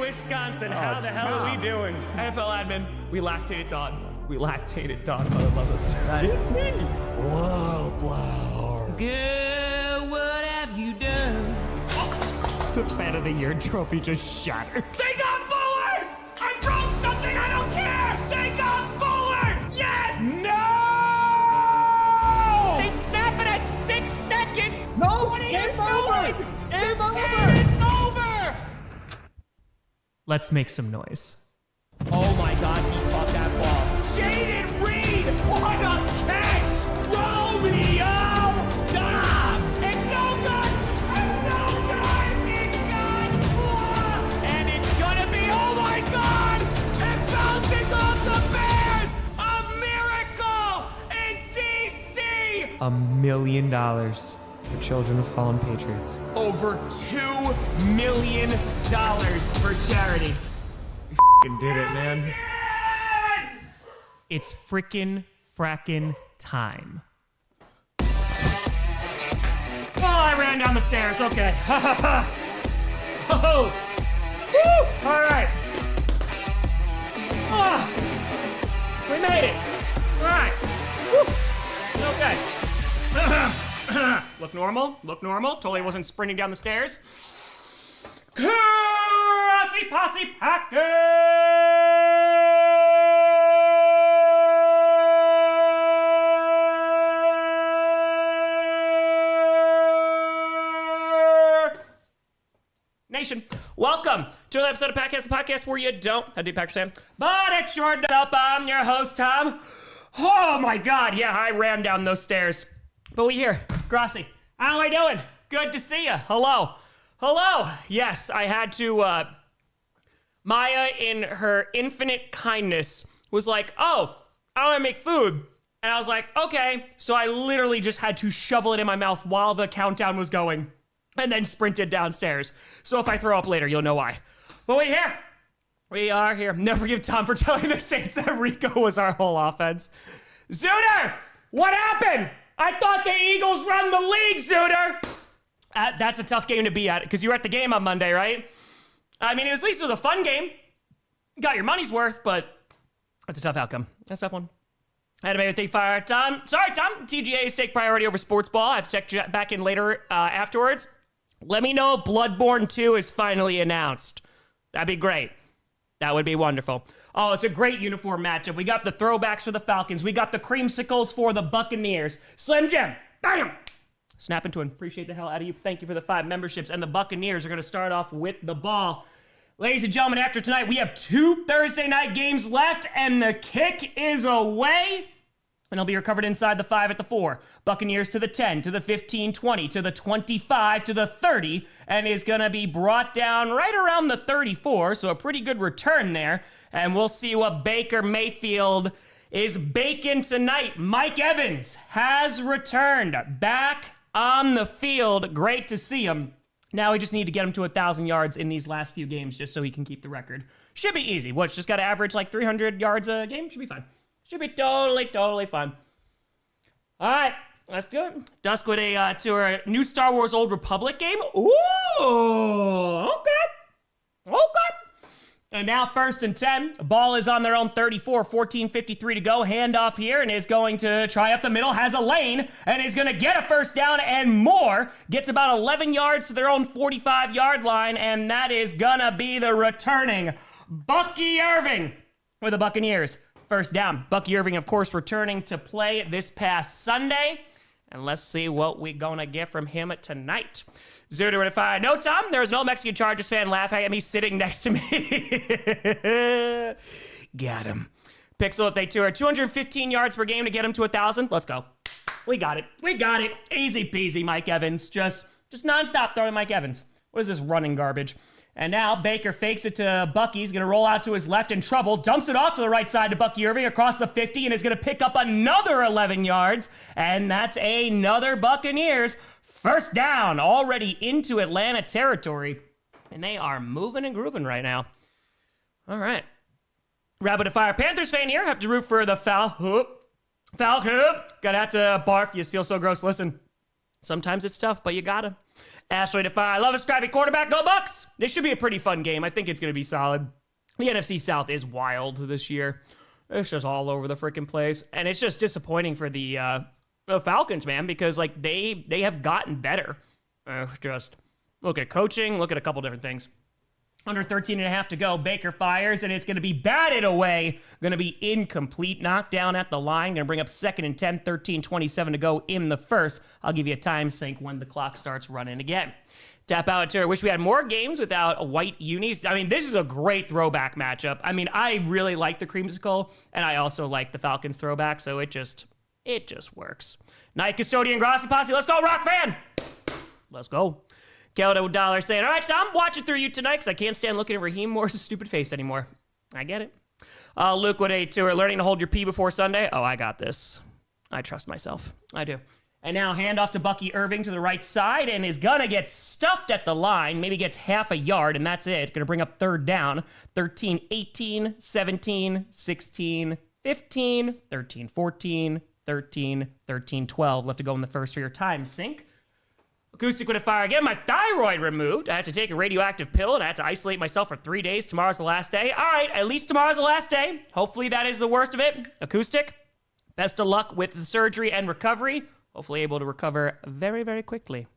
Wisconsin. How the hell are we doing? NFL admin, we lactated Don. We lactated Don. Mother love us. That is me. Wildflower. Girl, what have you done? The Fan of the Year trophy just shattered. They got Bullard! I broke something, I don't care! They got Bullard! Yes! No! They snap it at 6 seconds! No! What are you Game over! doing? Game over! It is over! Let's make some noise. Oh my God, he caught that ball. Jaden Reed! What a catch! Romeo Dobbs! It's no good! It's no good! It got blocked! And it's gonna be, oh my God! It bounces off the Bears! A miracle in DC! $1 million for children of fallen patriots. Over $2 million for charity. You did it, man. It's frickin' frackin' time. Oh, I ran down the stairs. Okay. Oh. Woo. All right. Oh. We made it. All right. Woo. Okay. Look normal. Look normal. Totally wasn't sprinting down the stairs. Grossi Posse Packer Nation. Welcome to another episode of Packcast, the podcast where you don't have to do Packers fan, but it sure does up. I'm your host, Tom. Oh my God, yeah, I ran down those stairs. But we here, Grossi. How are we doing? Good to see you. Hello. Hello. Yes, I had to, Maya, in her infinite kindness, was like, oh, I want to make food. And I was like, okay. So I literally just had to shovel it in my mouth while the countdown was going and then sprinted downstairs. So if I throw up later, you'll know why. But we're here. We are here. Never forgive Tom for telling the Saints that Rico was our whole offense. Zuder, what happened? I thought the Eagles run the league, Zuder. That's a tough game to be at because you were at the game on Monday, right? I mean, at least it was a fun game. Got your money's worth, but that's a tough outcome. That's a tough one. I had to make a big fire. Tom, sorry, Tom. TGA's take priority over sports ball. I have to check back in later afterwards. Let me know if Bloodborne 2 is finally announced. That'd be great. That would be wonderful. Oh, it's a great uniform matchup. We got the throwbacks for the Falcons. We got the creamsicles for the Buccaneers. Slim Jim, bam! Snap into it. Appreciate the hell out of you. Thank you for the 5 memberships. And the Buccaneers are going to start off with the ball. Ladies and gentlemen, after tonight, we have 2 Thursday night games left, and the kick is away. And it'll be recovered inside the 5 at the 4. Buccaneers to the 10, to the 15, 20, to the 25, to the 30, and is going to be brought down right around the 34, so a pretty good return there. And we'll see what Baker Mayfield is baking tonight. Mike Evans has returned back on the field. Great to see him. Now we just need to get him to 1,000 yards in these last few games just so he can keep the record. Should be easy. What's just got to average like 300 yards a game? Should be fine. Should be totally fun. All right, let's do it. Dusk with to our new Star Wars Old Republic game. Ooh, okay. And now 1st and 10. The ball is on their own 34, 14:53 to go. Handoff here and is going to try up the middle, has a lane, and is going to get a first down and more. Gets about 11 yards to their own 45-yard line, and that is going to be the returning Bucky Irving for the Buccaneers. First down. Bucky Irving, of course, returning to play this past Sunday. And let's see what we're going to get from him tonight. 0 to 5. No, Tom, there was no Mexican Chargers fan laughing at me sitting next to me. Got him. Pixel, if they tour 215 yards per game to get him to 1,000. Let's go. We got it. Easy peasy, Mike Evans. Just nonstop throwing Mike Evans. What is this running garbage? And now Baker fakes it to Bucky. He's going to roll out to his left in trouble. Dumps it off to the right side to Bucky Irving across the 50 and is going to pick up another 11 yards. And that's another Buccaneers. First down, already into Atlanta territory. And they are moving and grooving right now. All right. Rapid fire Panthers fan here. Have to root for the Falcons. Gotta have to barf. You just feel so gross. Listen. Sometimes it's tough, but you gotta. Ashley Defy, I love a scrappy quarterback. Go Bucks! This should be a pretty fun game. I think it's going to be solid. The NFC South is wild this year. It's just all over the freaking place. And it's just disappointing for the Falcons, man, because like they have gotten better. Just look at coaching, look at a couple different things. Under 13 and a half to go, Baker fires, and it's going to be batted away. Going to be incomplete. Knockdown at the line. Going to bring up 2nd and 10, 13:27 to go in the first. I'll give you a time sync when the clock starts running again. Tap out to wish we had more games without white unis. I mean, this is a great throwback matchup. I mean, I really like the creamsicle, and I also like the Falcons throwback, so it just works. Night Custodian Grossi Posse, let's go, Rock fan! Let's go. Keldo Dollar saying, all right, Tom, watching through you tonight because I can't stand looking at Raheem Morris's stupid face anymore. I get it. Luke with a tour, learning to hold your pee before Sunday. Oh, I got this. I trust myself. I do. And now hand off to Bucky Irving to the right side and is going to get stuffed at the line. Maybe gets half a yard, and that's it. Going to bring up 3rd down. 13-18, 17-16, 15, 13-14, 13-12. Left to go in the first for your time sync. Acoustic with a fire again. My thyroid removed. I had to take a radioactive pill and I had to isolate myself for 3 days. Tomorrow's the last day. All right, at least tomorrow's the last day. Hopefully that is the worst of it. Acoustic, best of luck with the surgery and recovery. Hopefully able to recover very, very quickly.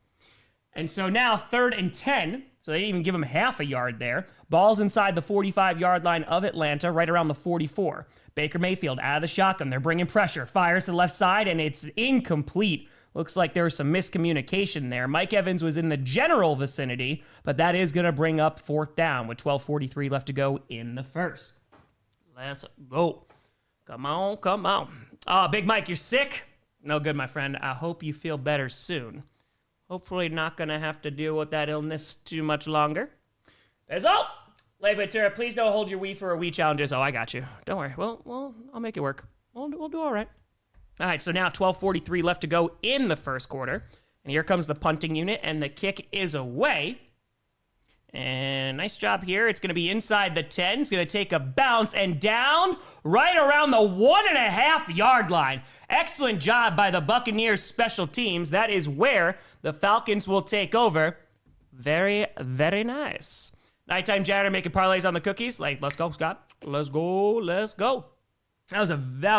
And so now 3rd and 10. So they didn't even give him half a yard there. Ball's inside the 45-yard line of Atlanta, right around the 44. Baker Mayfield out of the shotgun. They're bringing pressure. Fires to the left side, and it's incomplete. Looks like there was some miscommunication there. Mike Evans was in the general vicinity, but that is going to bring up 4th down with 12:43 left to go in the first. Let's go. Come on, come on. Oh, Big Mike, you're sick? No good, my friend. I hope you feel better soon. Hopefully not going to have to deal with that illness too much longer. Bezo! Levator, please don't hold your Wii for a Wii challenges. Oh, I got you. Don't worry. Well, I'll make it work. We'll do all right. All right, so now 12:43 left to go in the first quarter. And here comes the punting unit, and the kick is away. And nice job here. It's going to be inside the 10. It's going to take a bounce and down right around the 1.5-yard line. Excellent job by the Buccaneers special teams. That is where the Falcons will take over. Very, very nice. Nighttime janitor making parlays on the cookies. Like, let's go, Scott. Let's go, let's go. That was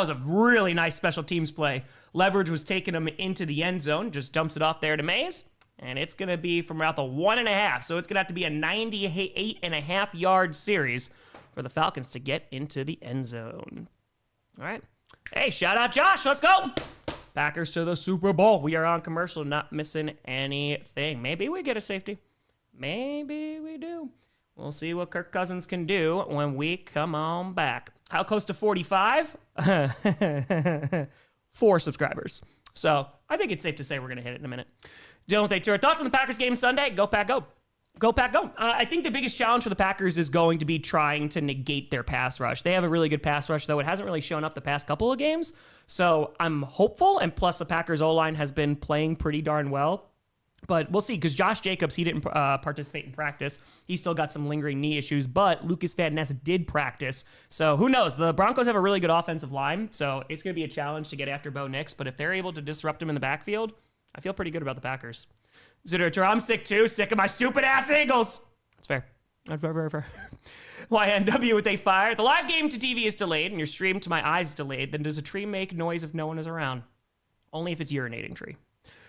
a really nice special teams play. Leverage was taking him into the end zone, just dumps it off there to Mays, and it's going to be from about the 1.5, so it's going to have to be a 98.5-yard series for the Falcons to get into the end zone. All right. Hey, shout out Josh. Let's go. Packers to the Super Bowl. We are on commercial, not missing anything. Maybe we get a safety. Maybe we do. We'll see what Kirk Cousins can do when we come on back. How close to 45? 4 subscribers. So I think it's safe to say we're going to hit it in a minute. Don't they, Tour? Thoughts on the Packers game Sunday? Go Pack, go. Go Pack, go. I think the biggest challenge for the Packers is going to be trying to negate their pass rush. They have a really good pass rush, though it hasn't really shown up the past couple of games. So I'm hopeful, and plus the Packers O-line has been playing pretty darn well. But we'll see, because Josh Jacobs, he didn't participate in practice. He still got some lingering knee issues, but Lucas Van Ness did practice. So who knows? The Broncos have a really good offensive line, so it's going to be a challenge to get after Bo Nix. But if they're able to disrupt him in the backfield, I feel pretty good about the Packers. Zitter, I'm sick too. Sick of my stupid-ass Eagles. That's fair. That's very, very fair. YNW with a fire. The live game to TV is delayed, and your stream to my eyes is delayed. Then does a tree make noise if no one is around? Only if it's urinating tree.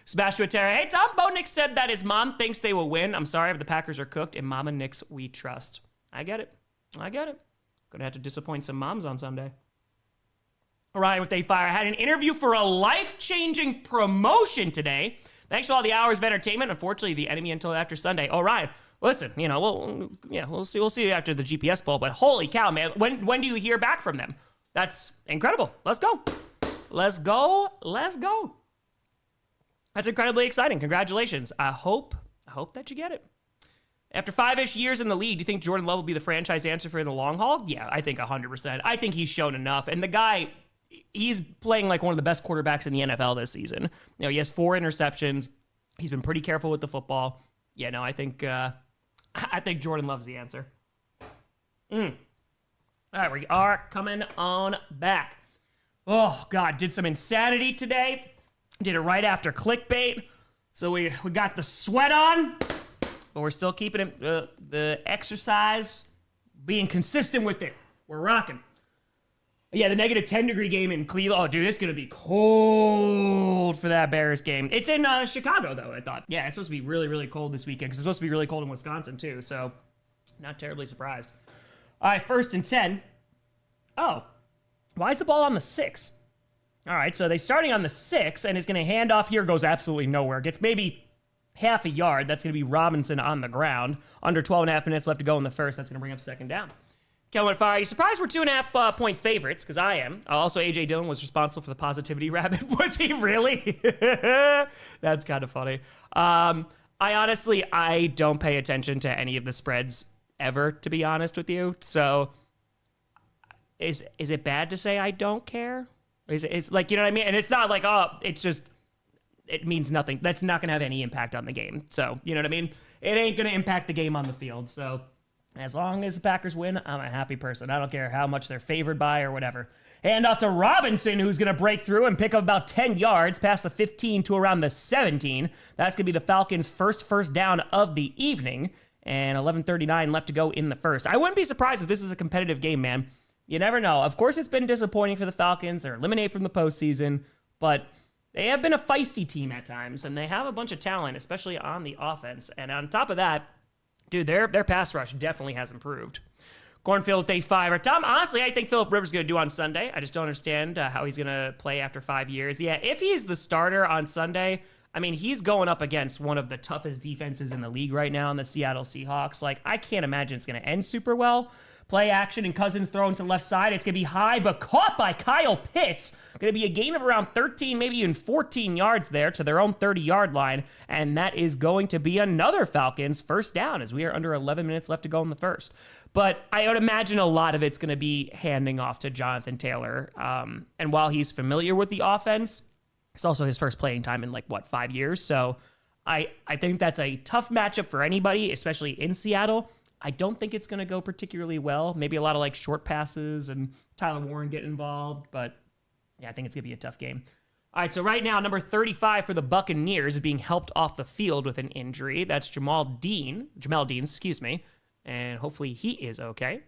Sebastian Terra, hey Tom, Bo Nix said that his mom thinks they will win. I'm sorry, but the Packers are cooked, and Mama Nix we trust. I get it. Gonna have to disappoint some moms on Sunday. Orion with a fire. I had an interview for a life-changing promotion today. Thanks for all the hours of entertainment. Unfortunately, the enemy until after Sunday. Orion, listen, we'll see after the GPS poll. But holy cow, man, when do you hear back from them? That's incredible. Let's go. That's incredibly exciting. Congratulations. I hope that you get it. After 5-ish years in the league, do you think Jordan Love will be the franchise answer for the long haul? Yeah, I think 100%. I think he's shown enough. And the guy, he's playing like one of the best quarterbacks in the NFL this season. He has 4 interceptions. He's been pretty careful with the football. Yeah, no, I think Jordan Love's the answer. All right, we are coming on back. Oh, God, did some insanity today. Did it right after clickbait. So we got the sweat on, but we're still keeping it, the exercise, being consistent with it. We're rocking. Yeah, the negative 10-degree game in Cleveland. Oh, dude, it's going to be cold for that Bears game. It's in Chicago, though, I thought. Yeah, it's supposed to be really, really cold this weekend because it's supposed to be really cold in Wisconsin, too. So, not terribly surprised. All right, 1st and 10. Oh, why is the ball on the 6? All right, so they're starting on the 6, and it's going to hand off here. Goes absolutely nowhere. Gets maybe half a yard. That's going to be Robinson on the ground. Under 12.5 minutes left to go in the first. That's going to bring up 2nd down. Kelvin Fire, you surprised we're 2.5 point favorites? Because I am. Also, A.J. Dillon was responsible for the positivity rabbit. Was he really? That's kind of funny. I don't pay attention to any of the spreads ever, to be honest with you. So, is it bad to say I don't care? Is like, you know what I mean? And it's not like, oh, it's just, it means nothing. That's not going to have any impact on the game. So, you know what I mean? It ain't going to impact the game on the field. So, as long as the Packers win, I'm a happy person. I don't care how much they're favored by or whatever. Hand off to Robinson, who's going to break through and pick up about 10 yards past the 15 to around the 17. That's going to be the Falcons' first down of the evening. And 11:39 left to go in the first. I wouldn't be surprised if this is a competitive game, man. You never know. Of course, it's been disappointing for the Falcons. They're eliminated from the postseason. But they have been a feisty team at times. And they have a bunch of talent, especially on the offense. And on top of that, dude, their pass rush definitely has improved. Cornfield with a 5. Tom, honestly, I think Phillip Rivers is going to do on Sunday. I just don't understand how he's going to play after 5 years. Yeah, if he's the starter on Sunday, I mean, he's going up against one of the toughest defenses in the league right now in the Seattle Seahawks. Like, I can't imagine it's going to end super well. Play action and Cousins thrown to the left side. It's going to be high, but caught by Kyle Pitts. Going to be a gain of around 13, maybe even 14 yards there to their own 30-yard line. And that is going to be another Falcons first down as we are under 11 minutes left to go in the first. But I would imagine a lot of it's going to be handing off to Jonathan Taylor. And while he's familiar with the offense, it's also his first playing time in 5 years. So I think that's a tough matchup for anybody, especially in Seattle. I don't think it's going to go particularly well. Maybe a lot of short passes and Tyler Warren getting involved. But yeah, I think it's going to be a tough game. All right, so right now, number 35 for the Buccaneers is being helped off the field with an injury. That's Jamel Dean, excuse me. And hopefully he is okay.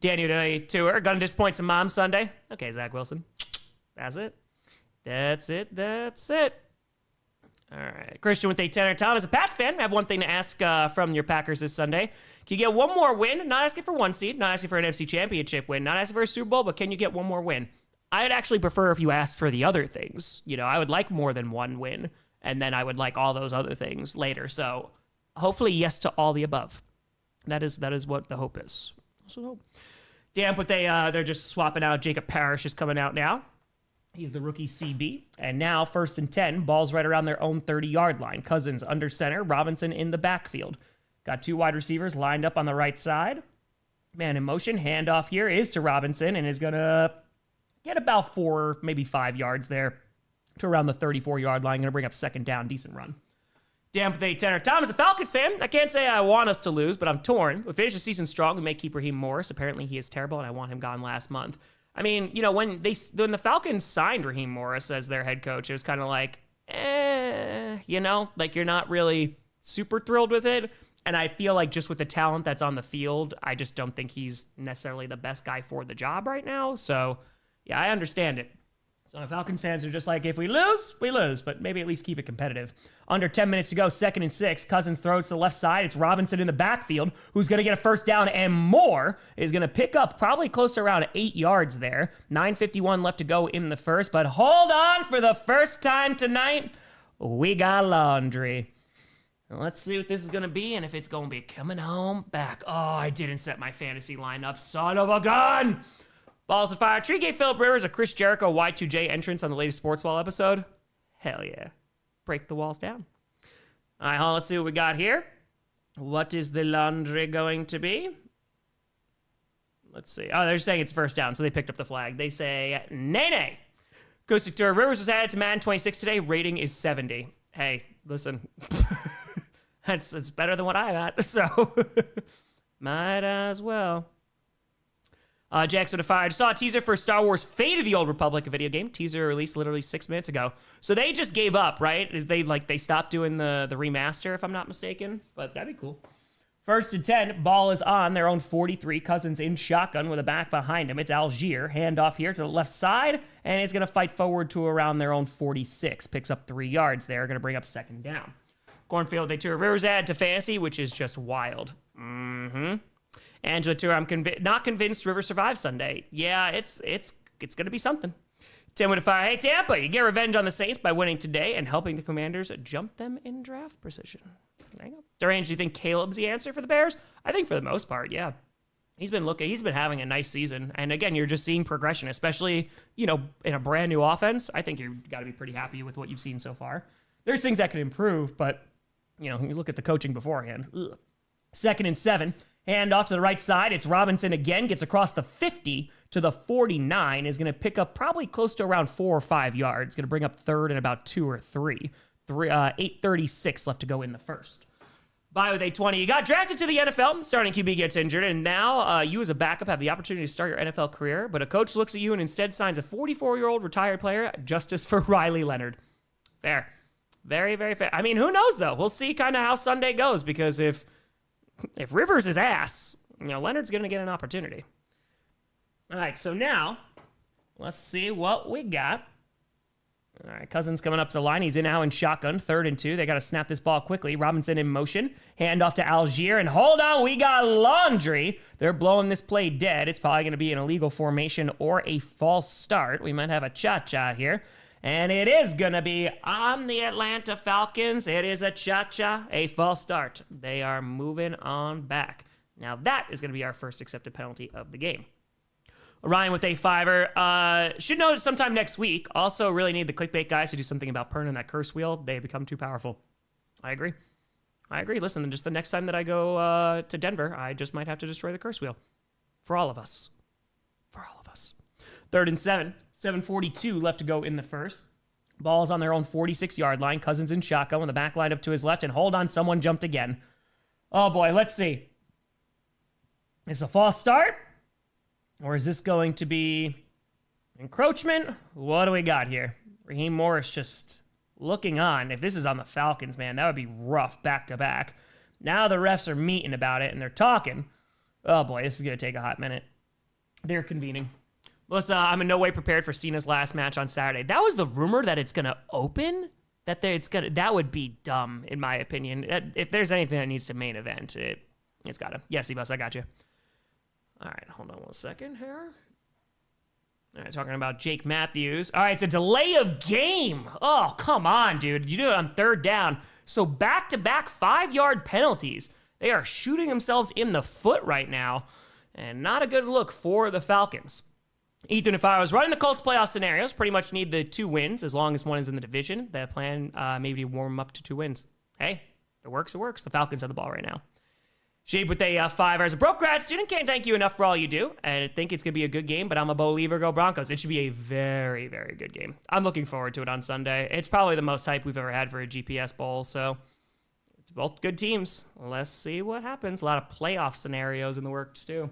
Daniel Tour, gonna disappoint some moms Sunday. Okay, Zach Wilson. That's it. All right. Christian with a 10. Tom, as a Pats fan, I have one thing to ask from your Packers this Sunday. Can you get one more win? Not asking for one seed, not asking for an NFC Championship win, not asking for a Super Bowl, but can you get one more win? I'd actually prefer if you asked for the other things. You know, I would like more than one win, and then I would like all those other things later. So hopefully yes to all the above. That is what the hope is. So, damn, but they're just swapping out. Jacob Parrish is coming out now. He's the rookie CB. And now 1st and 10, ball's right around their own 30-yard line. Cousins under center, Robinson in the backfield. Got 2 wide receivers lined up on the right side. Man in motion, handoff here is to Robinson and is going to get about 4, maybe 5 yards there to around the 34-yard line. Going to bring up 2nd down, decent run. Damn with a 10. Tom, as a Falcons fan, I can't say I want us to lose, but I'm torn. We finish the season strong. We may keep Raheem Morris. Apparently he is terrible, and I want him gone last month. I mean, you know, when the Falcons signed Raheem Morris as their head coach, it was kind of like, you know, like you're not really super thrilled with it. And I feel like just with the talent that's on the field, I just don't think he's necessarily the best guy for the job right now. So, yeah, I understand it. So Falcons fans are just like, if we lose, we lose, but maybe at least keep it competitive. Under 10 minutes to go, 2nd and 6. Cousins throws to the left side. It's Robinson in the backfield, who's going to get a first down and more. Is going to pick up probably close to around 8 yards there. 9:51 left to go in the first, but hold on, for the first time tonight, we got laundry. Let's see what this is going to be and if it's going to be coming home back. Oh, I didn't set my fantasy lineup. Son of a gun! Balls of fire. Tree gave Phillip Rivers a Chris Jericho Y2J entrance on the latest Sports Wall episode. Hell yeah. Break the walls down. All right, let's see what we got here. What is the laundry going to be? Let's see. Oh, they're saying it's first down, so they picked up the flag. They say, nay. Acoustic Tour. Rivers was added to Madden 26 today. Rating is 70. Hey, listen. It's better than what I got, so might as well. Jackson with a fire. I just saw a teaser for Star Wars Fate of the Old Republic, a video game. Teaser released literally 6 minutes ago. So they just gave up, right? They stopped doing the remaster, if I'm not mistaken. But that'd be cool. First and 10, ball is on their own 43. Cousins in shotgun with a back behind him. It's Algier. Handoff here to the left side, and he's going to fight forward to around their own 46. Picks up 3 yards there. Going to bring up second down. Cornfield, they tour Rivers add to fantasy, which is just wild. Angela Tour, I'm not convinced Rivers survives Sunday. Yeah, it's going to be something. Tim with a fire. Hey, Tampa, you get revenge on the Saints by winning today and helping the Commanders jump them in draft position. There you go. Durange, do you think Caleb's the answer for the Bears? I think for the most part, yeah. He's been having a nice season. And again, you're just seeing progression, especially, in a brand new offense. I think you've got to be pretty happy with what you've seen so far. There's things that could improve, but, you look at the coaching beforehand. Ugh. Second and 7. Hand off to the right side. It's Robinson again. Gets across the 50 to the 49. Is going to pick up probably close to around 4 or 5 yards. Going to bring up third and about 2 or 3. 8:36 left to go in the first. Bye with 8:20. You got drafted to the NFL. Starting QB gets injured. And now you as a backup have the opportunity to start your NFL career. But a coach looks at you and instead signs a 44-year-old retired player. Justice for Riley Leonard. Fair. Very, very fair. I mean, who knows, though? We'll see kind of how Sunday goes. Because if Rivers is ass, Leonard's going to get an opportunity. All right, so now, let's see what we got. All right, Cousins coming up to the line. He's now in shotgun, 3rd and 2. They got to snap this ball quickly. Robinson in motion. Hand off to Algier. And hold on, we got laundry. They're blowing this play dead. It's probably going to be an illegal formation or a false start. We might have a cha-cha here. And it is going to be on the Atlanta Falcons. It is a cha-cha, a false start. They are moving on back. Now that is going to be our first accepted penalty of the game. Ryan with a 5er. Should know sometime next week. Also really need the clickbait guys to do something about Pern and that curse wheel. They become too powerful. I agree. Listen, just the next time that I go to Denver, I just might have to destroy the curse wheel. For all of us. 3rd and 7. 7:42 left to go in the first. Ball's on their own 46-yard line. Cousins in shotgun with the back line up to his left. And hold on, someone jumped again. Oh boy, let's see. Is this a false start? Or is this going to be encroachment? What do we got here? Raheem Morris just looking on. If this is on the Falcons, man, that would be rough back-to-back. Now the refs are meeting about it, and they're talking. Oh, boy, this is going to take a hot minute. They're convening. Melissa, I'm in no way prepared for Cena's last match on Saturday. That was the rumor that it's going to open? That would be dumb, in my opinion. If there's anything that needs to main event, it's got to. Yes, E-Bus, I got you. All right, hold on 1 second here. All right, talking about Jake Matthews. All right, it's a delay of game. Oh, come on, dude. You do it on 3rd down. So back-to-back 5-yard penalties. They are shooting themselves in the foot right now. And not a good look for the Falcons. Ethan, if I was running the Colts playoff scenarios, pretty much need the 2 wins as long as one is in the division. The plan maybe to warm up to 2 wins. Hey, if it works, it works. The Falcons have the ball right now. Sheep with a 5. As a broke grad student, can't thank you enough for all you do. I think it's going to be a good game, but I'm a believer. Go Broncos. It should be a very, very good game. I'm looking forward to it on Sunday. It's probably the most hype we've ever had for a GPS Bowl, so it's both good teams. Let's see what happens. A lot of playoff scenarios in the works, too.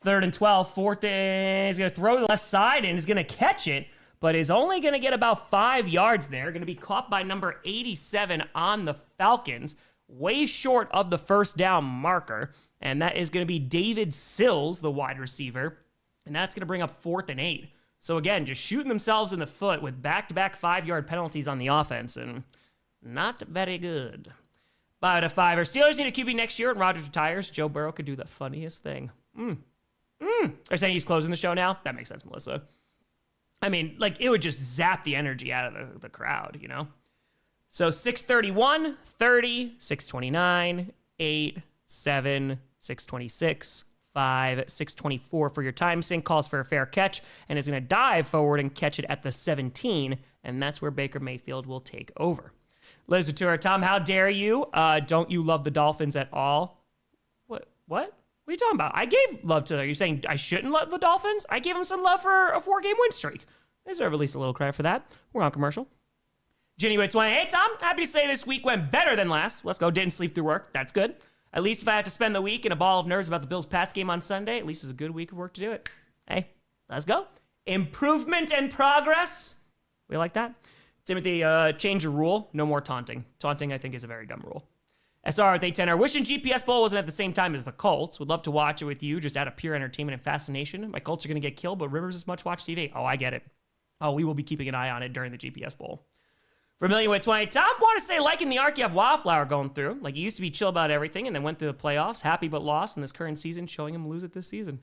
3rd and 12. 4th, he's going to throw to the left side and is going to catch it, but is only going to get about 5 yards there. Going to be caught by number 87 on the Falcons. Way short of the 1st down marker, and that is going to be David Sills, the wide receiver, and that's going to bring up 4th and 8. So again, just shooting themselves in the foot with back-to-back 5-yard penalties on the offense, and not very good. 5 out of 5. Steelers need a QB next year, and Rodgers retires. Joe Burrow could do the funniest thing. They're saying he's closing the show now? That makes sense, Melissa. I mean, it would just zap the energy out of the crowd, So 6:31, 30, 6:29, 8, 7, 6:26, 5, 6:24 for your time sync. Calls for a fair catch and is going to dive forward and catch it at the 17, and that's where Baker Mayfield will take over. Liz Ventura, Tom, how dare you? Don't you love the Dolphins at all? What? What are you talking about? I gave love to them. You're saying I shouldn't love the Dolphins? I gave them some love for a 4-game win streak. They deserve at least a little credit for that. We're on commercial. Jenny with 20. Hey, Tom. Happy to say this week went better than last. Let's go. Didn't sleep through work. That's good. At least if I have to spend the week in a ball of nerves about the Bills-Pats game on Sunday, at least it's a good week of work to do it. Let's go. Improvement and progress. We like that. Timothy, change a rule. No more taunting. Taunting, I think, is a very dumb rule. SR with 810. Wishing GPS Bowl wasn't at the same time as the Colts. Would love to watch it with you, just out of pure entertainment and fascination. My Colts are going to get killed, but Rivers is much watch TV. Oh, I get it. Oh, we will be keeping an eye on it during the GPS Bowl. Vermilion with 20. Tom, want to say, liking the arc you have Wildflower going through. Like, he used to be chill about everything and then went through the playoffs. Happy but lost in this current season, showing him lose it this season.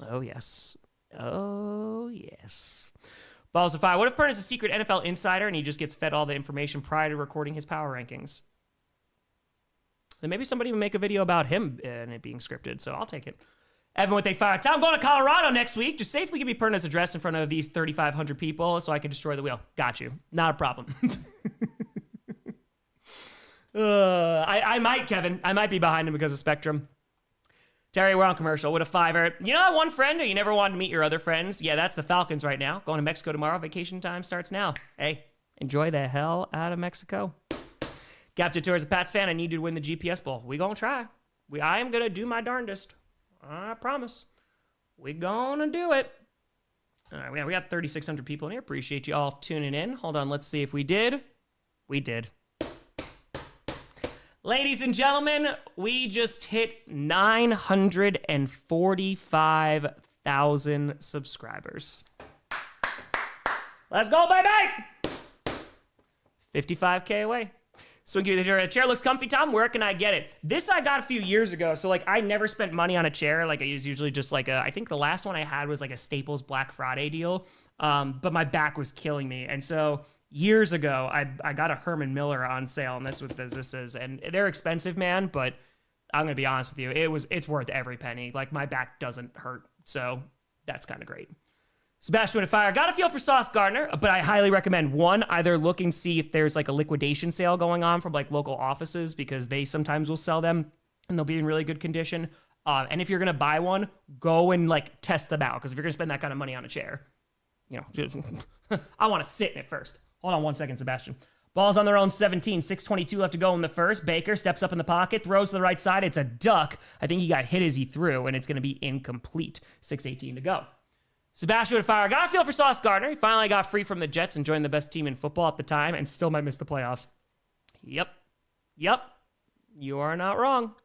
Oh, yes. Oh, yes. Balls of fire. What if Pern is a secret NFL insider and he just gets fed all the information prior to recording his power rankings? Then maybe somebody would make a video about him and it being scripted, so I'll take it. Evan with a fire. Tom, going to Colorado next week. Just safely give me Perna's address in front of these 3,500 people so I can destroy the wheel. Got you. Not a problem. I might, Kevin. I might be behind him because of Spectrum. Terry, we're on commercial. What a fiver. You know that one friend who you never wanted to meet your other friends? Yeah, that's the Falcons right now. Going to Mexico tomorrow. Vacation time starts now. Hey, enjoy the hell out of Mexico. Captain Tour is a Pats fan. I need you to win the GPS Bowl. We gonna try. I am gonna do my darndest. I promise. We gonna do it. All right, we got 3,600 people in here. Appreciate you all tuning in. Hold on, let's see if we did. We did. Ladies and gentlemen, we just hit 945,000 subscribers. Let's go, baby! 55K away. Swinky, the chair looks comfy, Tom. Where can I get it? This I got a few years ago. So, like, I never spent money on a chair. Like, I was usually just like I think the last one I had was like a Staples Black Friday deal. But my back was killing me. And so years ago, I got a Herman Miller on sale, and this is what this is. And they're expensive, man, but I'm gonna be honest with you, it's worth every penny. Like, my back doesn't hurt, so that's kind of great. Sebastian with a fire. Got a feel for Sauce Gardner, but I highly recommend one, either look and see if there's like a liquidation sale going on from like local offices, because they sometimes will sell them and they'll be in really good condition. And if you're gonna buy one, go and like test them out, because if you're gonna spend that kind of money on a chair, you know, I want to sit in it first. Hold on one second, Sebastian. Ball's on their own 17, 6:22 left to go in the first. Baker steps up in the pocket, throws to the right side. It's a duck. I think he got hit as he threw, and it's going to be incomplete. 6:18 to go. Sebastian with fire. Got a feel for Sauce Gardner. He finally got free from the Jets and joined the best team in football at the time, and still might miss the playoffs. Yep. You are not wrong.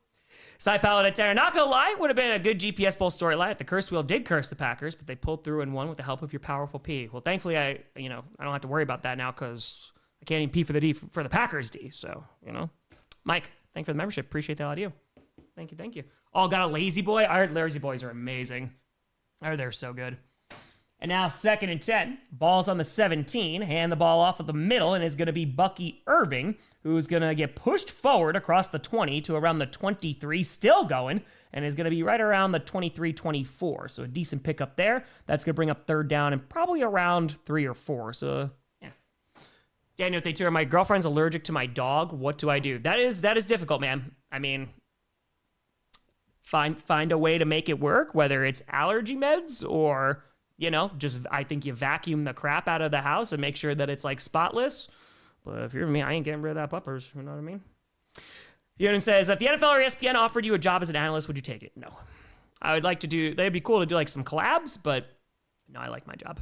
Side Paladin Terror. Not gonna lie, would have been a good GPS Bowl storyline if the curse wheel did curse the Packers, but they pulled through and won with the help of your powerful P. Well, thankfully, I don't have to worry about that now, because I can't even P for the D for the Packers D. So, Mike, thank you for the membership. Appreciate that out of you. Thank you. Oh, got a Lazy Boy. Our Lazy Boys are amazing. They're so good. And now 2nd and 10. Ball's on the 17. Hand the ball off of the middle, and it's going to be Bucky Irving, who's going to get pushed forward across the 20 to around the 23, still going, and is going to be right around the 23-24. So a decent pickup there. That's going to bring up 3rd down and probably around 3 or 4. So, yeah. Daniel, if they tell my girlfriend's allergic to my dog, what do I do? That is difficult, man. I mean, find a way to make it work, whether it's allergy meds or, just I think you vacuum the crap out of the house and make sure that it's like spotless. But if you're me, I ain't getting rid of that puppers. You know what I mean? Yonan says, if the NFL or ESPN offered you a job as an analyst, would you take it? No. I would like to that'd be cool to do like some collabs, but no, I like my job.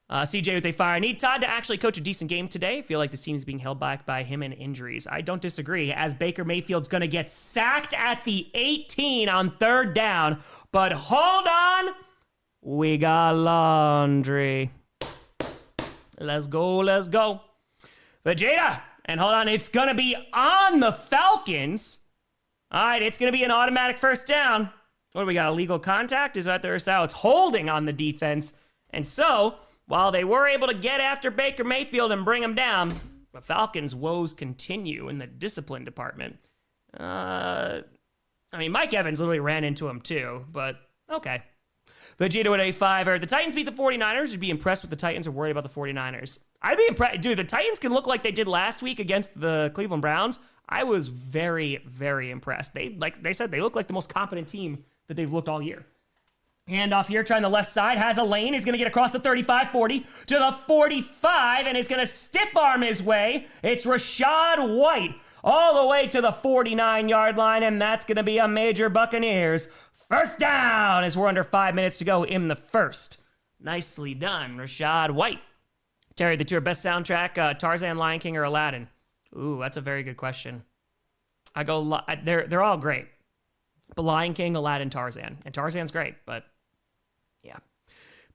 CJ with a fire. I need Todd to actually coach a decent game today. I feel like the team's being held back by him and injuries. I don't disagree, as Baker Mayfield's going to get sacked at the 18 on 3rd down. But hold on. We got laundry. Let's go. Vegeta. And hold on, it's going to be on the Falcons. All right, it's going to be an automatic 1st down. What do we got? Illegal contact? Is that there? So it's holding on the defense. And so, while they were able to get after Baker Mayfield and bring him down, the Falcons' woes continue in the discipline department. Mike Evans literally ran into him too, but okay. Vegeta with a 5. The Titans beat the 49ers. You'd be impressed with the Titans or worried about the 49ers? I'd be impressed. Dude, the Titans can look like they did last week against the Cleveland Browns. I was very, very impressed. They said they look like the most competent team that they've looked all year. Handoff here, trying the left side, has a lane. He's going to get across the 35-40 to the 45, and is going to stiff arm his way. It's Rachaad White all the way to the 49-yard line, and that's going to be a major Buccaneers 1st down as we're under 5 minutes to go in the first. Nicely done, Rashad White. Terry, the two are best soundtrack, Tarzan, Lion King, or Aladdin? Ooh, that's a very good question. I go, they're all great. But Lion King, Aladdin, Tarzan. And Tarzan's great, but yeah.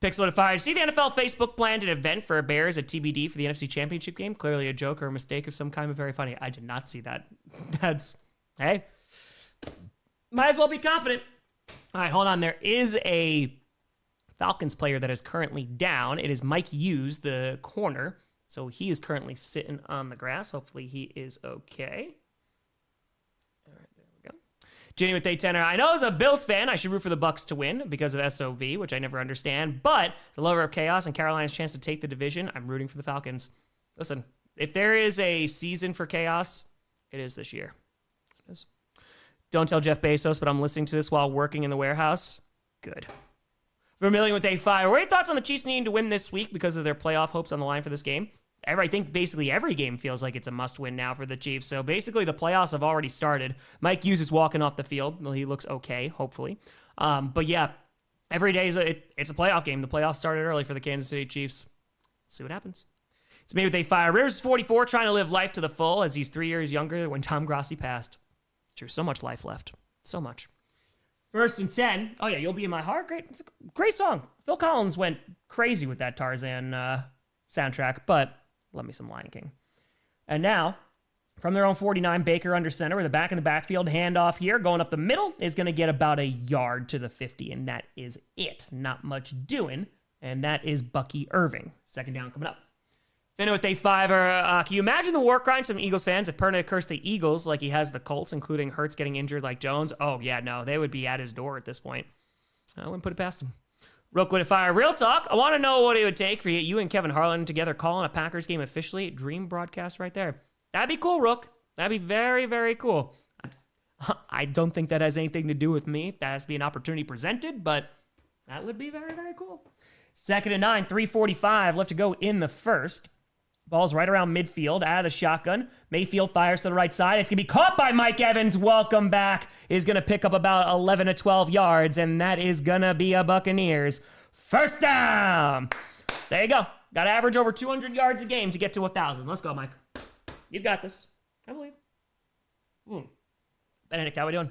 Pixel Fire. See the NFL Facebook planned an event for Bears at TBD for the NFC Championship game? Clearly a joke or a mistake of some kind, but very funny. I did not see that. Hey. Might as well be confident. All right, hold on. There is a Falcons player that is currently down. It is Mike Hughes, the corner. So he is currently sitting on the grass. Hopefully he is okay. All right, there we go. Jenny with a tenor. I know as a Bills fan, I should root for the Bucs to win because of SOV, which I never understand. But the lover of chaos and Carolina's chance to take the division, I'm rooting for the Falcons. Listen, if there is a season for chaos, it is this year. It is. Don't tell Jeff Bezos, but I'm listening to this while working in the warehouse. Good. Vermillion with a fire. What are your thoughts on the Chiefs needing to win this week because of their playoff hopes on the line for this game? I think basically every game feels like it's a must-win now for the Chiefs. So basically the playoffs have already started. Mike Hughes is walking off the field. He looks okay, hopefully. But yeah, every day it's a playoff game. The playoffs started early for the Kansas City Chiefs. See what happens. It's me with a fire. Rivers is 44, trying to live life to the full as he's 3 years younger than when Tom Grossi passed. True, so much life left. So much. 1st and 10. Oh, yeah, You'll Be in My Heart. Great, it's a great song. Phil Collins went crazy with that Tarzan soundtrack, but love me some Lion King. And now, from their own 49, Baker under center with a back in the backfield. Handoff here. Going up the middle is going to get about a yard to the 50, and that is it. Not much doing, and that is Bucky Irving. 2nd down coming up. Finna with a fiver. Can you imagine the work grind some Eagles fans if Perna cursed the Eagles like he has the Colts, including Hurts getting injured like Jones? Oh, yeah, no. They would be at his door at this point. I wouldn't put it past him. Real quick fire. Real talk. I want to know what it would take for you and Kevin Harlan together calling a Packers game officially. Dream broadcast right there. That'd be cool, Rook. That'd be very, very cool. I don't think that has anything to do with me. That has to be an opportunity presented, but that would be very, very cool. 2nd and 9, 3:45 left to go in the first. Ball's right around midfield, out of the shotgun. Mayfield fires to the right side. It's going to be caught by Mike Evans. Welcome back. Is going to pick up about 11 to 12 yards, and that is going to be a Buccaneers 1st down. There you go. Got to average over 200 yards a game to get to 1,000. Let's go, Mike. You've got this. I believe. Benedict, how we doing?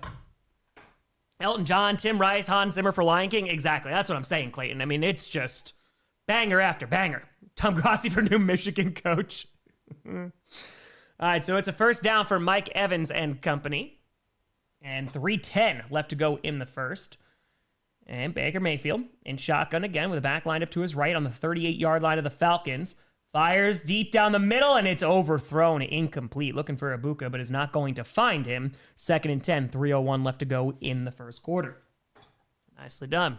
Elton John, Tim Rice, Hans Zimmer for Lion King. Exactly. That's what I'm saying, Clayton. I mean, it's just banger after banger. Tom Grossi for new Michigan coach. All right, so it's a 1st down for Mike Evans and company. And 3:10 left to go in the first. And Baker Mayfield in shotgun again with a back lined up to his right on the 38-yard line of the Falcons. Fires deep down the middle, and it's overthrown, incomplete. Looking for Ibuka, but is not going to find him. 2nd and 10, 3:01 left to go in the first quarter. Nicely done.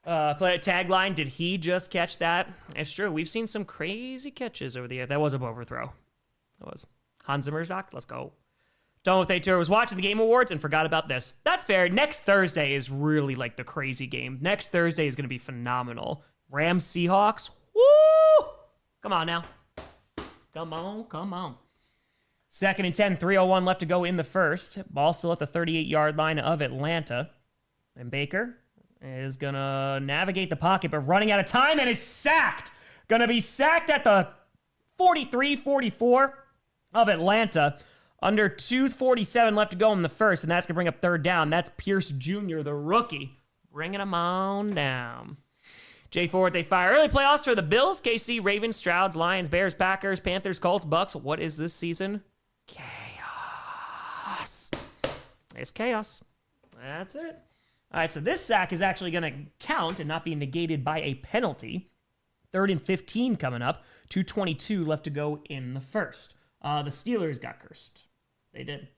Play a tagline. Did he just catch that? It's true. We've seen some crazy catches over the year. That was an overthrow. That was Hans Zimmer's doc. Let's go. Done with A-Tour. Was watching the Game Awards and forgot about this. That's fair. Next Thursday is really like the crazy game. Next Thursday is going to be phenomenal. Rams Seahawks. Woo! Come on now. Come on. 2nd and 10, 3:01 left to go in the first. Ball still at the 38-yard line of Atlanta. And Baker is going to navigate the pocket, but running out of time and is sacked. Going to be sacked at the 43-44 of Atlanta. Under 2:47 left to go in the first, and that's going to bring up 3rd down. That's Pierce Jr., the rookie, bringing him on down. J4, they fire. Early playoffs for the Bills, KC, Ravens, Strouds, Lions, Bears, Packers, Panthers, Colts, Bucks. What is this season? Chaos. It's chaos. That's it. All right, so this sack is actually going to count and not be negated by a penalty. 3rd and 15 coming up. 2:22 left to go in the first. The Steelers got cursed. They did.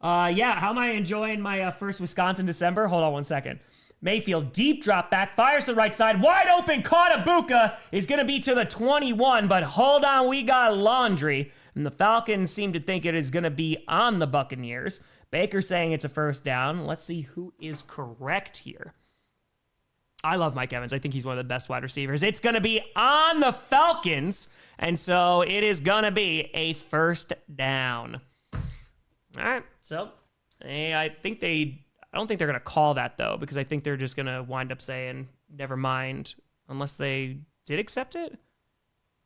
Yeah, how am I enjoying my first Wisconsin December? Hold on 1 second. Mayfield, deep drop back, fires to the right side, wide open, caught Ibuka, is going to be to the 21, but hold on, we got laundry. And the Falcons seem to think it is going to be on the Buccaneers. Baker saying it's a 1st down. Let's see who is correct here. I love Mike Evans. I think he's one of the best wide receivers. It's going to be on the Falcons, and so it is going to be a 1st down. All right, so I don't think they're going to call that, though, because I think they're just going to wind up saying, never mind, unless they did accept it.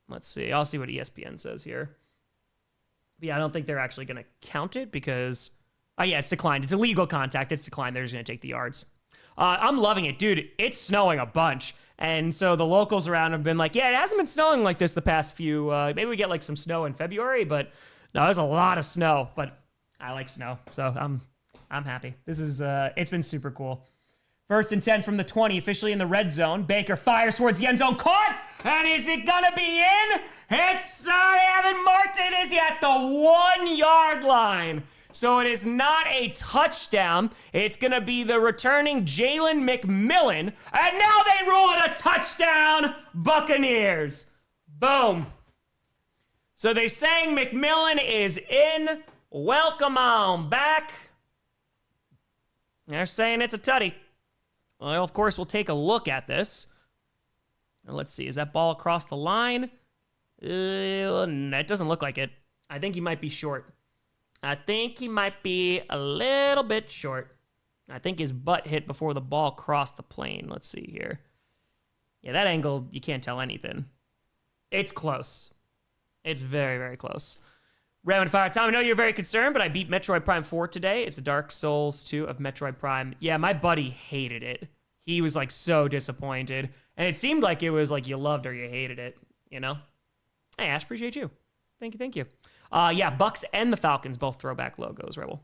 Let's see. I'll see what ESPN says here. But yeah, I don't think they're actually going to count it because, oh yeah, it's declined. It's illegal contact. It's declined. They're just going to take the yards. I'm loving it, dude. It's snowing a bunch. And so the locals around have been like, yeah, it hasn't been snowing like this the past few, maybe we get like some snow in February, but no, there's a lot of snow, but I like snow. So I'm happy. This is, it's been super cool. 1st and 10 from the 20, officially in the red zone. Baker fires towards the end zone, caught, and is it gonna be in? It's, they haven't marked it as yet, the 1 yard line. So it is not a touchdown. It's gonna be the returning Jalen McMillan, and now they rule it a touchdown, Buccaneers. Boom. So they're saying McMillan is in. Welcome on back. They're saying it's a tutty. Well, of course, we'll take a look at this. Let's see. Is that ball across the line? That doesn't look like it. I think he might be short. I think he might be a little bit short. I think his butt hit before the ball crossed the plane. Let's see here. Yeah, that angle, you can't tell anything. It's close. It's very, very close. Rapid fire time. I know you're very concerned, but I beat Metroid Prime 4 today. It's the Dark Souls 2 of Metroid Prime. Yeah, my buddy hated it. He was like so disappointed. And it seemed like it was like you loved or you hated it, you know? Hey, Ash, appreciate you. Thank you, thank you. Yeah, Bucks and the Falcons, both throwback logos, Rebel.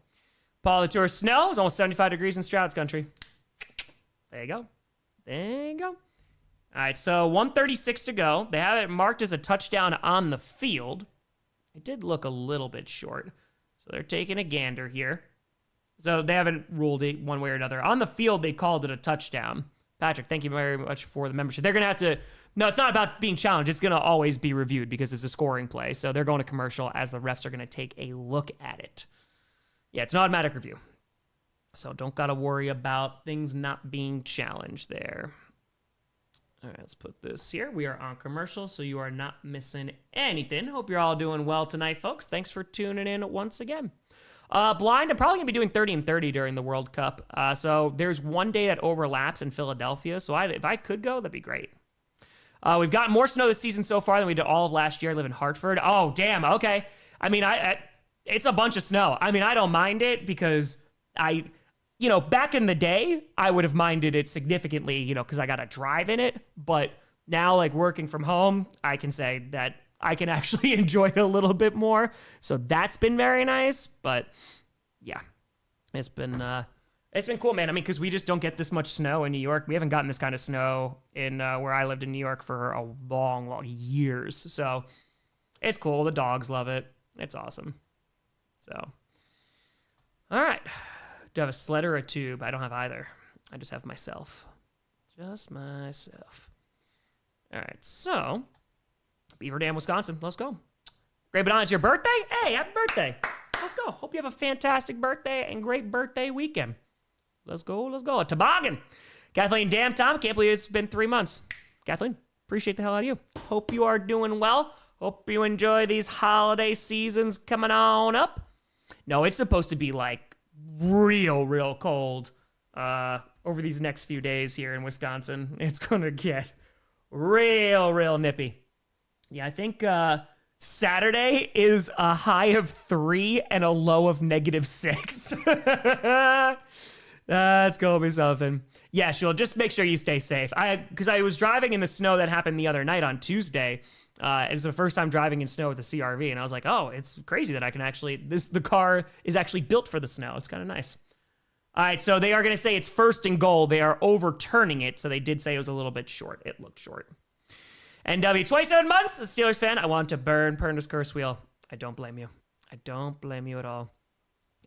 Paul the Tour snow is almost 75 degrees in Stroud's country. There you go. There you go. All right, so 1:36 to go. They have it marked as a touchdown on the field. It did look a little bit short. So they're taking a gander here. So they haven't ruled it one way or another. On the field, they called it a touchdown. Patrick, thank you very much for the membership. They're going to have to... No, it's not about being challenged. It's going to always be reviewed because it's a scoring play. So they're going to commercial as the refs are going to take a look at it. Yeah, it's an automatic review. So don't got to worry about things not being challenged there. All right, let's put this here. We are on commercial, so you are not missing anything. Hope you're all doing well tonight, folks. Thanks for tuning in once again. Blind, I'm probably going to be doing 30 and 30 during the World Cup. So there's one day that overlaps in Philadelphia. So if I could go, that'd be great. We've gotten more snow this season so far than we did all of last year. I live in Hartford. Oh, damn. Okay. I mean, it's a bunch of snow. I mean, I don't mind it because back in the day, I would have minded it significantly, because I got to drive in it. But now, like working from home, I can say that I can actually enjoy it a little bit more. So that's been very nice. But yeah, it's been cool, man. I mean, because we just don't get this much snow in New York. We haven't gotten this kind of snow in where I lived in New York for a long, long years. So it's cool. The dogs love it. It's awesome. So, all right. Do I have a sled or a tube? I don't have either. I just have myself. Just myself. All right, so Beaver Dam, Wisconsin. Let's go. Great banana, it's your birthday? Hey, happy birthday. Let's go. Hope you have a fantastic birthday and great birthday weekend. Let's go, let's go. A toboggan. Kathleen, damn, Tom, can't believe it's been 3 months. Kathleen, appreciate the hell out of you. Hope you are doing well. Hope you enjoy these holiday seasons coming on up. No, it's supposed to be like real cold over these next few days here in Wisconsin. It's gonna get real nippy. Yeah, I think Saturday is a high of 3 and a low of -6. That's gonna be something. Yeah, sure. Just make sure you stay safe. Because I was driving in the snow that happened the other night on Tuesday. It's the first time driving in snow with the CRV, and I was like, oh, it's crazy that I can actually, the car is actually built for the snow. It's kind of nice. All right, so they are going to say it's 1st and goal. They are overturning it, so they did say it was a little bit short. It looked short. NW, 27 months, a Steelers fan. I want to burn Perna's curse wheel. I don't blame you. I don't blame you at all.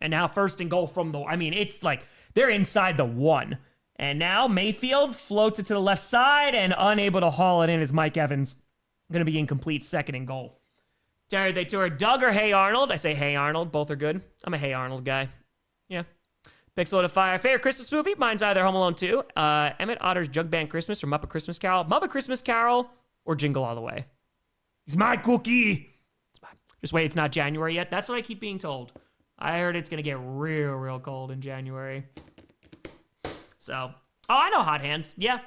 And now 1st and goal from the, I mean, it's like they're inside the 1. And now Mayfield floats it to the left side and unable to haul it in is Mike Evans. Going to be incomplete, 2nd and goal. Terry, they tour Doug or Hey Arnold. I say Hey Arnold. Both are good. I'm a Hey Arnold guy. Yeah. Pixel to Fire. Favorite Christmas movie? Mine's either Home Alone 2, Emmett Otter's Jug Band Christmas, or Muppet Christmas Carol. Muppet Christmas Carol, or Jingle All the Way. It's my cookie. Just wait, it's not January yet. That's what I keep being told. I heard it's going to get real cold in January. So, oh, I know Hot Hands. Yeah.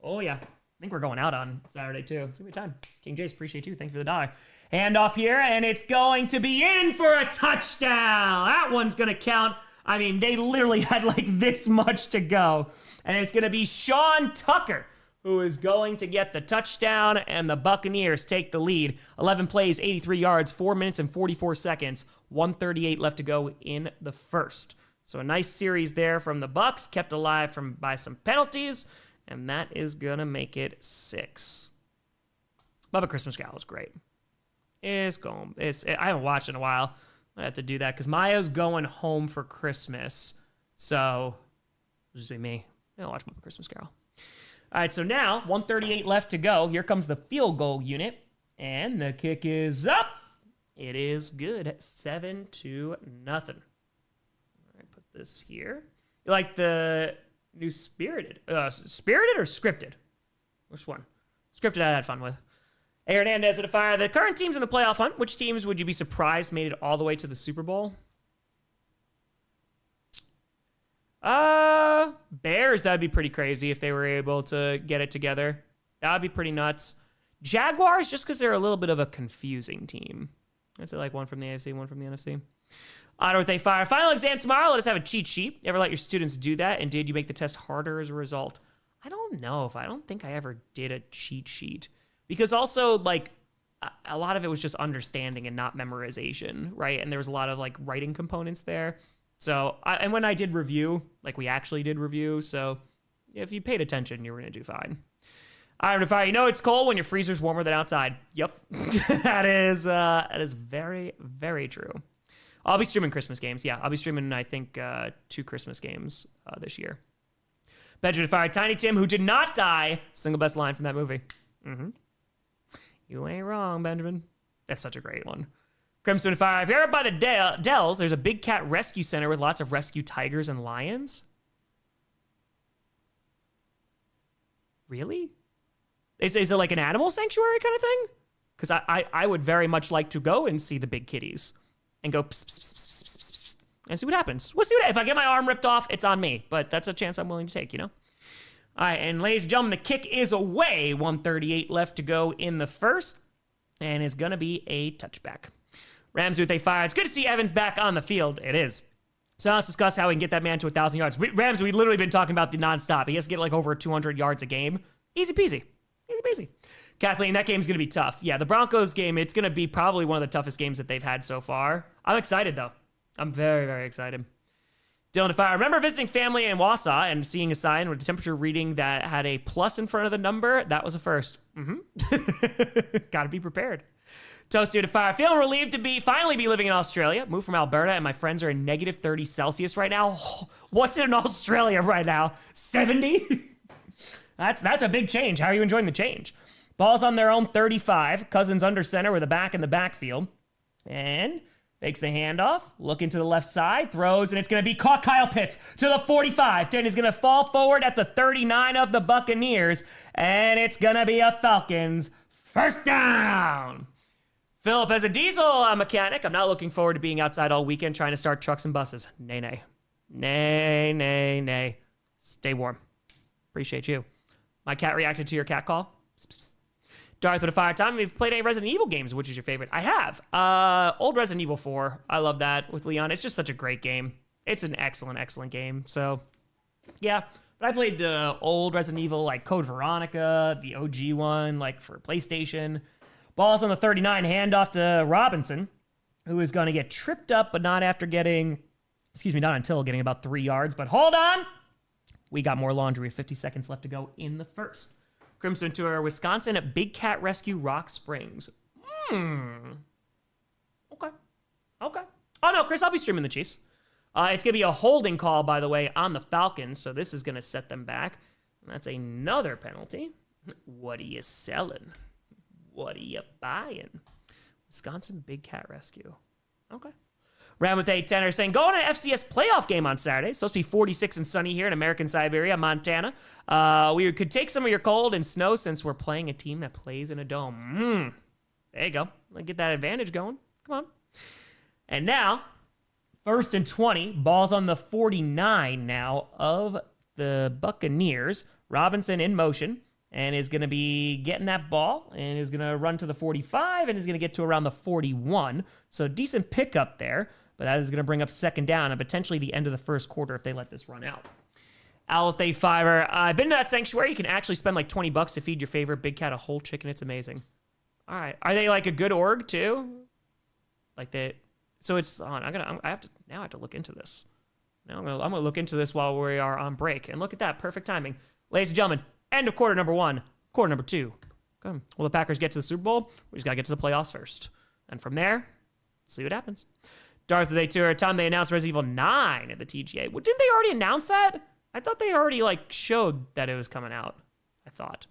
Oh, yeah. I think we're going out on Saturday, too. It's going to be time. King Jace, appreciate you. Thank you for the dollar. Hand off here, and it's going to be in for a touchdown. That one's going to count. I mean, they literally had like this much to go. And it's going to be Sean Tucker who is going to get the touchdown, and the Buccaneers take the lead. 11 plays, 83 yards, 4 minutes and 44 seconds, 1:38 left to go in the first. So a nice series there from the Bucs, kept alive by some penalties, and that is going to make it 6. Bubba Christmas Carol is great. I haven't watched in a while. I have to do that because Maya's going home for Christmas. So it'll just be me. I'll watch Bubba Christmas Carol. All right, so now 1:38 left to go. Here comes the field goal unit, and the kick is up. It is good. 7-0. All right, put this here. You like the new Spirited? Spirited or Scripted? Which one? Scripted I had fun with. Hey, Hernandez at a fire. The current teams in the playoff hunt, which teams would you be surprised made it all the way to the Super Bowl? Bears, that'd be pretty crazy if they were able to get it together. That'd be pretty nuts. Jaguars, just because they're a little bit of a confusing team. I'd say like one from the AFC, one from the NFC. On with they fire. Final exam tomorrow. Let us have a cheat sheet. You ever let your students do that? And did you make the test harder as a result? I don't know if I don't think I ever did a cheat sheet. Because also, like, a lot of it was just understanding and not memorization, right? And there was a lot of, like, writing components there. So, and when I did review, like, we actually did review. So, if you paid attention, you were going to do fine. All right, fire. You know it's cold when your freezer's warmer than outside. Yep. That is very, very true. I'll be streaming Christmas games. Yeah, I'll be streaming, I think, 2 Christmas games this year. Benjamin Fire. Tiny Tim, who did not die. Single best line from that movie. Mm-hmm. You ain't wrong, Benjamin. That's such a great one. Crimson Fire. If you're ever by the Dells, there's a big cat rescue center with lots of rescue tigers and lions. Really? Is it like an animal sanctuary kind of thing? Because I would very much like to go and see the big kitties and go pss, pss, pss, pss, pss, pss, and see what happens. We'll see if I get my arm ripped off, it's on me. But that's a chance I'm willing to take, you know? All right, and ladies and gentlemen, the kick is away. 1:38 left to go in the first, and it's going to be a touchback. Rams with a fire. It's good to see Evans back on the field. It is. So now let's discuss how we can get that man to 1,000 yards. Rams, we've literally been talking about the nonstop. He has to get like over 200 yards a game. Easy peasy. Easy peasy. Kathleen, that game's going to be tough. Yeah, the Broncos game, it's going to be probably one of the toughest games that they've had so far. I'm excited, though. I'm very, very excited. Dylan Fire. I remember visiting family in Wausau and seeing a sign with the temperature reading that had a plus in front of the number. That was a first. Gotta be prepared. Toasty to Fire. Feeling relieved to finally be living in Australia. Moved from Alberta, and my friends are in negative 30 Celsius right now. Oh, what's it in Australia right now? 70? That's a big change. How are you enjoying the change? Ball's on their own 35. Cousins under center with a back in the backfield. And takes the handoff, looking to the left side, throws, and it's going to be caught. Kyle Pitts to the 45. 10 is going to fall forward at the 39 of the Buccaneers, and it's going to be a Falcons first down. Philip, as a diesel mechanic, I'm not looking forward to being outside all weekend trying to start trucks and buses. Nay, nay. Nay, nay, nay. Stay warm. Appreciate you. My cat reacted to your cat call. Psst, psst. Darth with a fire time. Have you played any Resident Evil games? Which is your favorite? I have. Old Resident Evil 4. I love that with Leon. It's just such a great game. It's an excellent, excellent game. So, yeah. But I played the old Resident Evil, like Code Veronica, the OG one, like for PlayStation. Ball's on the 39, handoff to Robinson, who is going to get tripped up, but not until getting about 3 yards. But hold on. We got more laundry. 50 seconds left to go in the first. Crimson Tour, Wisconsin at Big Cat Rescue Rock Springs. Okay. Oh, no, Chris, I'll be streaming the Chiefs. It's going to be a holding call, by the way, on the Falcons, so this is going to set them back. And that's another penalty. What are you selling? What are you buying? Wisconsin Big Cat Rescue. Okay. Round with 8-10 are saying, going to an FCS playoff game on Saturday. It's supposed to be 46 and sunny here in American Siberia, Montana. We could take some of your cold and snow since we're playing a team that plays in a dome. There you go. Let's get that advantage going. Come on. And now, 1st and 20. Ball's on the 49 now of the Buccaneers. Robinson in motion. and is going to be getting that ball and is going to run to the 45 and is going to get to around the 41. So decent pickup there, but that is going to bring up second down and potentially the end of the first quarter if they let this run out. Out with a fiver. I've been to that sanctuary. You can actually spend like $20 to feed your favorite big cat a whole chicken. It's amazing. All right. Are they like a good org too? Like they, so it's on. I have to look into this. Now I'm gonna look into this while we are on break. And look at that, perfect timing. Ladies and gentlemen, end of quarter number 1, quarter number 2. Come. Will the Packers get to the Super Bowl? We just gotta get to the playoffs first. And from there, see what happens. Darth of the Tour, time they announced Resident Evil 9 at the TGA. Well, didn't they already announce that? I thought they already like showed that it was coming out. I thought.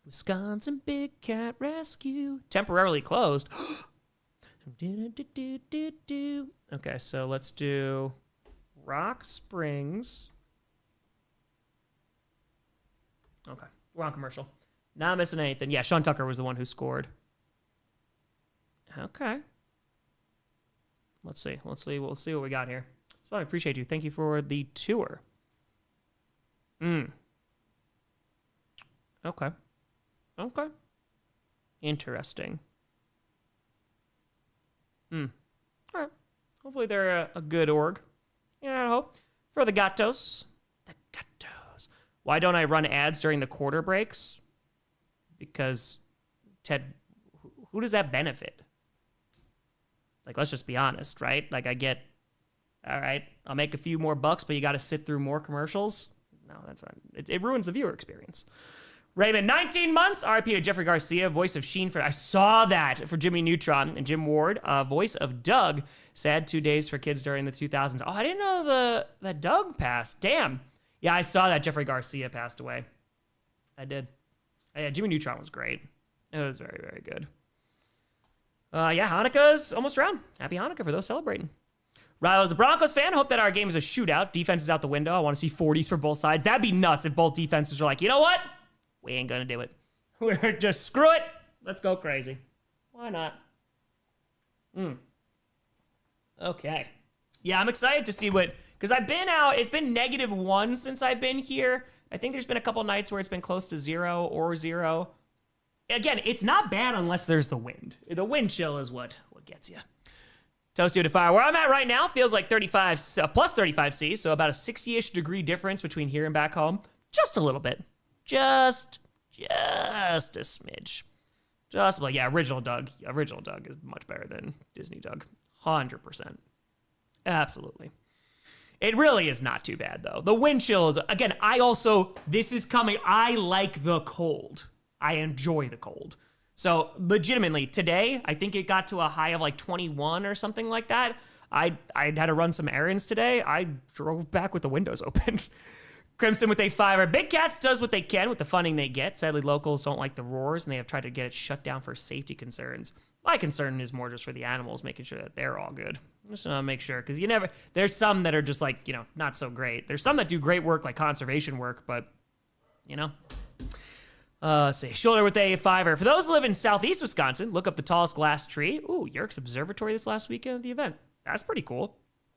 Wisconsin Big Cat Rescue. Temporarily closed. Okay, so let's do Rock Springs. Okay, we're on commercial. Not missing anything. Yeah, Sean Tucker was the one who scored. Okay. Let's see. We'll see what we got here. So I appreciate you. Thank you for the tour. Okay. Interesting. All right. Hopefully they're a good org. Yeah, I hope. For the Gatos. The Gatos. Why don't I run ads during the quarter breaks? Because, Ted, who does that benefit? Like, let's just be honest, right? Like, I get, all right, I'll make a few more bucks, but you got to sit through more commercials. No, that's fine. It ruins the viewer experience. Raymond, 19 months. RIP to Jeffrey Garcia, voice of Sheen. I saw that for Jimmy Neutron. And Jim Ward, voice of Doug. Sad 2 days for kids during the 2000s. Oh, I didn't know that Doug passed. Damn. Yeah, I saw that Jeffrey Garcia passed away. I did. Yeah, Jimmy Neutron was great. It was very, very good. Yeah, Hanukkah's almost around. Happy Hanukkah for those celebrating. Riley is a Broncos fan. Hope that our game is a shootout. Defense is out the window. I want to see 40s for both sides. That'd be nuts if both defenses were like, you know what? We ain't going to do it. We're just screw it. Let's go crazy. Why not? Okay. Yeah, I'm excited to see because I've been out. It's been -1 since I've been here. I think there's been a couple nights where it's been close to 0 or 0. Again, it's not bad unless there's the wind. The wind chill is what gets you. Toasty to fire. Where I'm at right now feels like 35 plus 35 C, so about a 60-ish degree difference between here and back home. Just a little bit. Just a smidge. Just like, yeah, original Doug. Original Doug is much better than Disney Doug. 100%. Absolutely. It really is not too bad, though. The wind chill is, again, this is coming. I like the cold. I enjoy the cold. So, legitimately, today, I think it got to a high of like 21 or something like that. I had to run some errands today. I drove back with the windows open. Crimson with a fiver. Big Cats does what they can with the funding they get. Sadly, locals don't like the roars, and they have tried to get it shut down for safety concerns. My concern is more just for the animals, making sure that they're all good. Just want to make sure, because there's some that are just like, not so great. There's some that do great work, like conservation work, but, let's see. Shoulder with a fiver. For those who live in southeast Wisconsin, look up the tallest glass tree. Ooh, Yerkes Observatory this last weekend of the event. That's pretty cool.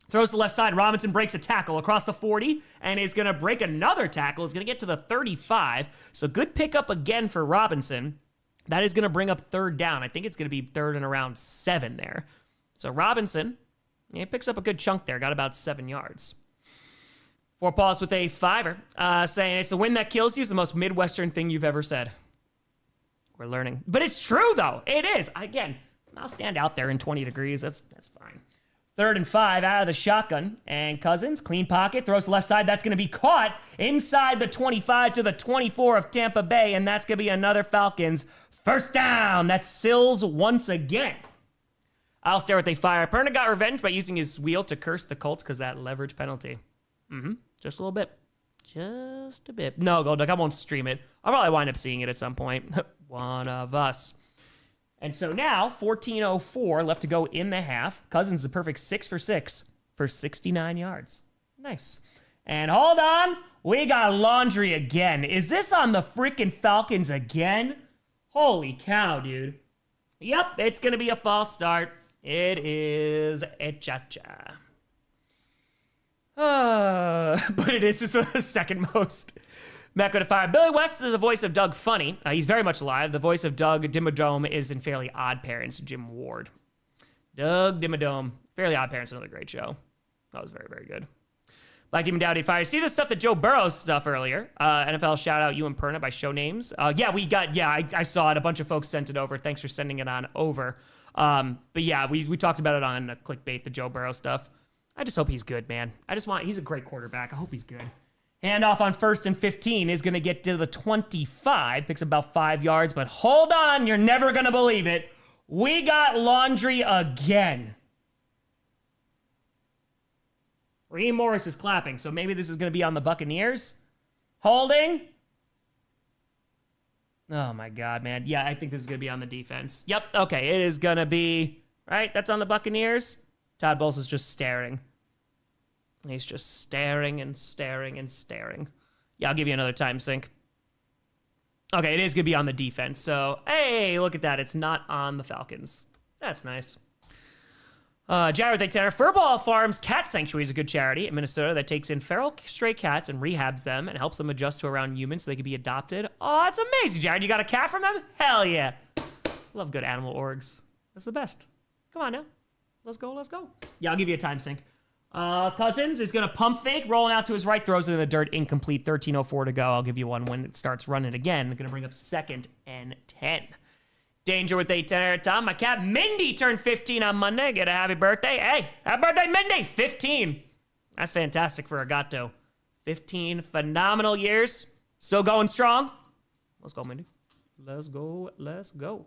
Throws to the left side. Robinson breaks a tackle across the 40 and is going to break another tackle. Is going to get to the 35. So good pickup again for Robinson. That is going to bring up third down. I think it's going to be third and around 7 there. So Robinson, he picks up a good chunk there. Got about 7 yards. Four Paws with a fiver, saying it's the wind that kills you is the most Midwestern thing you've ever said. We're learning. But it's true, though. It is. Again, I'll stand out there in 20 degrees. That's fine. 3rd and 5 out of the shotgun. And Cousins, clean pocket, throws to the left side. That's going to be caught inside the 25 to the 24 of Tampa Bay. And that's going to be another Falcons first down. That's Sills once again. I'll stare with a fire. Perna got revenge by using his wheel to curse the Colts because that leverage penalty. Just a little bit. Just a bit. No, Gold Duck, I won't stream it. I'll probably wind up seeing it at some point. One of us. And so now, 14:04 left to go in the half. Cousins is a perfect 6 for 6 for 69 yards. Nice. And hold on. We got laundry again. Is this on the freaking Falcons again? Holy cow, dude. Yep, it's going to be a false start. It is a cha-cha. But it is just the second most Mecca to fire. Billy West is the voice of Doug Funny. He's very much alive. The voice of Doug Dimmadome is in Fairly Odd Parents, Jim Ward. Doug Dimmadome. Fairly Odd Parents, another great show. That was very, very good. Black Demon Dowdy Fire. See the stuff that Joe Burrow's stuff earlier. NFL shout out you and Perna by show names. I saw it. A bunch of folks sent it over. Thanks for sending it on over. But yeah, we talked about it on Clickbait, the Joe Burrow stuff. I just hope he's good, man. He's a great quarterback. I hope he's good. Handoff on 1st and 15 is going to get to the 25. Picks about 5 yards, but hold on. You're never going to believe it. We got laundry again. Raheem Morris is clapping, so maybe this is going to be on the Buccaneers. Holding. Oh, my God, man. Yeah, I think this is going to be on the defense. Yep, okay, it is going to be, right? That's on the Buccaneers. Todd Bowles is just staring. He's just staring and staring and staring. Yeah, I'll give you another time sync. Okay, it is going to be on the defense. So, hey, look at that. It's not on the Falcons. That's nice. Jared with Tanner. Furball Farms Cat Sanctuary is a good charity in Minnesota that takes in feral stray cats and rehabs them and helps them adjust to around humans so they can be adopted. Oh, that's amazing, Jared. You got a cat from them? Hell yeah. Love good animal orgs. That's the best. Come on now. Let's go, let's go. Yeah, I'll give you a time sync. Cousins is going to pump fake, rolling out to his right, throws it in the dirt, incomplete, 13:04 to go. I'll give you one when it starts running again. Going to bring up 2nd and 10. Danger with 8-10 Tom. My cat Mindy turned 15 on Monday. Get a happy birthday. Hey, happy birthday, Mindy. 15. That's fantastic for a gato. 15 phenomenal years. Still going strong. Let's go, Mindy. Let's go, let's go.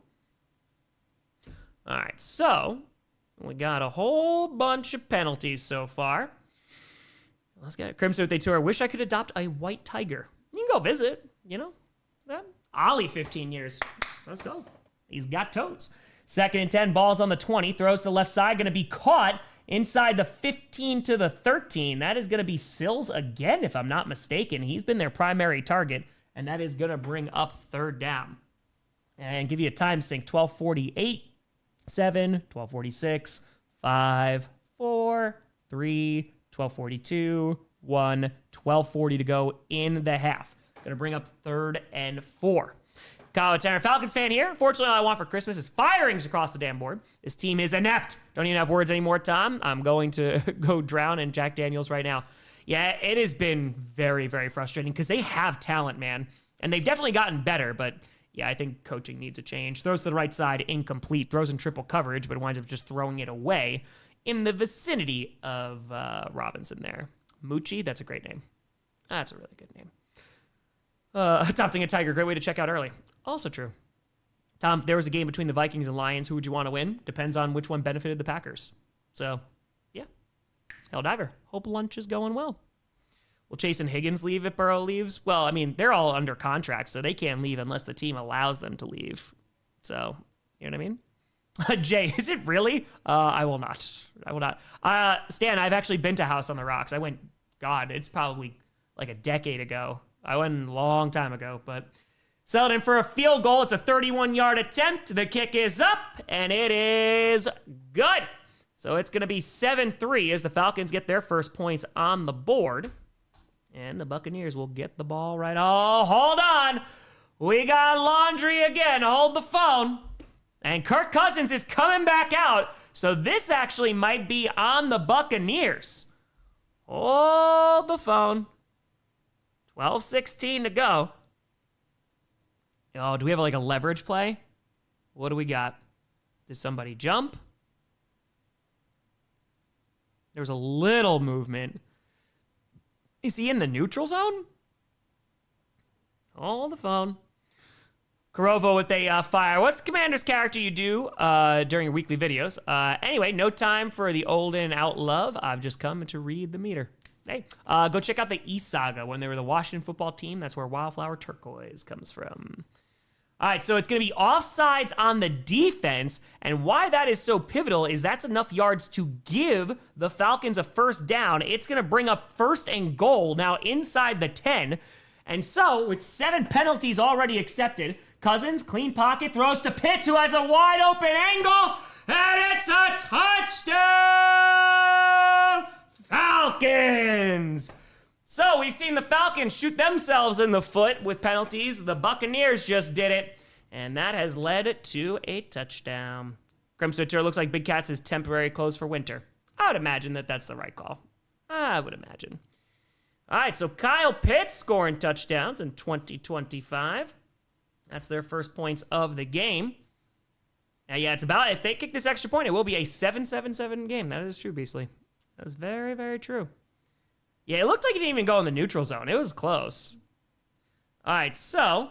All right, so we got a whole bunch of penalties so far. Let's get it. Crimson with a tour. Wish I could adopt a white tiger. You can go visit, you know. Ollie, 15 years. Let's go. He's got toes. 2nd and 10, balls on the 20. Throws to the left side. Going to be caught inside the 15 to the 13. That is going to be Sills again, if I'm not mistaken. He's been their primary target, and that is going to bring up 3rd down. And give you a time sync. 12:48, 7, 12:46, 5, 4, 3, 12:42, 1, 12:40 to go in the half. Going to bring up 3rd and 4. Kyle Tanner, Falcons fan here. Fortunately, all I want for Christmas is firings across the damn board. This team is inept. Don't even have words anymore, Tom. I'm going to go drown in Jack Daniels right now. Yeah, it has been very, very frustrating because they have talent, man. And they've definitely gotten better, but yeah, I think coaching needs a change. Throws to the right side, incomplete. Throws in triple coverage, but winds up just throwing it away in the vicinity of Robinson there. Moochie, that's a great name. That's a really good name. Adopting a tiger, great way to check out early. Also true. Tom, if there was a game between the Vikings and Lions, who would you want to win? Depends on which one benefited the Packers. So, yeah. Helldiver, hope lunch is going well. Will Chase and Higgins leave if Burrow leaves? Well, I mean, they're all under contract, so they can't leave unless the team allows them to leave. So, you know what I mean? Jay, is it really? I will not. I will not. Stan, I've actually been to House on the Rocks. I went, God, it's probably like a decade ago. I went a long time ago, but settled in for a field goal. It's a 31-yard attempt. The kick is up, and it is good. So it's going to be 7-3 as the Falcons get their first points on the board. And the Buccaneers will get the ball right. Oh, hold on. We got laundry again. Hold the phone. And Kirk Cousins is coming back out. So this actually might be on the Buccaneers. Hold the phone. 12:16 to go. Oh, do we have like a leverage play? What do we got? Did somebody jump? There was a little movement. Is he in the neutral zone? Hold the phone. Corovo with a fire. What's the commander's character you do during your weekly videos? Anyway, no time for the old and out love. I've just come to read the meter. Hey, go check out the East Saga when they were the Washington football team. That's where Wildflower Turquoise comes from. All right, so it's going to be offsides on the defense, and why that is so pivotal is that's enough yards to give the Falcons a first down. It's going to bring up 1st and goal now inside the 10, and so with 7 penalties already accepted, Cousins, clean pocket, throws to Pitts, who has a wide open angle, and it's a touchdown! Falcons! So we've seen the Falcons shoot themselves in the foot with penalties. The Buccaneers just did it, and that has led to a touchdown. Crimson Tour looks like Big Cats is temporary closed for winter. I would imagine that that's the right call. I would imagine. All right, so Kyle Pitts scoring touchdowns in 2025. That's their first points of the game. Yeah, it's about, if they kick this extra point, it will be a 7-7-7 game. That is true, Beasley. That's very, very true. Yeah, it looked like it didn't even go in the neutral zone. It was close. All right, so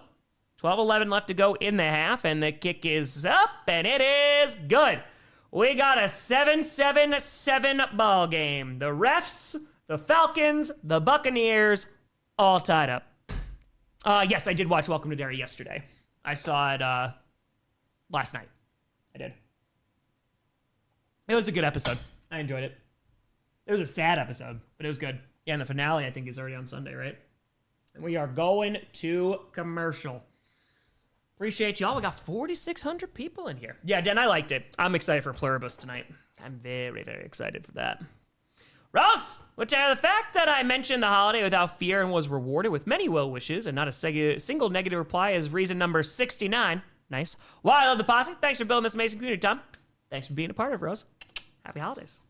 12-11 left to go in the half, and the kick is up, and it is good. We got a 7-7-7 ball game. The refs, the Falcons, the Buccaneers, all tied up. Yes, I did watch Welcome to Derry yesterday. I saw it last night. I did. It was a good episode. I enjoyed it. It was a sad episode, but it was good. Yeah, and the finale, I think, is already on Sunday, right? And we are going to commercial. Appreciate y'all. We got 4,600 people in here. Yeah, Dan, I liked it. I'm excited for Pluribus tonight. I'm very, very excited for that. Ross, the fact that I mentioned the holiday without fear and was rewarded with many well wishes and not a single negative reply is reason number 69. Nice. Well, I love the posse. Thanks for building this amazing community, Tom. Thanks for being a part of it, Rose. Happy holidays.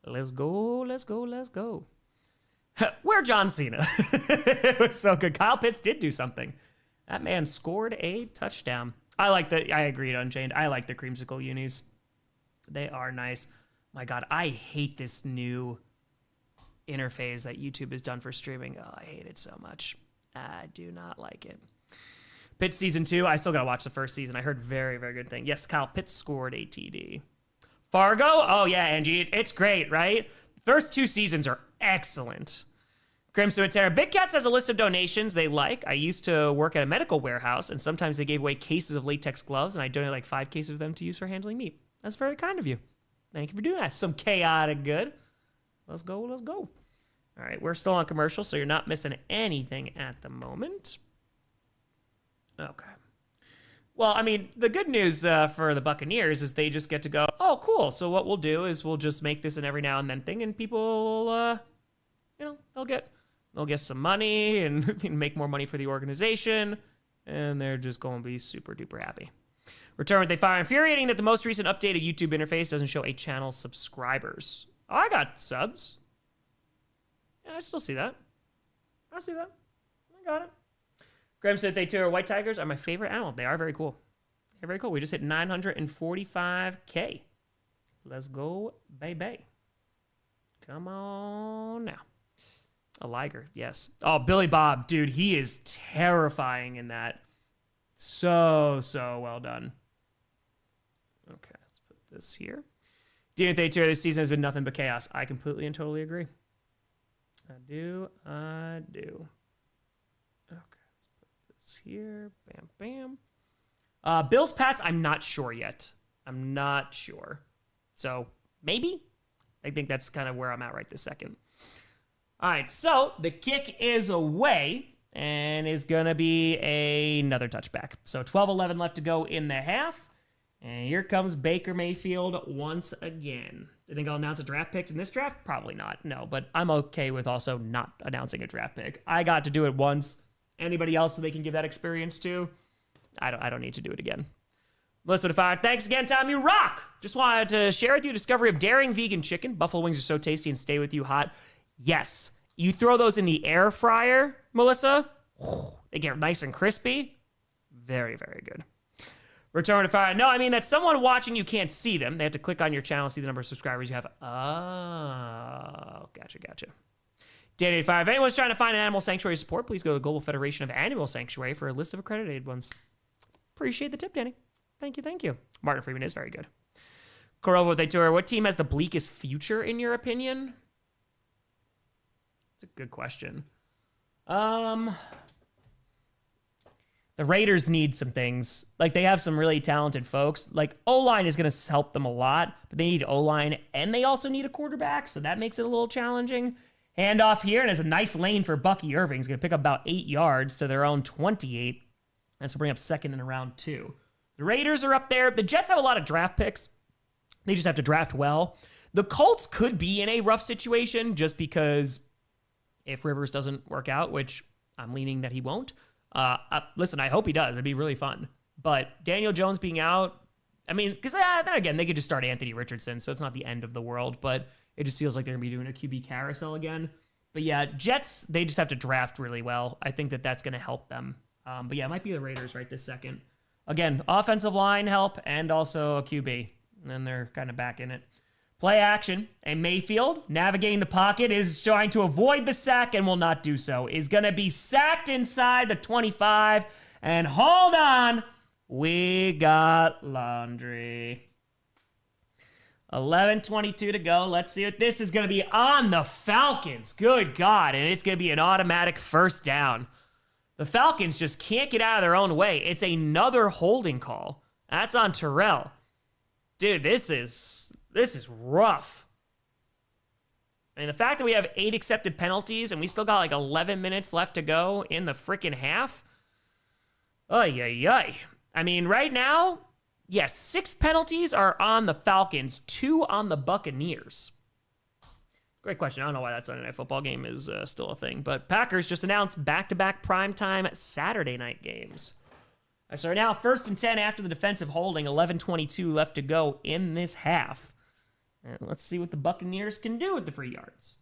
Let's go, let's go, let's go. We're John Cena. It was so good. Kyle Pitts did do something. That man scored a touchdown. I agreed, Unchained. I like the creamsicle unis. They are nice. My God, I hate this new interface that YouTube has done for streaming. Oh, I hate it so much. I do not like it. Pitts season 2. I still got to watch the first season. I heard very, very good thing. Yes, Kyle Pitts scored a TD. Fargo? Oh, yeah, Angie. It's great, right? First 2 seasons are excellent. Crimson Terror. Big Cats has a list of donations they like. I used to work at a medical warehouse, and sometimes they gave away cases of latex gloves, and I donated like 5 cases of them to use for handling meat. That's very kind of you. Thank you for doing that. Some chaotic good. Let's go, let's go. All right, we're still on commercial, so you're not missing anything at the moment. Okay. Well, I mean, the good news for the Buccaneers is they just get to go, oh, cool. So what we'll do is we'll just make this an every now and then thing, and people will, they'll get some money and make more money for the organization, and they're just going to be super duper happy. Return what they fire. Infuriating that the most recent updated YouTube interface doesn't show a channel subscribers. Oh, I got subs. Yeah, I still see that. I see that. I got it. Graham said they too. White tigers are my favorite animal. They are very cool. They're very cool. We just hit 945K. Let's go, baby. Come on now. A liger, yes. Oh, Billy Bob, dude, he is terrifying in that. So well done. Okay, let's put this here. DNA Theater this season has been nothing but chaos. I completely and totally agree. I do. Okay, let's put this here. Bam, bam. Bills Pats, I'm not sure yet. I'm not sure. So, maybe? I think that's kind of where I'm at right this second. All right, so the kick is away and is going to be another touchback. So 12-11 left to go in the half. And here comes Baker Mayfield once again. Do you think I'll announce a draft pick in this draft? Probably not, no. But I'm okay with also not announcing a draft pick. I got to do it once. Anybody else so they can give that experience to? I don't need to do it again. Melissa to fire. Thanks again, Tom. You rock! Just wanted to share with you discovery of daring vegan chicken. Buffalo wings are so tasty and stay with you hot. Yes. You throw those in the air fryer, Melissa. They get nice and crispy. Very, very good. Return to fire. No, I mean that someone watching you can't see them. They have to click on your channel and see the number of subscribers you have. Oh, gotcha. Danny 5. If anyone's trying to find an animal sanctuary support, please go to the Global Federation of Animal Sanctuary for a list of accredited ones. Appreciate the tip, Danny. Thank you. Martin Freeman is very good. Corova with a tour. What team has the bleakest future in your opinion? It's a good question. The Raiders need some things. Like, they have some really talented folks. Like, O-line is going to help them a lot, but they need O-line, and they also need a quarterback, so that makes it a little challenging. Handoff here, and there's a nice lane for Bucky Irving. He's going to pick up about 8 yards to their own 28. That's to bring up second in round 2. The Raiders are up there. The Jets have a lot of draft picks. They just have to draft well. The Colts could be in a rough situation just because if Rivers doesn't work out, which I'm leaning that he won't. Listen, I hope he does. It'd be really fun. But Daniel Jones being out, I mean, because then again, they could just start Anthony Richardson, so it's not the end of the world, but it just feels like they're going to be doing a QB carousel again. But yeah, Jets, they just have to draft really well. I think that that's going to help them. But yeah, it might be the Raiders right this second. Again, offensive line help and also a QB. And then they're kind of back in it. Play action. And Mayfield, navigating the pocket, is trying to avoid the sack and will not do so. Is going to be sacked inside the 25. And hold on. We got laundry. 11:22 to go. Let's see what this is going to be on the Falcons. Good God. And it's going to be an automatic first down. The Falcons just can't get out of their own way. It's another holding call. That's on Terrell. Dude, this is rough. And the fact that we have 8 accepted penalties and we still got like 11 minutes left to go in the freaking half. Ay, ay, ay. I mean, right now, yes, 6 penalties are on the Falcons, 2 on the Buccaneers. Great question. I don't know why that Sunday Night Football game is still a thing. But Packers just announced back-to-back primetime Saturday night games. So now 1st and 10 after the defensive holding, 11:22 left to go in this half. And let's see what the Buccaneers can do with the free yards.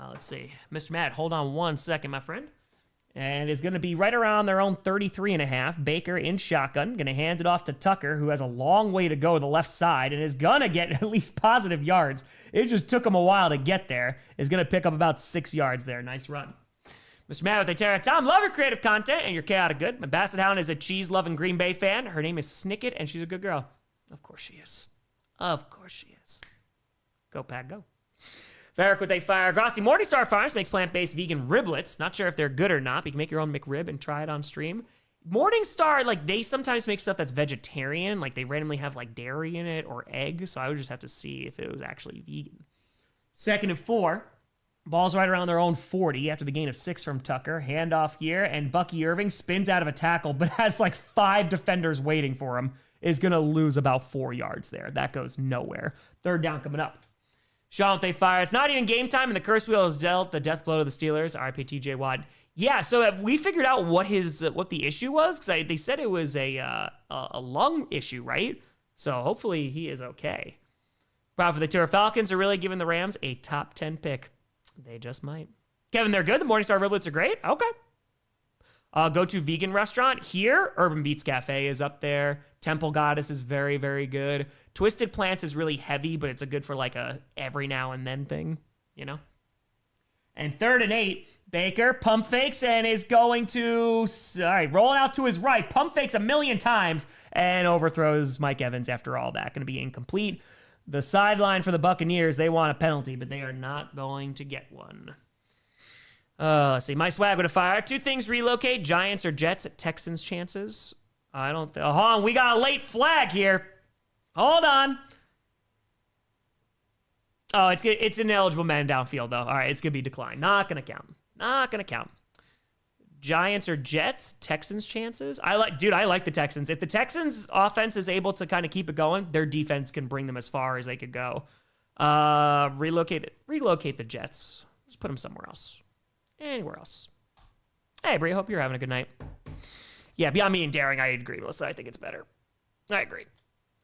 Let's see. Mr. Matt, hold on one second, my friend. And it's going to be right around their own 33.5. Baker in shotgun. Going to hand it off to Tucker, who has a long way to go to the left side and is going to get at least positive yards. It just took him a while to get there. Is going to pick up about 6 yards there. Nice run. Mr. Matt with a Terra. Tom, love your creative content and your chaotic good. My Basset Hound is a cheese-loving Green Bay fan. Her name is Snicket, and she's a good girl. Of course she is. Of course she is. Go, Pack, go. Varric with a fire. Grossi Morningstar Farms makes plant-based vegan riblets. Not sure if they're good or not, but you can make your own McRib and try it on stream. Morningstar, like, they sometimes make stuff that's vegetarian. Like, they randomly have, like, dairy in it or egg, so I would just have to see if it was actually vegan. 2nd and 4. Ball's right around their own 40 after the gain of 6 from Tucker. Handoff here, and Bucky Irving spins out of a tackle, but has, like, 5 defenders waiting for him. Is going to lose about 4 yards there. That goes nowhere. 3rd down coming up. Sean, they fire. It's not even game time, and the curse wheel is dealt the death blow to the Steelers. RIP TJ Watt. Yeah, so we figured out what the issue was, because they said it was a lung issue, right? So hopefully he is okay. Proud for the Terra. Falcons are really giving the Rams a top 10 pick. They just might. Kevin, they're good. The Morningstar Riblets are great. Okay. Go-to vegan restaurant here. Urban Beats Cafe is up there. Temple Goddess is very, very good. Twisted Plants is really heavy, but it's a good for like a every now and then thing, you know? And 3rd and 8, Baker pump fakes and is going to, rolling out to his right. Pump fakes a million times and overthrows Mike Evans after all that. Going to be incomplete. The sideline for the Buccaneers, they want a penalty, but they are not going to get one. Let's see. My swag with a fire. 2 things relocate. Giants or Jets at Texans chances. I don't think. Hold on. We got a late flag here. Hold on. Oh, it's good. It's ineligible man downfield, though. All right. It's going to be declined. Not going to count. Not going to count. Giants or Jets, Texans chances. I like the Texans. If the Texans offense is able to kind of keep it going, their defense can bring them as far as they could go. Relocate the Jets. Just put them somewhere else. Anywhere else. Hey, Brie, hope you're having a good night. Yeah, beyond me and daring, I agree, Melissa. I think it's better. I agree.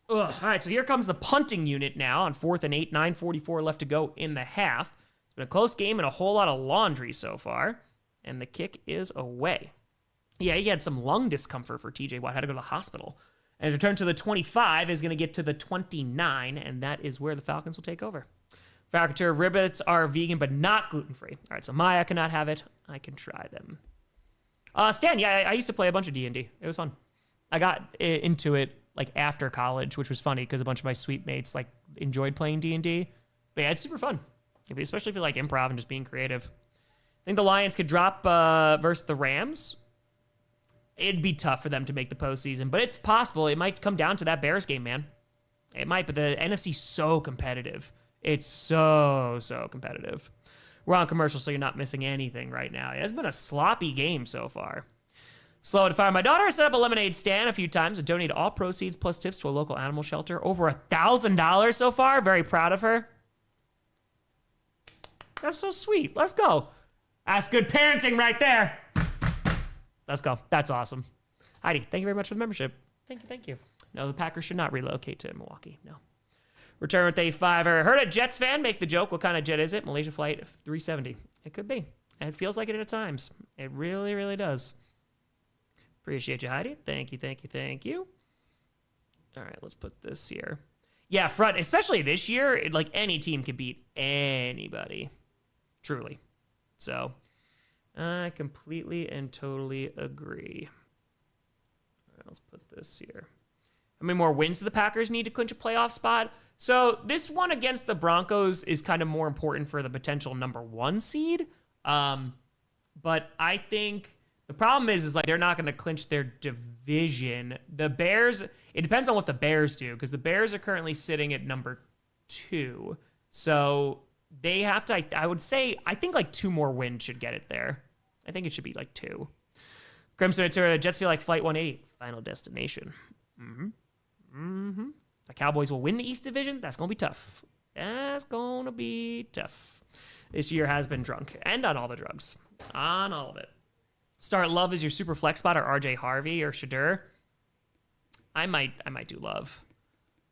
Ugh. All right, so here comes the punting unit now on 4th and 8, 9:44 left to go in the half. It's been a close game and a whole lot of laundry so far. And the kick is away. Yeah, he had some lung discomfort for TJ Watt. Had to go to the hospital. And his return to the 25 is going to get to the 29, and that is where the Falcons will take over. Falcon riblets are vegan, but not gluten-free. All right, so Maya cannot have it. I can try them. Stan, yeah, I used to play a bunch of D&D. It was fun. I got into it like after college, which was funny because a bunch of my suite mates like enjoyed playing D&D. But yeah, it's super fun, especially if you like improv and just being creative. I think the Lions could drop versus the Rams. It'd be tough for them to make the postseason, but it's possible. It might come down to that Bears game, man. It might, but the NFC's so competitive. It's so competitive. We're on commercial, so you're not missing anything right now. It has been a sloppy game so far. Slow to fire. My daughter has set up a lemonade stand a few times and donated all proceeds plus tips to a local animal shelter. Over $1,000 so far. Very proud of her. That's so sweet. Let's go. That's good parenting right there. Let's go. That's awesome. Heidi, thank you very much for the membership. Thank you. No, the Packers should not relocate to Milwaukee. No. Return with a $5. Heard a Jets fan make the joke. What kind of jet is it? Malaysia Flight 370. It could be. And it feels like it at times. It really, really does. Appreciate you, Heidi. Thank you. All right, let's put this here. Yeah, front, especially this year, like any team can beat anybody. Truly. So, I completely and totally agree. All right, let's put this here. How many more wins do the Packers need to clinch a playoff spot? So, this one against the Broncos is kind of more important for the potential number 1 seed. But I think the problem is like they're not going to clinch their division. The Bears, it depends on what the Bears do, because the Bears are currently sitting at number 2. So they have to, I would say, I think like 2 more wins should get it there. I think it should be like 2. Crimson Tour, Jets feel like Flight 180, final destination. The Cowboys will win the East Division. That's going to be tough. This year has been drunk and on all the drugs. On all of it. Start Love as your super flex spot, or RJ Harvey or Shadur. I might do Love.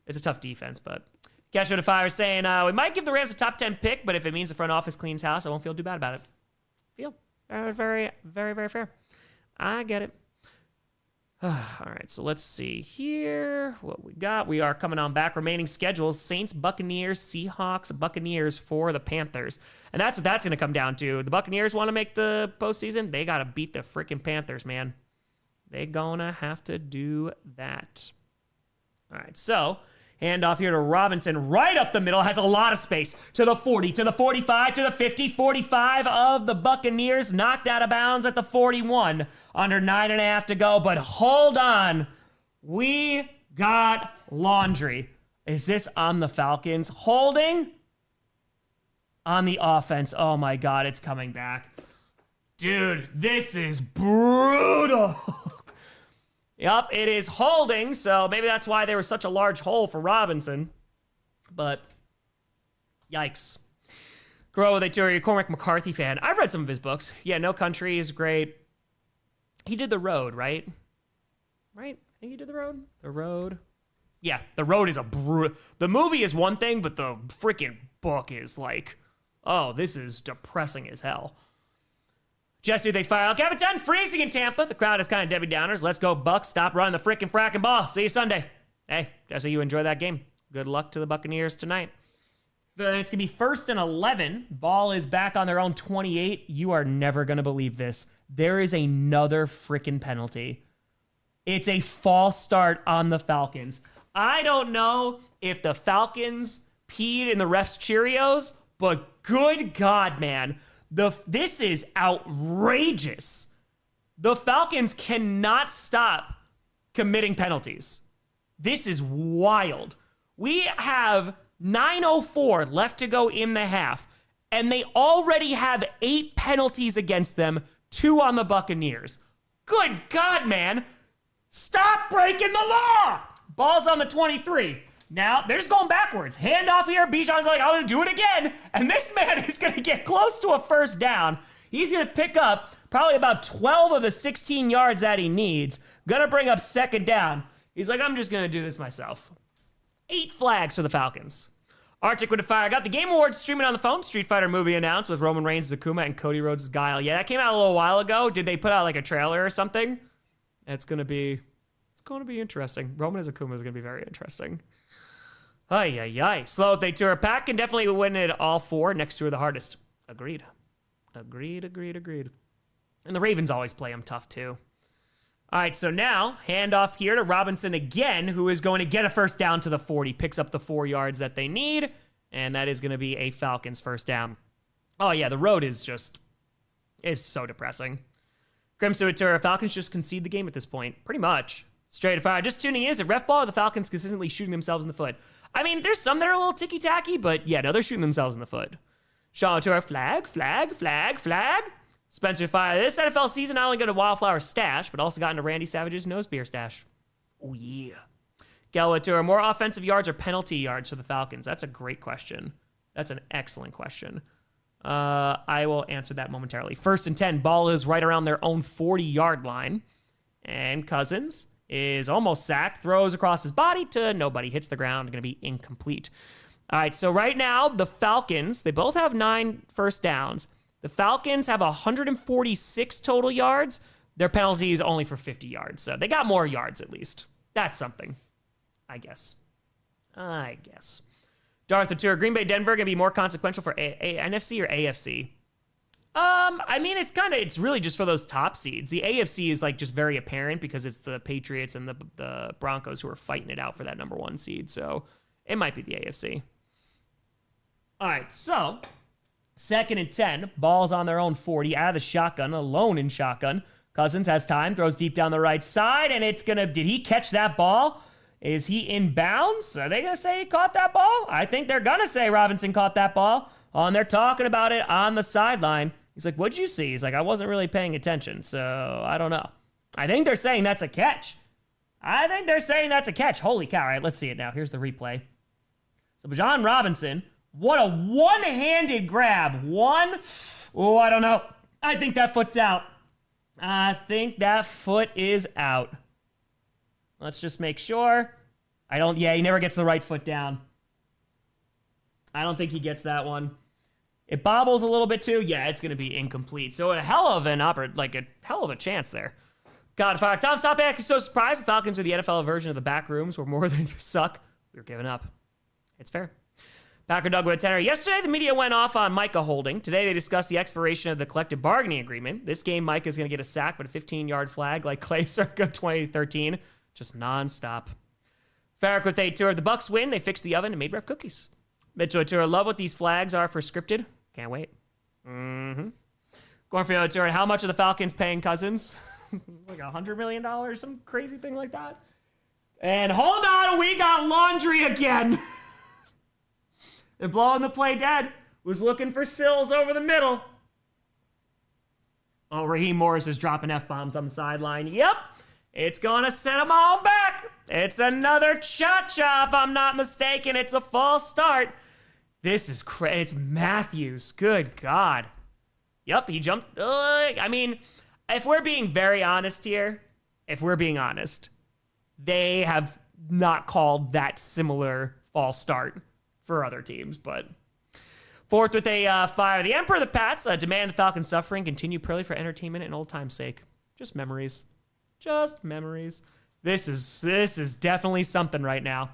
It's a tough defense, but Cash out of Fire saying we might give the Rams a top 10 pick, but if it means the front office cleans house, I won't feel too bad about it. Feel very, very, very fair. I get it. All right, so let's see here what we got. We are coming on back. Remaining schedules: Saints, Buccaneers, Seahawks, Buccaneers for the Panthers. And that's what that's going to come down to. The Buccaneers want to make the postseason. They got to beat the freaking Panthers, man. They gonna have to do that. All right, so hand off here to Robinson. Right up the middle, has a lot of space. To the 40, to the 45, to the 50, 45 of the Buccaneers. Knocked out of bounds at the 41. Under 9.5 to go, but hold on. We got laundry. Is this on the Falcons? Holding on the offense. Oh my God, it's coming back. Dude, this is brutal. Yup, it is holding, so maybe that's why there was such a large hole for Robinson. But, yikes. Grow with a Tour, Cormac McCarthy fan. I've read some of his books. Yeah, No Country is great. He did The Road, right? Right? I think he did The Road? The Road. Yeah, The Road is the movie is one thing, but the freaking book is like, oh, this is depressing as hell. Jesse, they fire out. Capitan freezing in Tampa. The crowd is kind of Debbie Downers. Let's go, Bucks. Stop running the freaking fracking ball. See you Sunday. Hey, Jesse, you enjoy that game. Good luck to the Buccaneers tonight. It's going to be 1st and 11. Ball is back on their own 28. You are never going to believe this. There is another freaking penalty. It's a false start on the Falcons. I don't know if the Falcons peed in the ref's Cheerios, but good God, man. This is outrageous. The Falcons cannot stop committing penalties. This is wild. We have 9:04 left to go in the half, and they already have 8 penalties against them, 2 on the Buccaneers. Good God, man. Stop breaking the law. Ball's on the 23. Now, they're just going backwards. Hand off here. Bijan's like, I'm going to do it again. And this man is going to get close to a first down. He's going to pick up probably about 12 of the 16 yards that he needs. Going to bring up 2nd down. He's like, I'm just going to do this myself. 8 flags for the Falcons. Arctic with a Fire. Got the Game Awards streaming on the phone. Street Fighter movie announced with Roman Reigns' Akuma and Cody Rhodes' Guile. Yeah, that came out a little while ago. Did they put out like a trailer or something? It's going to be interesting. Roman as Akuma is going to be very interesting. Ay. Slow they tour. Pack can definitely win it all 4. Next 2 are the hardest. Agreed. And the Ravens always play them tough too. All right, so now hand off here to Robinson again, who is going to get a first down to the 40. Picks up the 4 yards that they need, and that is going to be a Falcons first down. Oh yeah, the road is so depressing. Crimson Tour. Falcons just concede the game at this point, pretty much. Straight fire. Just tuning in. Is it ref ball or the Falcons consistently shooting themselves in the foot? I mean, there's some that are a little ticky-tacky, but yeah, no, they're shooting themselves in the foot. Sean Tour, flag. Spencer Fire. This NFL season not only got a Wildflower stash, but also got into Randy Savage's nose beer stash. Oh, yeah. Galwa Tour, more offensive yards or penalty yards for the Falcons? That's a great question. That's an excellent question. I will answer that momentarily. 1st and 10. Ball is right around their own 40-yard line. And Cousins is almost sacked. Throws across his body to nobody. Hits the ground. Going to be incomplete. All right, so right now, the Falcons, they both have 9 first downs. The Falcons have 146 total yards. Their penalty is only for 50 yards. So they got more yards at least. That's something, I guess. Darth Tour, Green Bay, Denver, gonna be more consequential for NFC or AFC? I mean, it's really just for those top seeds. The AFC is like just very apparent because it's the Patriots and the Broncos who are fighting it out for that number 1 seed. So it might be the AFC. All right, so 2nd and 10, ball's on their own 40, out of the shotgun, alone in shotgun. Cousins has time, throws deep down the right side, and it's gonna, did he catch that ball? Is he in bounds? Are they going to say he caught that ball? I think they're going to say Robinson caught that ball. Oh, and they're talking about it on the sideline. He's like, what'd you see? He's like, I wasn't really paying attention, so I don't know. I think they're saying that's a catch. Holy cow. All right, let's see it now. Here's the replay. So Bijan Robinson, what a one-handed grab. Oh, I don't know. I think that foot's out. Let's just make sure. He never gets the right foot down. I don't think he gets that one. It bobbles a little bit too. Yeah, it's going to be incomplete. So a hell of a chance there. Godfather Tom, stop acting so surprised. The Falcons are the NFL version of the back rooms where more than just suck. We were giving up. It's fair. Packer Doug with a tenor. Yesterday, the media went off on Micah holding. Today, they discussed the expiration of the collective bargaining agreement. This game, Micah's going to get a sack, but a 15-yard flag like Clay circa 2013. Just nonstop. Farrick with a tour of the Bucks win. They fixed the oven and made ref cookies. Mitchell tour. Love what these flags are for scripted. Can't wait. Cornfield tour. How much are the Falcons paying Cousins? Like $100 million, some crazy thing like that. And hold on, we got laundry again. They're blowing the play dead. Was looking for Sills over the middle. Oh, Raheem Morris is dropping F-bombs on the sideline. Yep. It's going to send them all back. It's another cha-cha, if I'm not mistaken. It's a false start. This is crazy. It's Matthews. Good God. Yep, he jumped. I mean, if we're being very honest here, they have not called that similar false start for other teams, but... 4th with a fire. The Emperor of the Pats demand the Falcons suffering continue purely for entertainment and old time's sake. Just memories. This is definitely something right now.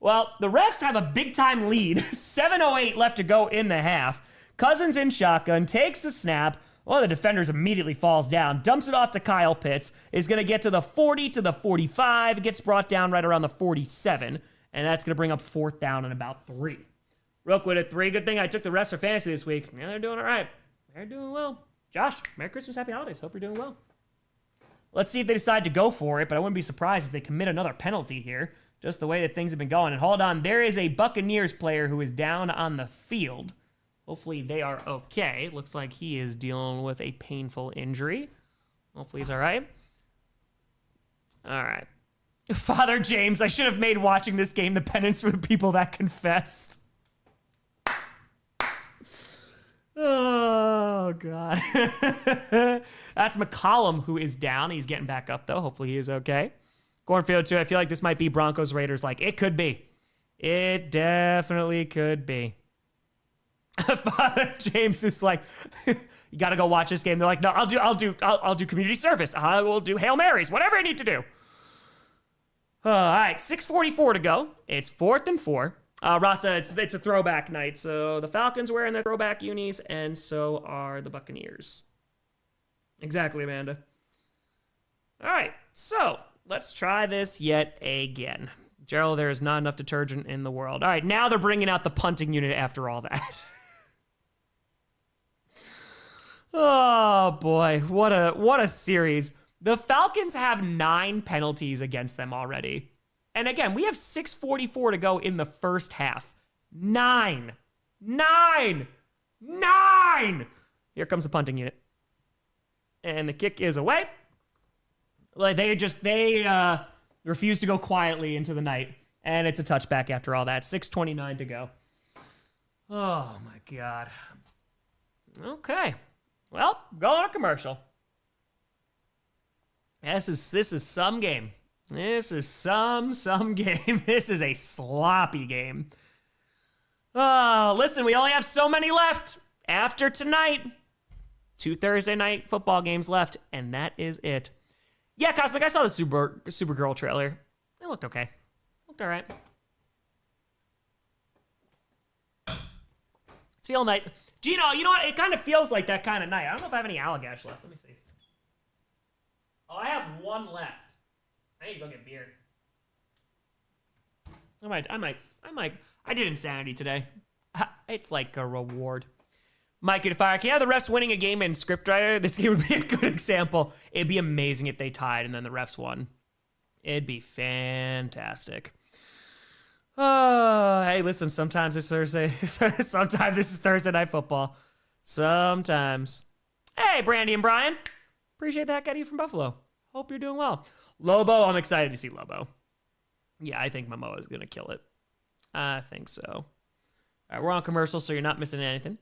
Well, the refs have a big-time lead. 7:08 left to go in the half. Cousins in shotgun, takes the snap. One of the defenders immediately falls down, dumps it off to Kyle Pitts, is going to get to the 40 to the 45, gets brought down right around the 47, and that's going to bring up 4th down and about 3. Real quick at 3. Good thing I took the rest for fantasy this week. Yeah, they're doing all right. They're doing well. Josh, Merry Christmas, Happy Holidays. Hope you're doing well. Let's see if they decide to go for it, but I wouldn't be surprised if they commit another penalty here, just the way that things have been going. And hold on, there is a Buccaneers player who is down on the field. Hopefully they are okay. Looks like he is dealing with a painful injury. Hopefully he's all right. All right. Father James, I should have made watching this game the penance for the people that confessed. Oh, God. That's McCollum who is down. He's getting back up, though. Hopefully he is okay. Cornfield, too. I feel like this might be Broncos Raiders. Like, it could be. It definitely could be. Father James is like, you got to go watch this game. They're like, no, I'll do community service. I will do Hail Marys, whatever I need to do. All right, 6:44 to go. It's 4th and 4. Rasa, it's a throwback night. So the Falcons wearing their throwback unis, and so are the Buccaneers. Exactly, Amanda. All right, so let's try this yet again. Gerald, there is not enough detergent in the world. All right, now they're bringing out the punting unit after all that. Oh, boy, what a series. The Falcons have 9 penalties against them already. And again, we have 6:44 to go in the first half. 9. Here comes the punting unit. And the kick is away. Like they refuse to go quietly into the night. And it's a touchback after all that. 6:29 to go. Oh, my God. Okay. Well, go on a commercial. This is some game. This is some game. This is a sloppy game. Oh, listen, we only have so many left after tonight. 2 Thursday night football games left, and that is it. Yeah, Cosmic, I saw the Supergirl trailer. It looked okay. Looked all right. It's feeling night. Gino, you know what? It kind of feels like that kind of night. I don't know if I have any Allagash left. Let me see. Oh, I have 1 left. I need to go get beer. I might. I did Insanity today. It's like a reward. Mike and Fire, can you have the refs winning a game in scriptwriter? This game would be a good example. It'd be amazing if they tied and then the refs won. It'd be fantastic. Hey, listen, sometimes it's Thursday. Sometimes this is Thursday Night Football. Sometimes. Hey, Brandy and Brian. Appreciate that. Got you from Buffalo. Hope you're doing well. Lobo, I'm excited to see Lobo. Yeah, I think Momoa is going to kill it. I think so. All right, we're on commercial, so you're not missing anything.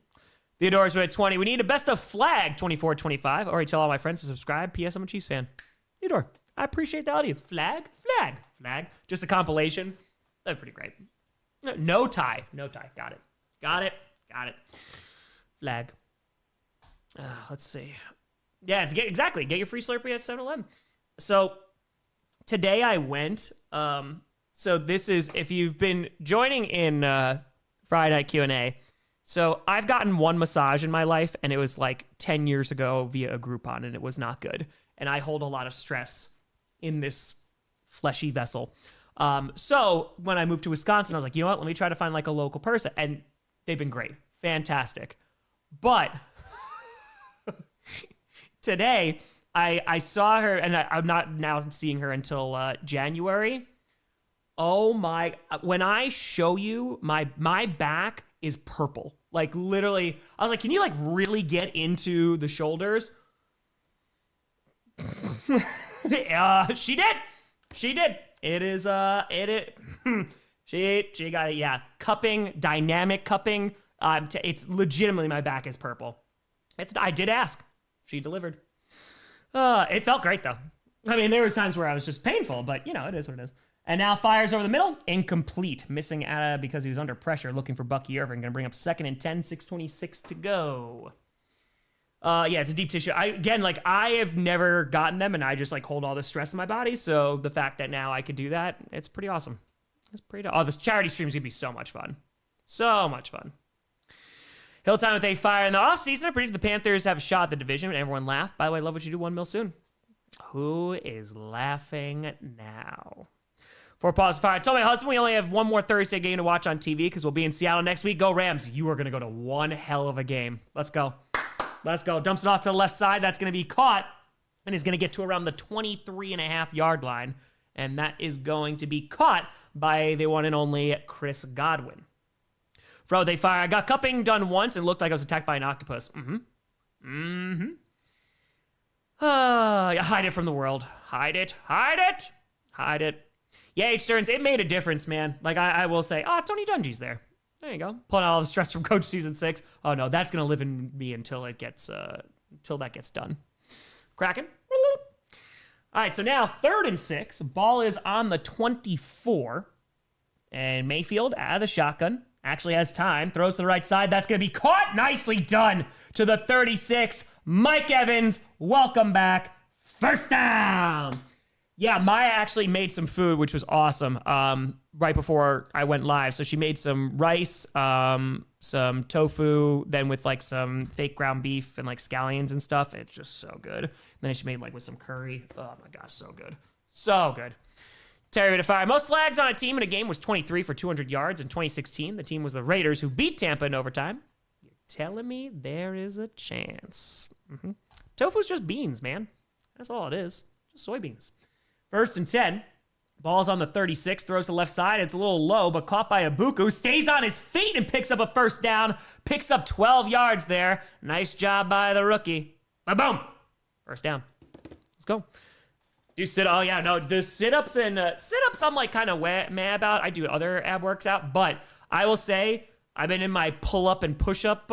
Theodore's at 20. We need a best of flag 24-25. Already tell all my friends to subscribe. P.S. I'm a Chiefs fan. Theodore, I appreciate the audio. Flag. Just a compilation. That'd be pretty great. No tie. Got it. Flag. Let's see. Yeah, exactly. Get your free Slurpee at 7-Eleven. So today I went. So this is, if you've been joining in Friday Night Q&A, so I've gotten 1 massage in my life, and it was like 10 years ago via a Groupon, and it was not good. And I hold a lot of stress in this fleshy vessel. So when I moved to Wisconsin, I was like, you know what? Let me try to find like a local person. And they've been great. Fantastic. But today I saw her, and I'm not now seeing her until January. Oh my, when I show you my back is purple. Like literally, I was like, can you like really get into the shoulders? She did. It is, she got it, yeah. Cupping, dynamic cupping. It's legitimately, my back is purple. I did ask. She delivered. It felt great though. I mean, there was times where I was just painful, but you know, it is what it is. And now fires over the middle, incomplete. Missing because he was under pressure, looking for Bucky Irving. Gonna bring up 2nd and 10, 6:26 to go. Yeah, it's a deep tissue. I have never gotten them, and I just like hold all the stress in my body. So the fact that now I could do that, it's pretty awesome. This charity stream is gonna be so much fun. So much fun. Hilltime with a fire in the offseason. I predicted the Panthers have a shot at the division, and everyone laughed. By the way, love what you do. 1 mil soon. Who is laughing now? For pause fire. I told my husband we only have 1 more Thursday game to watch on TV because we'll be in Seattle next week. Go Rams. You are going to go to one hell of a game. Let's go. Dumps it off to the left side. That's going to be caught and is going to get to around the 23.5-yard line. And that is going to be caught by the one and only Chris Godwin. Fro, they fire. I got cupping done once and looked like I was attacked by an octopus. Hide it from the world. Hide it. Yeah, H. Stearns, it made a difference, man. Like, I will say, Tony Dungy's there. There you go. Pulling out all the stress from Coach Season 6. Oh, no, that's going to live in me until that gets done. Kraken. All right, so now 3rd and 6. Ball is on the 24. And Mayfield out of the shotgun. Actually has time. Throws to the right side. That's going to be caught. Nicely done to the 36. Mike Evans, welcome back. First down. Yeah, Maya actually made some food, which was awesome, right before I went live. So she made some rice, some tofu, then with like some fake ground beef and like scallions and stuff. It's just so good. And then she made like with some curry. Oh my gosh, so good. So good. Terry with a fire. Most flags on a team in a game was 23 for 200 yards in 2016. The team was the Raiders, who beat Tampa in overtime. You're telling me there is a chance. Tofu's just beans, man. That's all it is. Just soybeans. 1st and 10. Ball's on the 36. Throws to the left side. It's a little low, but caught by Ibuku. Stays on his feet and picks up a first down. Picks up 12 yards there. Nice job by the rookie. Boom. First down. Let's go. Do sit. Oh yeah, no. The sit-ups and sit-ups I'm like kind of mad about. I do other ab works out, but I will say I've been in my pull-up and push-up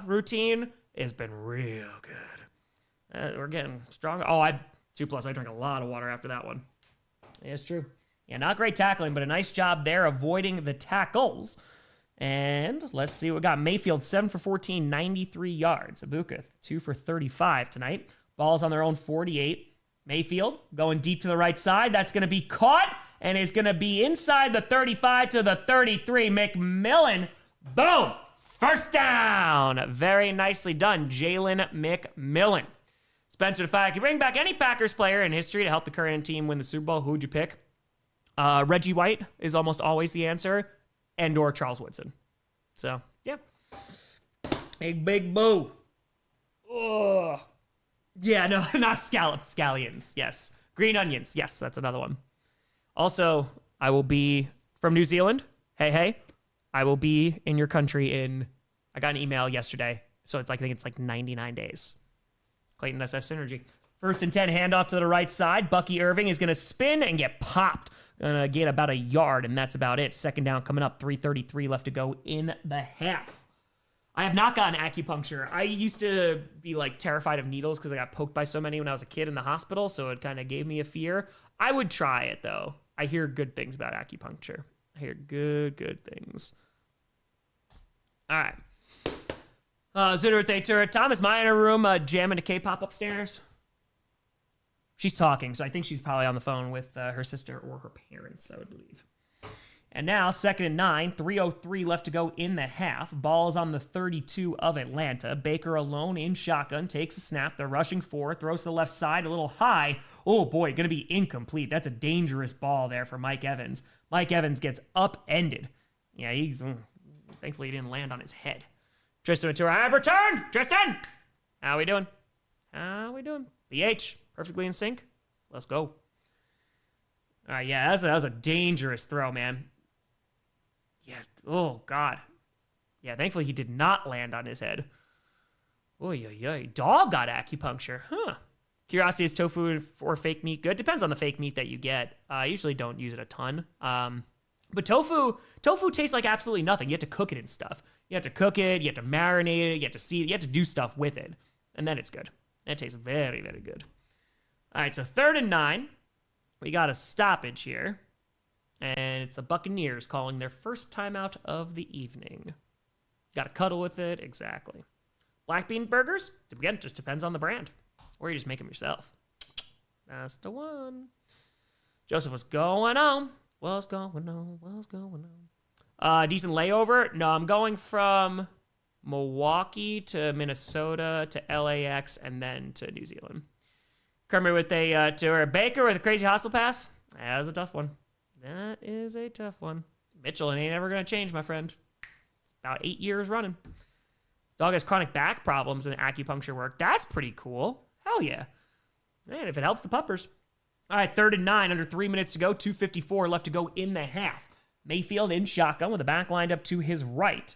routine, has been real good. We're getting stronger. 2+. I drank a lot of water after that one. Yeah, it's true. Yeah, not great tackling, but a nice job there avoiding the tackles. And let's see what we got. Mayfield, 7 for 14, 93 yards. Abuka, 2 for 35 tonight. Ball's on their own 48. Mayfield going deep to the right side. That's going to be caught and is going to be inside the 35 to the 33. McMillan, boom, first down. Very nicely done, Jalen McMillan. Spencer DeFi, you bring back any Packers player in history to help the current team win the Super Bowl, who would you pick? Reggie White is almost always the answer, and or Charles Woodson. So, yeah. Big boo. Ugh. Yeah, no, not scallops, scallions. Yes. Green onions. Yes, that's another one. Also, I will be from New Zealand. Hey. I will be in your country I got an email yesterday. So I think it's like 99 days. Clayton SF Synergy. 1st and 10, handoff to the right side. Bucky Irving is going to spin and get popped. Going to get about a yard, and that's about it. 2nd down coming up. 3:33 left to go in the half. I have not gotten acupuncture. I used to be like terrified of needles because I got poked by so many when I was a kid in the hospital, so it kind of gave me a fear. I would try it, though. I hear good things about acupuncture. I hear good things. All right. Zuderte Turret. Tom, is Maya in her room jamming to K-pop upstairs? She's talking, so I think she's probably on the phone with her sister or her parents, I would believe. And now, 2nd and 9, 3:03 left to go in the half. Ball is on the 32 of Atlanta. Baker alone in shotgun, takes a snap. They're rushing 4, throws to the left side, a little high. Oh boy, going to be incomplete. That's a dangerous ball there for Mike Evans. Mike Evans gets upended. Yeah, thankfully he didn't land on his head. Tristan Ventura, I have returned! Tristan! How we doing? BH, perfectly in sync. Let's go. All right, yeah, that was a dangerous throw, man. Yeah, oh, God. Yeah, thankfully he did not land on his head. Oy. Dog got acupuncture. Huh. Curiosity, is tofu or fake meat good? Depends on the fake meat that you get. I usually don't use it a ton. But tofu tastes like absolutely nothing. You have to cook it and stuff. You have to cook it, you have to marinate it, you have to seed it, you have to do stuff with it. And then it's good. It tastes very, very good. All right, so 3rd and 9. We got a stoppage here. And it's the Buccaneers calling their first timeout of the evening. Got to cuddle with it, exactly. Black bean burgers? Again, just depends on the brand. Or you just make them yourself. That's the one. Joseph, what's going on? What's going on? Decent layover? No, I'm going from Milwaukee to Minnesota to LAX and then to New Zealand. Kermit with a tour. Baker with a crazy hospital pass. That was a tough one. That is a tough one. Mitchell, it ain't ever going to change, my friend. It's about 8 years running. Dog has chronic back problems and acupuncture work. That's pretty cool. Hell yeah. Man, if it helps the puppers. All right, 3rd and 9, under 3 minutes to go. 2:54 left to go in the half. Mayfield in shotgun with the back lined up to his right.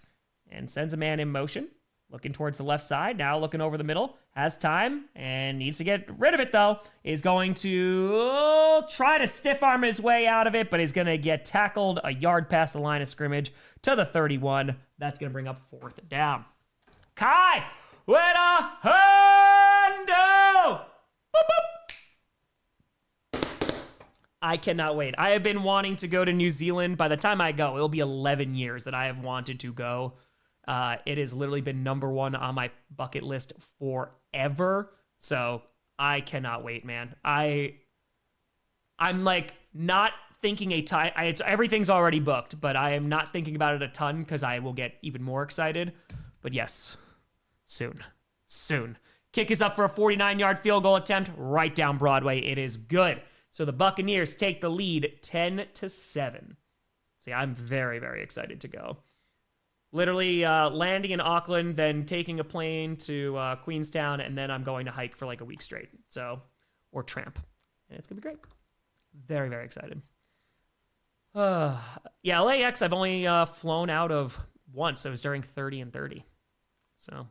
And sends a man in motion. Looking towards the left side. Now looking over the middle. Has time and needs to get rid of it, though. Is going to try to stiff arm his way out of it, but is going to get tackled a yard past the line of scrimmage to the 31. That's going to bring up 4th down. Kai with a hundo! Boop, boop. I cannot wait. I have been wanting to go to New Zealand. By the time I go, it'll be 11 years that I have wanted to go. It has literally been number 1 on my bucket list forever. So I cannot wait, man. I'm like not thinking everything's already booked, but I am not thinking about it a ton because I will get even more excited. But yes, soon. Kick is up for a 49-yard field goal attempt right down Broadway. It is good. So the Buccaneers take the lead 10-7. See, I'm very, very excited to go. Literally landing in Auckland, then taking a plane to Queenstown, and then I'm going to hike for like a week straight. Or tramp. And it's going to be great. Very, very excited. Yeah, LAX I've only flown out of once. It was during 30 and 30. So,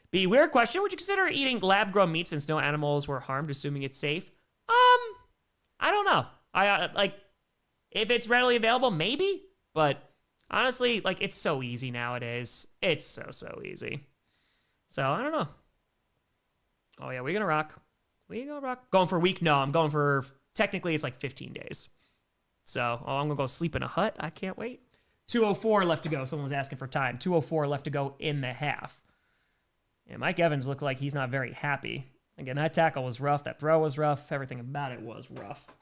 B, weird question. Would you consider eating lab-grown meat since no animals were harmed, assuming it's safe? I don't know. I if it's readily available, maybe. But honestly, like, it's so easy nowadays. It's so easy. So I don't know. Oh yeah, we gonna rock. We gonna rock. Going for a week? No, I'm going for, technically it's like 15 days. So, I'm gonna go sleep in a hut. I can't wait. 2:04 left to go. Someone was asking for time. 2:04 left to go in the half. And Mike Evans looked like he's not very happy. Again, that tackle was rough. That throw was rough. Everything about it was rough.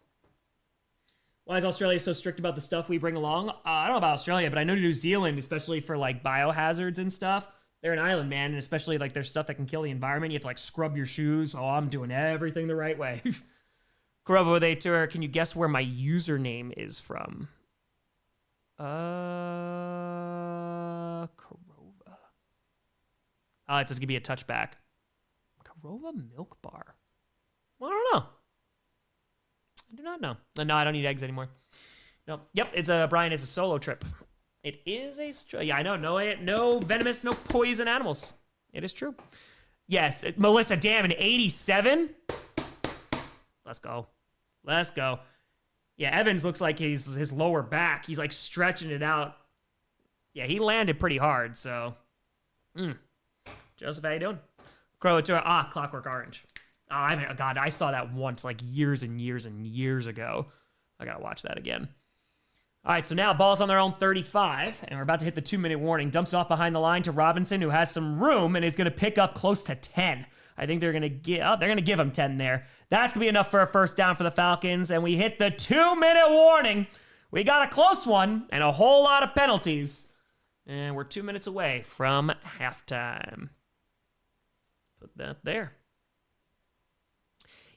Why is Australia so strict about the stuff we bring along? I don't know about Australia, but I know New Zealand, especially for like biohazards and stuff. They're an island, man, and especially like there's stuff that can kill the environment. You have to like scrub your shoes. Oh, I'm doing everything the right way. Corova with a tour. Can you guess where my username is from? Corova. It's going to be a touchback. Corova Milk Bar. Well, I don't know. I do not know. No, I don't need eggs anymore. No. Yep, it's Brian, it's a solo trip. It is yeah, I know. No venomous, no poison animals. It is true. Yes, Melissa, damn, an 87? Let's go. Let's go. Yeah, Evans looks like his lower back. He's like stretching it out. Yeah, he landed pretty hard, so. Joseph, how you doing? Croatura, Clockwork Orange. God, I saw that once like years and years and years ago. I gotta watch that again. All right, so now ball's on their own 35, and we're about to hit the 2-minute warning. Dumps it off behind the line to Robinson, who has some room and is going to pick up close to 10. I think they're going to give him 10 there. That's going to be enough for a first down for the Falcons, and we hit the 2-minute warning. We got a close one and a whole lot of penalties, and we're 2 minutes away from halftime. Put that there.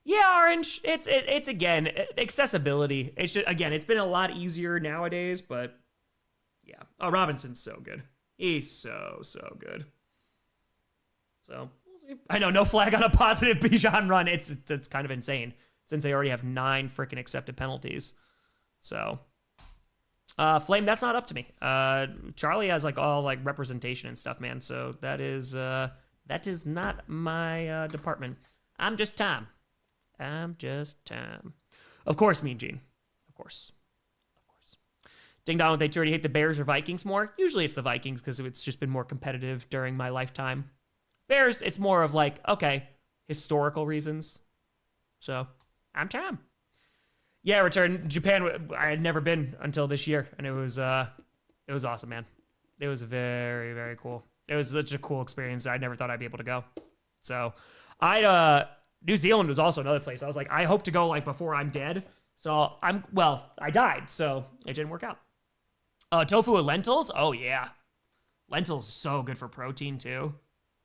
Yeah, Orange, it's again, accessibility. It's just, again, it's been a lot easier nowadays, but yeah. Oh, Robinson's so good. He's so good. So, we'll see. I know, no flag on a positive Bijan run. It's kind of insane since they already have 9 freaking accepted penalties. So, Flame, that's not up to me. Charlie has like all like representation and stuff, man. So that is not my department. I'm just Tom. Of course, Mean Gene. Of course. Ding dong with a tour. Do you hate the Bears or Vikings more? Usually it's the Vikings because it's just been more competitive during my lifetime. Bears, it's more of like, okay, historical reasons. So, I'm Tom. Yeah, return Japan. I had never been until this year, and it was awesome, man. It was very, very cool. It was such a cool experience. I never thought I'd be able to go. So, New Zealand was also another place. I was like, I hope to go like before I'm dead. So I died, so it didn't work out. Tofu with lentils? Oh yeah. Lentils so good for protein too.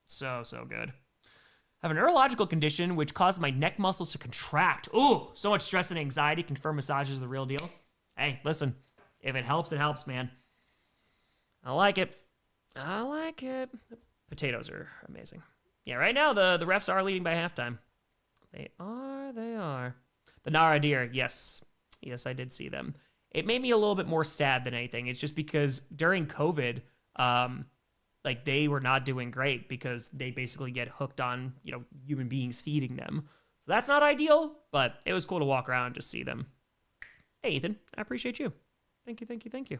So good. I have a neurological condition which causes my neck muscles to contract. Ooh, so much stress and anxiety. Confirm massage is the real deal. Hey, listen, if it helps, man. I like it. Potatoes are amazing. Yeah, right now the refs are leading by halftime. They are. The Nara Deer, yes, I did see them. It made me a little bit more sad than anything. It's just because during COVID, like they were not doing great because they basically get hooked on, human beings feeding them. So that's not ideal, but it was cool to walk around and just see them. Hey, Ethan, I appreciate you. Thank you.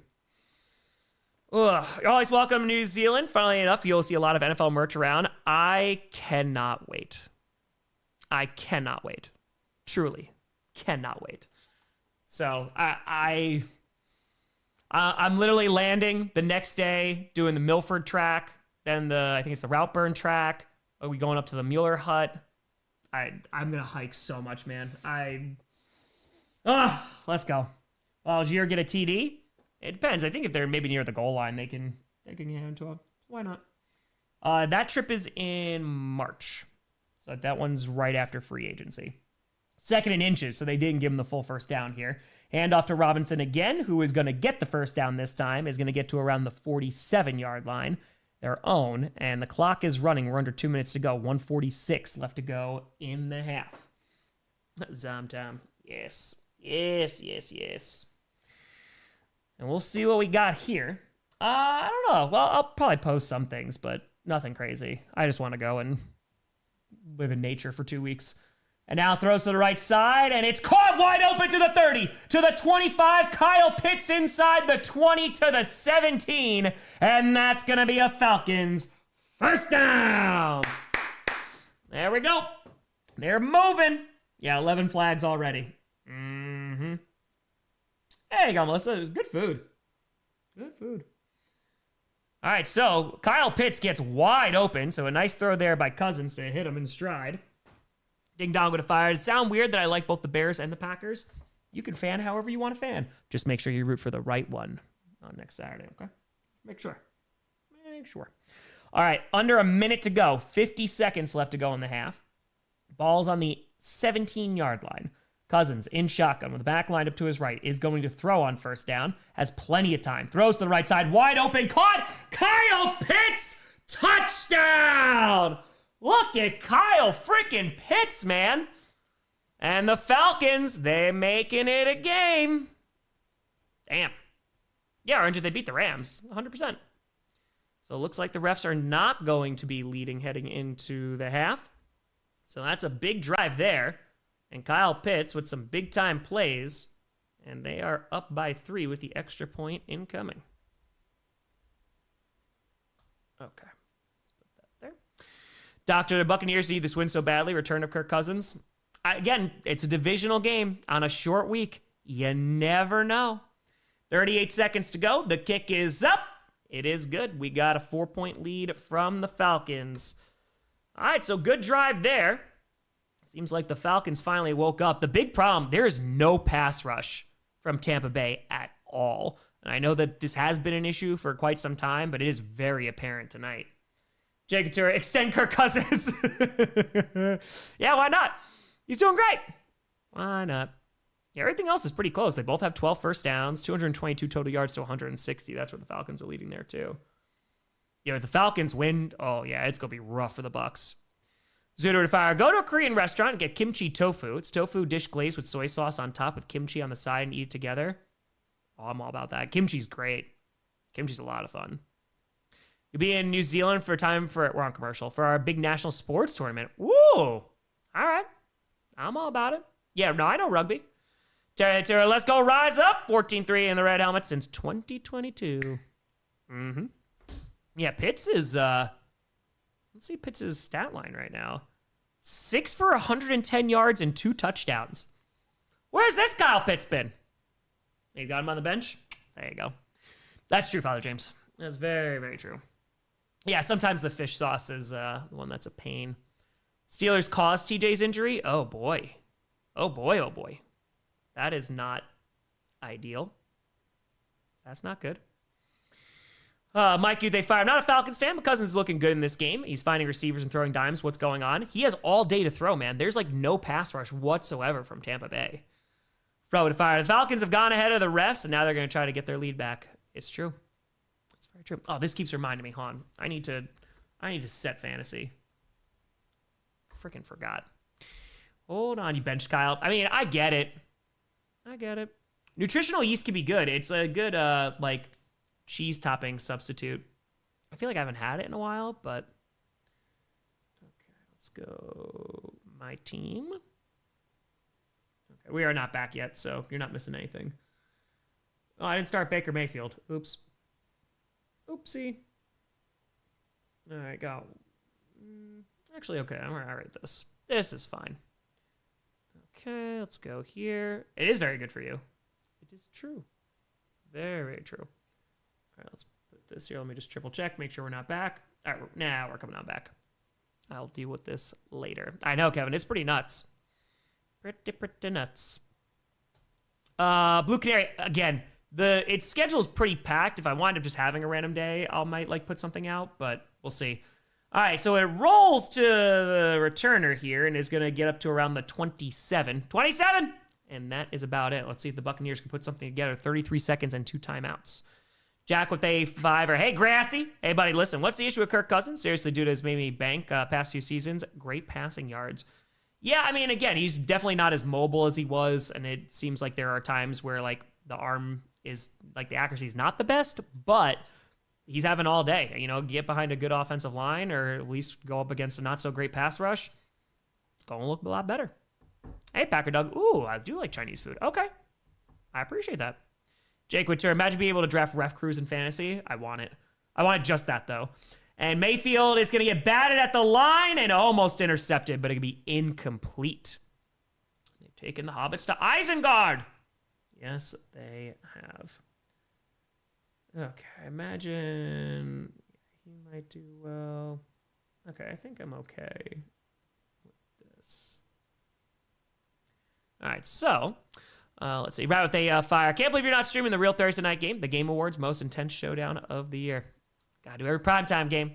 Ugh, you're always welcome to New Zealand. Funnily enough, you'll see a lot of NFL merch around. I cannot wait. Truly, cannot wait. So I'm literally landing the next day, doing the Milford track, then I think it's the Routburn track. Are we going up to the Mueller Hut? I'm gonna hike so much, man. Let's go. Algier get a TD? It depends. I think if they're maybe near the goal line, they can get into it. Why not? That trip is in March. So that one's right after free agency. 2nd and inches, so they didn't give him the full first down here. Hand off to Robinson again, who is going to get the first down this time, is going to get to around the 47-yard line, their own, and the clock is running. We're under 2 minutes to go. 1:46 left to go in the half. Zomtom. Yes. And we'll see what we got here. I don't know. Well, I'll probably post some things, but nothing crazy. I just want to go and live in nature for 2 weeks. And now throws to the right side, and it's caught wide open to the 30, to the 25. Kyle Pitts inside the 20 to the 17, and that's going to be a Falcons First down. There we go. They're moving. Yeah, 11 flags already. Mm-hmm. There you go, Melissa. It was good food. Good food. All right, so Kyle Pitts gets wide open, so a nice throw there by Cousins to hit him in stride. Ding dong with a fire. Does it sound weird that I like both the Bears and the Packers? You can fan however you want to fan. Just make sure you root for the right one on next Saturday, okay? Make sure. Make sure. All right, under a minute to go. 50 seconds left to go in the half. Ball's on the 17-yard line. Cousins in shotgun with the back lined up to his right is going to throw on first down. Has plenty of time. Throws to the right side. Wide open. Caught. Kyle Pitts. Touchdown. Look at Kyle freaking Pitts, man. And the Falcons, they're making it a game. Damn. Yeah, aren't they beat the Rams? 100%. So it looks like the refs are not going to be leading heading into the half. So that's a big drive there. And Kyle Pitts with some big-time plays. And they are up by 3 with the extra point incoming. Okay. Let's put that there. Doctor, the Buccaneers need this win so badly. Return of Kirk Cousins. Again, it's a divisional game on a short week. You never know. 38 seconds to go. The kick is up. It is good. We got a 4-point lead from the Falcons. All right, so good drive there. Seems like the Falcons finally woke up. The big problem, there is no pass rush from Tampa Bay at all. And I know that this has been an issue for quite some time, but it is very apparent tonight. Jay Couture, extend Kirk Cousins. Yeah, why not? He's doing great. Why not? Yeah, everything else is pretty close. They both have 12 first downs, 222 total yards to 160. That's what the Falcons are leading there, too. Yeah, if the Falcons win, oh, yeah, it's going to be rough for the Bucs. Zudo to fire. Go to a Korean restaurant and get kimchi tofu. It's tofu dish glazed with soy sauce on top with kimchi on the side and eat it together. Oh, I'm all about that. Kimchi's great. Kimchi's a lot of fun. You'll be in New Zealand for time for, we're on commercial, for our big national sports tournament. Woo! All right. I'm all about it. Yeah, no, I know rugby. Terra, let's go rise up. 14-3 in the red helmet since 2022. Mm-hmm. Yeah, Pitts is, let's see Pitts' stat line right now. 6 for 110 yards and 2 touchdowns. Where's this Kyle Pitts been? You got him on the bench? There you go. That's true, Father James. That's very, very true. Yeah, sometimes the fish sauce is the one that's a pain. Steelers caused TJ's injury? Oh, boy. Oh, boy, oh, boy. That is not ideal. That's not good. Mike, they fire. I'm not a Falcons fan, but Cousins is looking good in this game. He's finding receivers and throwing dimes. What's going on? He has all day to throw, man. There's like no pass rush whatsoever from Tampa Bay. Throw to fire. The Falcons have gone ahead of the refs, and now they're going to try to get their lead back. It's true. It's very true. Oh, this keeps reminding me, Han. I need to set fantasy. Freaking forgot. Hold on, you benched Kyle. I mean, I get it. Nutritional yeast can be good. It's a good, like, cheese topping substitute. I feel like I haven't had it in a while, but okay, let's go my team. Okay, we are not back yet, so you're not missing anything. Oh, I didn't start Baker Mayfield. Oops. Oopsie. All right, go. Actually, okay, I'm gonna write this. This is fine. Okay, let's go here. It is very good for you. It is true. Very, very true. All right, let's put this here. Let me just triple check, make sure we're not back. All right, now we're coming on back. I'll deal with this later. I know, Kevin, it's pretty nuts. Pretty nuts. Blue Canary, again, its schedule is pretty packed. If I wind up just having a random day, I might like put something out, but we'll see. All right, so it rolls to the returner here and is going to get up to around the 27. 27! And that is about it. Let's see if the Buccaneers can put something together. 33 seconds and 2 timeouts. Jack with a 5er. Hey, Grossi. Hey, buddy, listen. What's the issue with Kirk Cousins? Seriously, dude has made me bank past few seasons. Great passing yards. Yeah, I mean, again, he's definitely not as mobile as he was, and it seems like there are times where, like, the arm is, like, the accuracy is not the best, but he's having all day. You know, get behind a good offensive line or at least go up against a not-so-great pass rush. It's going to look a lot better. Hey, Packer Doug. Ooh, I do like Chinese food. Okay. I appreciate that. Jake Witter, imagine being able to draft ref crews in fantasy. I want it. I want just that, though. And Mayfield is going to get batted at the line and almost intercepted, but it could be incomplete. They've taken the Hobbits to Isengard. Yes, they have. Okay, imagine he might do well. Okay, I think I'm okay with this. All right, so let's see. Right with a fire. Can't believe you're not streaming the real Thursday night game. The Game Awards most intense showdown of the year. Gotta do every primetime game.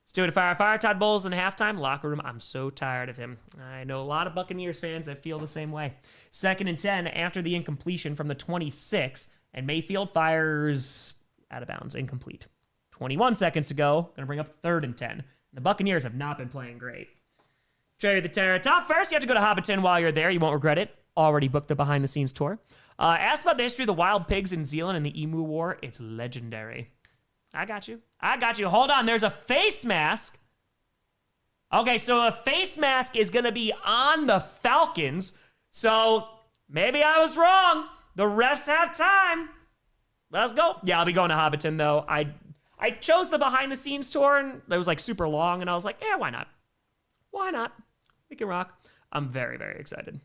Let's do it. Fire Todd Bowles in halftime. Locker room. I'm so tired of him. I know a lot of Buccaneers fans that feel the same way. 2nd and 10 after the incompletion from the 26, and Mayfield fires out of bounds, incomplete. 21 seconds to go. Gonna bring up 3rd and 10. The Buccaneers have not been playing great. Trey the Terror. Top first, you have to go to Hobbiton while you're there. You won't regret it. Already booked the behind-the-scenes tour. Asked about the history of the wild pigs in Zealand and the Emu War. It's legendary. I got you. Hold on. There's a face mask. Okay, so a face mask is going to be on the Falcons. So maybe I was wrong. The refs have time. Let's go. Yeah, I'll be going to Hobbiton, though. I chose the behind-the-scenes tour, and it was, like, super long, and I was like, yeah, why not? Why not? We can rock. I'm very, very excited.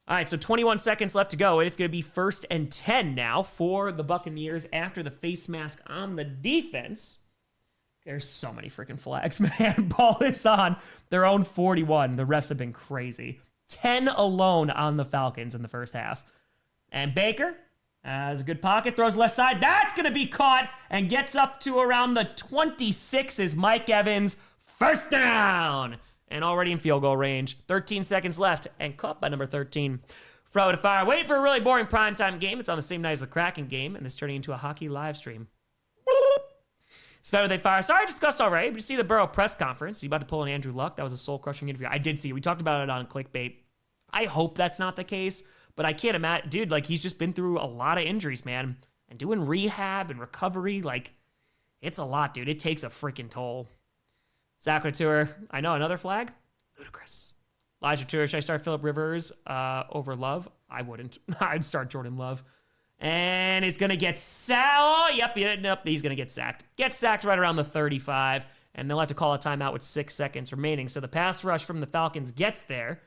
All right, so 21 seconds left to go, and it's going to be 1st and 10 now for the Buccaneers after the face mask on the defense. There's so many freaking flags, man. Ball is on their own 41. The refs have been crazy. 10 alone on the Falcons in the first half. And Baker has a good pocket, throws left side. That's going to be caught and gets up to around the 26 is Mike Evans. First down. And already in field goal range. 13 seconds left and caught by number 13. Throw to fire. Wait for a really boring primetime game. It's on the same night as the Kraken game, and it's turning into a hockey live stream. Sped with a fire. Sorry I discussed already, but you see the Burrow press conference. He's about to pull an Andrew Luck. That was a soul-crushing interview. I did see it. We talked about it on Clickbait. I hope that's not the case, but I can't imagine. Dude, like, he's just been through a lot of injuries, man. And doing rehab and recovery, like, it's a lot, dude. It takes a freaking toll. Zach Tour. I know, another flag? Ludicrous. Elijah Tour. Should I start Phillip Rivers over Love? I wouldn't. I'd start Jordan Love. And he's going to get sacked. Oh, yep, he's going to get sacked. Gets sacked right around the 35. And they'll have to call a timeout with 6 seconds remaining. So the pass rush from the Falcons gets there.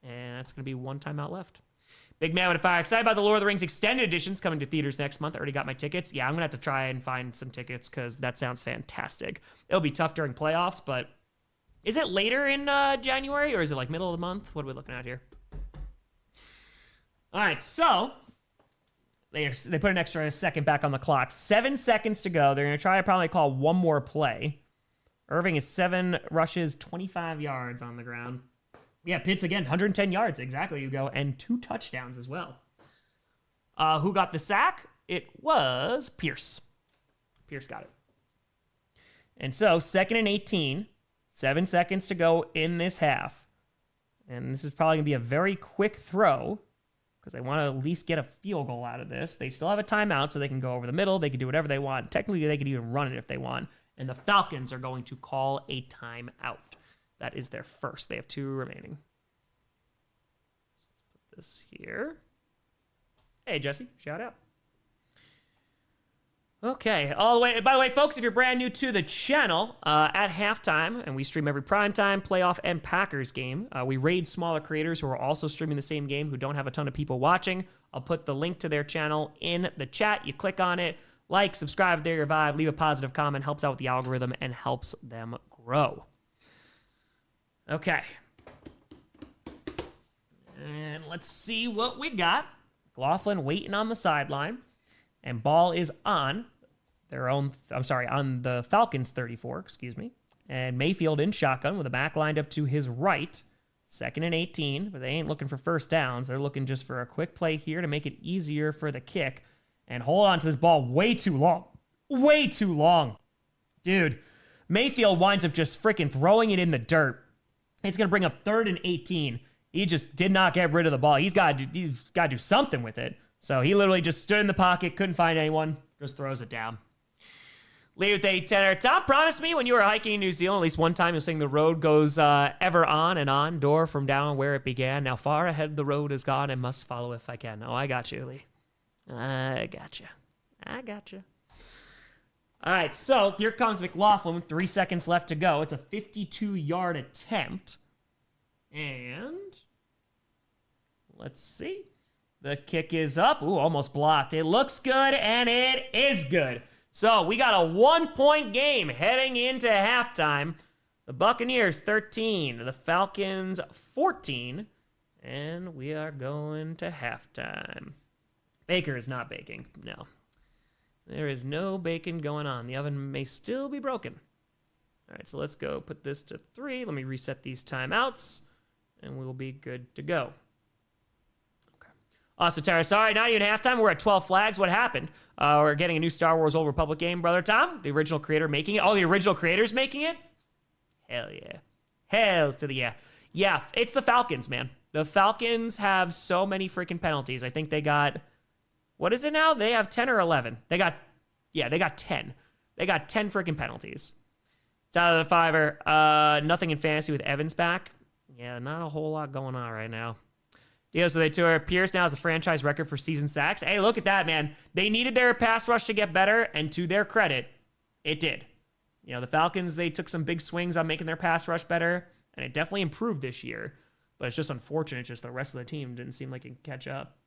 And that's going to be 1 timeout left. Big man with a fire. Excited about the Lord of the Rings extended editions coming to theaters next month. I already got my tickets. Yeah, I'm going to have to try and find some tickets because that sounds fantastic. It'll be tough during playoffs, but is it later in January or is it like middle of the month? What are we looking at here? All right, so they put an extra second back on the clock. 7 seconds to go. They're going to try to probably call one more play. Irving is 7 rushes, 25 yards on the ground. Yeah, Pitts again, 110 yards, exactly, you go, and 2 touchdowns as well. Who got the sack? It was Pierce. Pierce got it. And so, 2nd and 18, 7 seconds to go in this half. And this is probably going to be a very quick throw, because they want to at least get a field goal out of this. They still have a timeout, so they can go over the middle. They can do whatever they want. Technically, they could even run it if they want. And the Falcons are going to call a timeout. That is their first. They have 2 remaining. Let's put this here. Hey, Jesse. Shout out. Okay. All the way. By the way, folks, if you're brand new to the channel, at halftime, and we stream every primetime, playoff, and Packers game, we raid smaller creators who are also streaming the same game who don't have a ton of people watching. I'll put the link to their channel in the chat. You click on it, like, subscribe, there your vibe, leave a positive comment. Helps out with the algorithm and helps them grow. Okay. And let's see what we got. McLaughlin waiting on the sideline. And ball is on their own, on the Falcons 34, excuse me. And Mayfield in shotgun with a back lined up to his right. 2nd and 18, but they ain't looking for first downs. They're looking just for a quick play here to make it easier for the kick. And hold on to this ball way too long. Way too long. Dude, Mayfield winds up just freaking throwing it in the dirt. He's going to bring up 3rd and 18. He just did not get rid of the ball. He's got to do something with it. So he literally just stood in the pocket, couldn't find anyone, just throws it down. Lead with a tenor. Tom promised me when you were hiking in New Zealand, at least one time, you'll sing the road goes ever on and on, door from down where it began. Now far ahead the road is gone and must follow if I can. Oh, I got you, Lee. I got you. All right, so here comes McLaughlin with 3 seconds left to go. It's a 52-yard attempt. And let's see. The kick is up. Ooh, almost blocked. It looks good, and it is good. So we got a 1-point game heading into halftime. The Buccaneers 13, the Falcons 14, and we are going to halftime. Baker is not baking, no. There is no bacon going on. The oven may still be broken. All right, so let's go put this to 3. Let me reset these timeouts, and we'll be good to go. Okay. Also, Tara, sorry, not even halftime. We're at 12 flags. What happened? We're getting a new Star Wars Old Republic game, Brother Tom. The original creator making it. Oh, the original creator's making it? Hell yeah. Hells to the yeah. Yeah, it's the Falcons, man. The Falcons have so many freaking penalties. I think they got... What is it now? They have 10 or 11. They got 10. They got 10 freaking penalties. Tyler the Fiver, nothing in fantasy with Evans back. Yeah, not a whole lot going on right now. Dio, so they tour Pierce now has a franchise record for season sacks. Hey, look at that, man. They needed their pass rush to get better, and to their credit, it did. You know, the Falcons, they took some big swings on making their pass rush better, and it definitely improved this year. But it's just unfortunate, just the rest of the team didn't seem like it could catch up.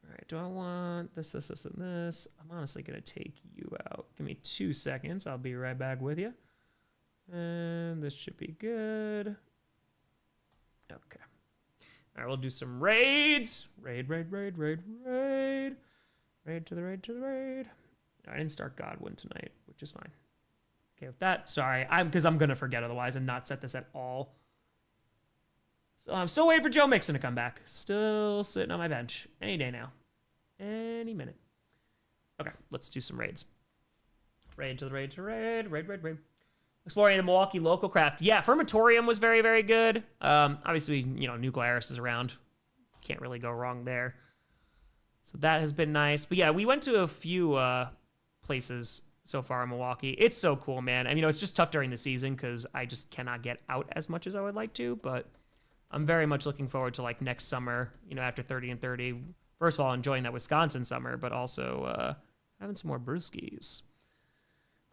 All right, do I want this, and this? I'm honestly going to take you out. Give me 2 seconds. I'll be right back with you. And this should be good. Okay. All right, we'll do some raids. Raid. Raid to the raid. I didn't start Godwin tonight, which is fine. Okay with that. Sorry, because I'm going to forget otherwise and not set this at all. So I'm still waiting for Joe Mixon to come back. Still sitting on my bench. Any day now. Any minute. Okay, let's do some raids. Raid to the raid. Raid. Exploring the Milwaukee local craft. Yeah, Fermentorium was very, very good. Obviously, you know, New Glarus is around. Can't really go wrong there. So that has been nice. But yeah, we went to a few places so far in Milwaukee. It's so cool, man. And, you know, it's just tough during the season because I just cannot get out as much as I would like to. But I'm very much looking forward to, like, next summer, you know, after 30 and 30. First of all, enjoying that Wisconsin summer, but also having some more brewskis.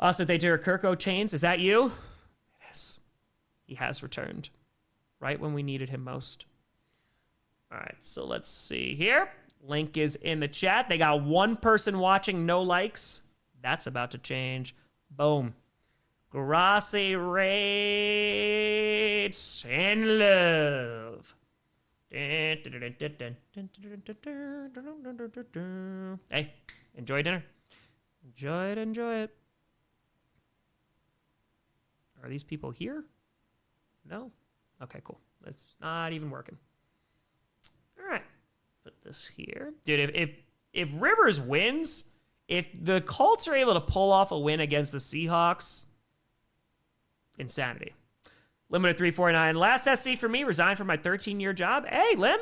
Also, they do Kirko chains. Is that you? Yes. He has returned. Right when we needed him most. All right, so let's see here. Link is in the chat. They got 1 person watching, no likes. That's about to change. Boom. Grossi rates in love. Hey, enjoy dinner. Enjoy it. Are these people here? No? Okay, cool. That's not even working. All right. Put this here. Dude, if Rivers wins, if the Colts are able to pull off a win against the Seahawks, insanity. Limited 349. Last SC for me, resigned from my 13-year job. Hey, Lim.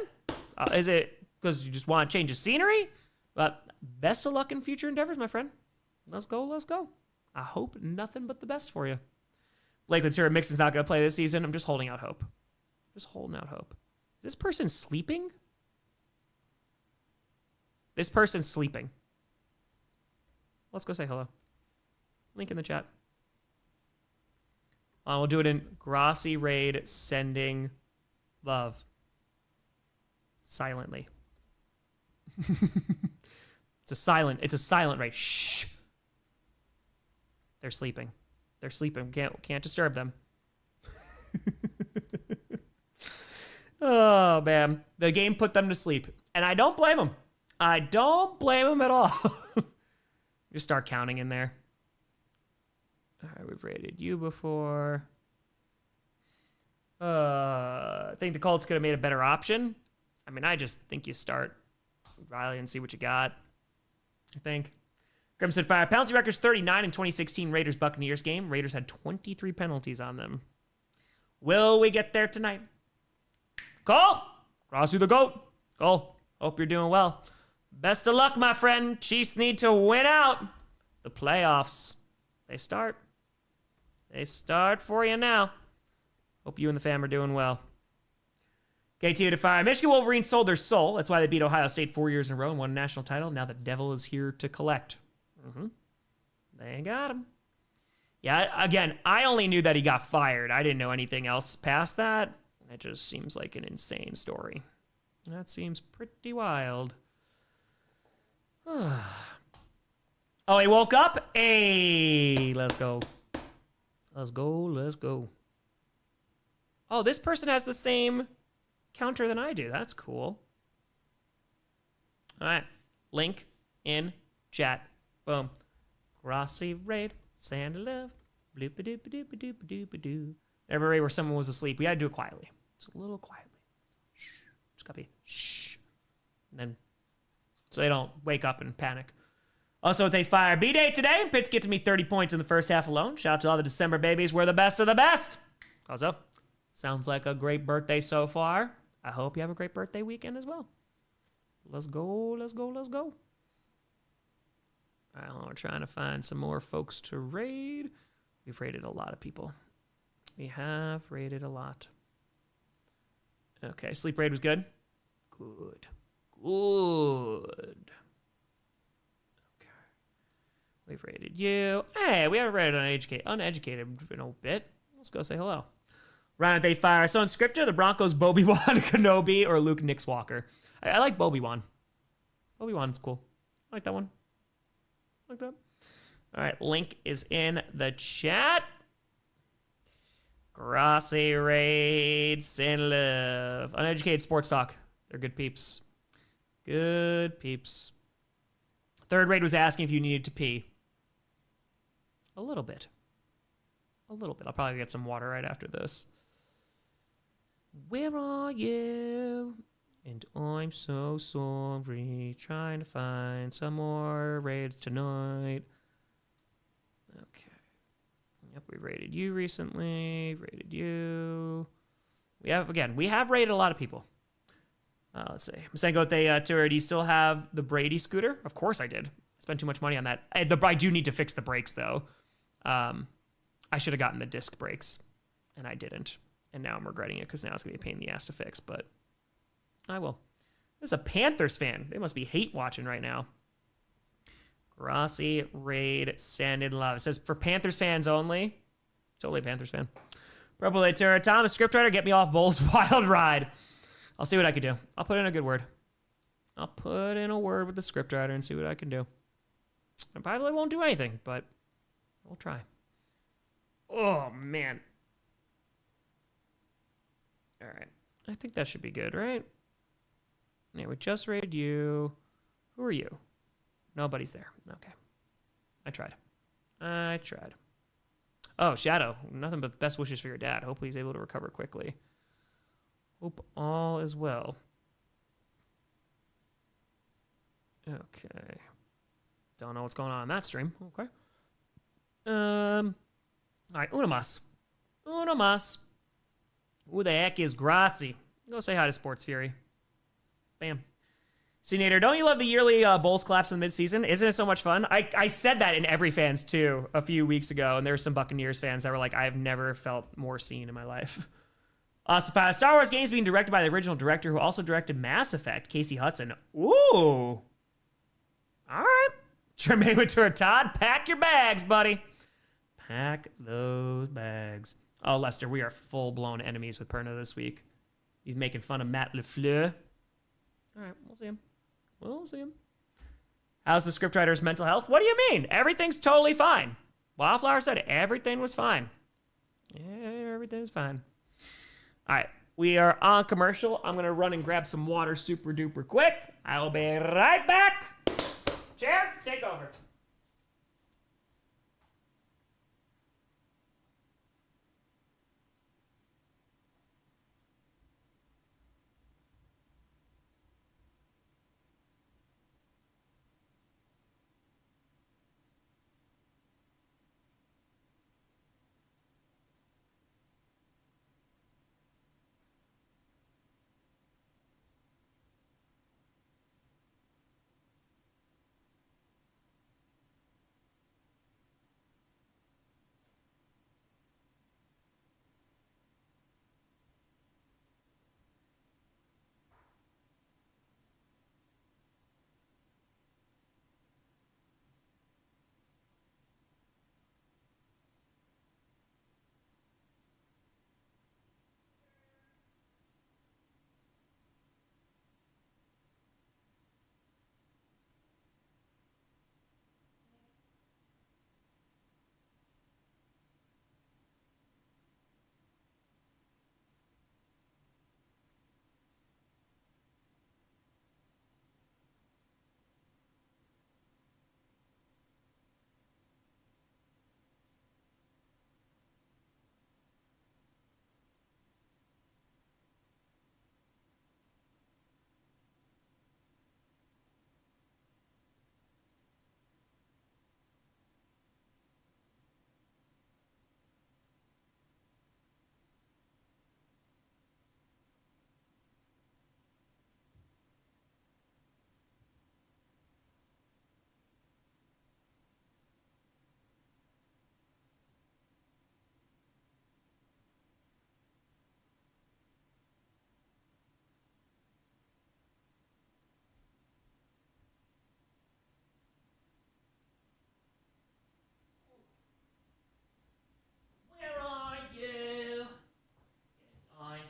Is it because you just want to change the scenery? But best of luck in future endeavors, my friend. Let's go. I hope nothing but the best for you. Lakewood Sarah Mixon's not going to play this season. I'm just holding out hope. Is this person sleeping? This person's sleeping. Let's go say hello. Link in the chat. We'll do it in Grossi raid sending love. Silently. It's a silent raid. Shh. They're sleeping. Can't disturb them. Oh, man. The game put them to sleep. And I don't blame them. at all. Just start counting in there. All right, we've rated you before. I think the Colts could have made a better option. I mean, I just think you start Riley and see what you got. I think. Crimson Fire. Penalty records 39 in 2016 Raiders-Buccaneers game. Raiders had 23 penalties on them. Will we get there tonight? Cole! Grossi the GOAT. Cole, hope you're doing well. Best of luck, my friend. Chiefs need to win out. The playoffs. They start for you now. Hope you and the fam are doing well. KTU to fire. Michigan Wolverines sold their soul. That's why they beat Ohio State 4 years in a row and won a national title. Now the devil is here to collect. They got him. Yeah, again, I only knew that he got fired. I didn't know anything else past that. It just seems like an insane story. That seems pretty wild. Oh, he woke up? Hey, let's go. Let's go, let's go. Oh, this person has the same counter than I do. That's cool. All right. Link in chat. Boom. Grossi raid. Sand of love. Bloop-a-doop-a-doop-a-doop-a-doop-a-doo. Every raid where someone was asleep. We gotta do it quietly. Just a little quietly. Shh. Just gotta be shh. And then, so they don't wake up and panic. Also, they fire B-Day today. Pitts get to me 30 points in the first half alone. Shout out to all the December babies. We're the best of the best. Also, sounds like a great birthday so far. I hope you have a great birthday weekend as well. Let's go, let's go, let's go. All right, well, we're trying to find some more folks to raid. We've raided a lot of people. We have raided a lot. Okay, sleep raid was good. Good. Good. Okay. We've raided you. Hey, we haven't raided uneducated in a bit. Let's go say hello. Round they fire. So in scripture, the Broncos, Bobi-Wan Kenobi, or Luke Nix Walker. I like Bobi-Wan. Bobi-Wan's cool. I like that one. I like that. All right, link is in the chat. Grossi raid, Sin Live. Uneducated sports talk. They're good peeps. Good peeps. Third raid was asking if you needed to pee. A little bit. A little bit. I'll probably get some water right after this. Where are you? And I'm so sorry. Trying to find some more raids tonight. Okay. Yep, we raided you recently. Raided you. We have raided a lot of people. Let's see. Masengo Tour, do you still have the Brady scooter? Of course I did. I spent too much money on that. I do need to fix the brakes, though. I should have gotten the disc brakes, and I didn't. And now I'm regretting it because now it's going to be a pain in the ass to fix, but I will. There's a Panthers fan. They must be hate watching right now. Grossi, raid, sand in love. It says for Panthers fans only. Totally a Panthers fan. Purple Later, Thomas, scriptwriter, get me off Bulls Wild Ride. I'll see what I can do. I'll put in a good word. I'll put in a word with the scriptwriter and see what I can do. I probably won't do anything, but we'll try. Oh, man. All right. I think that should be good, right? Yeah, we just raided you. Who are you? Nobody's there. Okay. I tried. Oh, Shadow. Nothing but best wishes for your dad. Hopefully he's able to recover quickly. Hope all is well. Okay. Don't know what's going on in that stream. Okay. All right, una más. Who the heck is Grossi? Go say hi to Sports Fury. Bam. Nader, don't you love the yearly Bulls collapse in the midseason? Isn't it so much fun? I said that in Every Fans, too, a few weeks ago, and there were some Buccaneers fans that were like, I've never felt more seen in my life. So Star Wars games being directed by the original director who also directed Mass Effect, Casey Hudson. Ooh. All right. Tremaine Ventura, Todd, pack your bags, buddy. Pack those bags. Oh, Lester, we are full-blown enemies with Perna this week. He's making fun of Matt LeFleur. All right, we'll see him. How's the scriptwriter's mental health? What do you mean? Everything's totally fine. Wildflower said everything was fine. Yeah, everything's fine. All right, we are on commercial. I'm going to run and grab some water super duper quick. I will be right back. Chair, take over.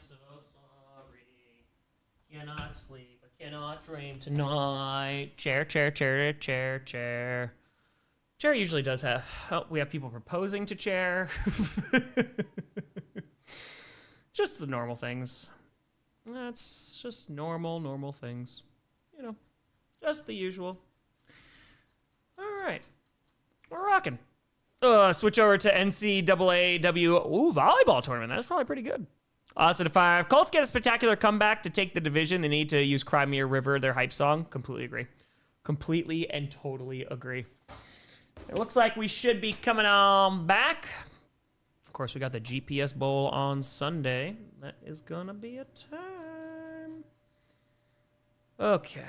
so sorry. Cannot sleep. I cannot dream tonight. Chair. Chair usually does have... Oh, we have people proposing to chair. Just the normal things. That's just normal things. You know, just the usual. All right. We're rocking. Switch over to NCAAW. Ooh, volleyball tournament. That's probably pretty good. So to 5. Colts get a spectacular comeback to take the division. They need to use Crimea River, their hype song. Completely agree. Completely and totally agree. It looks like we should be coming on back. Of course, we got the GPS Bowl on Sunday. That is going to be a time. Okay.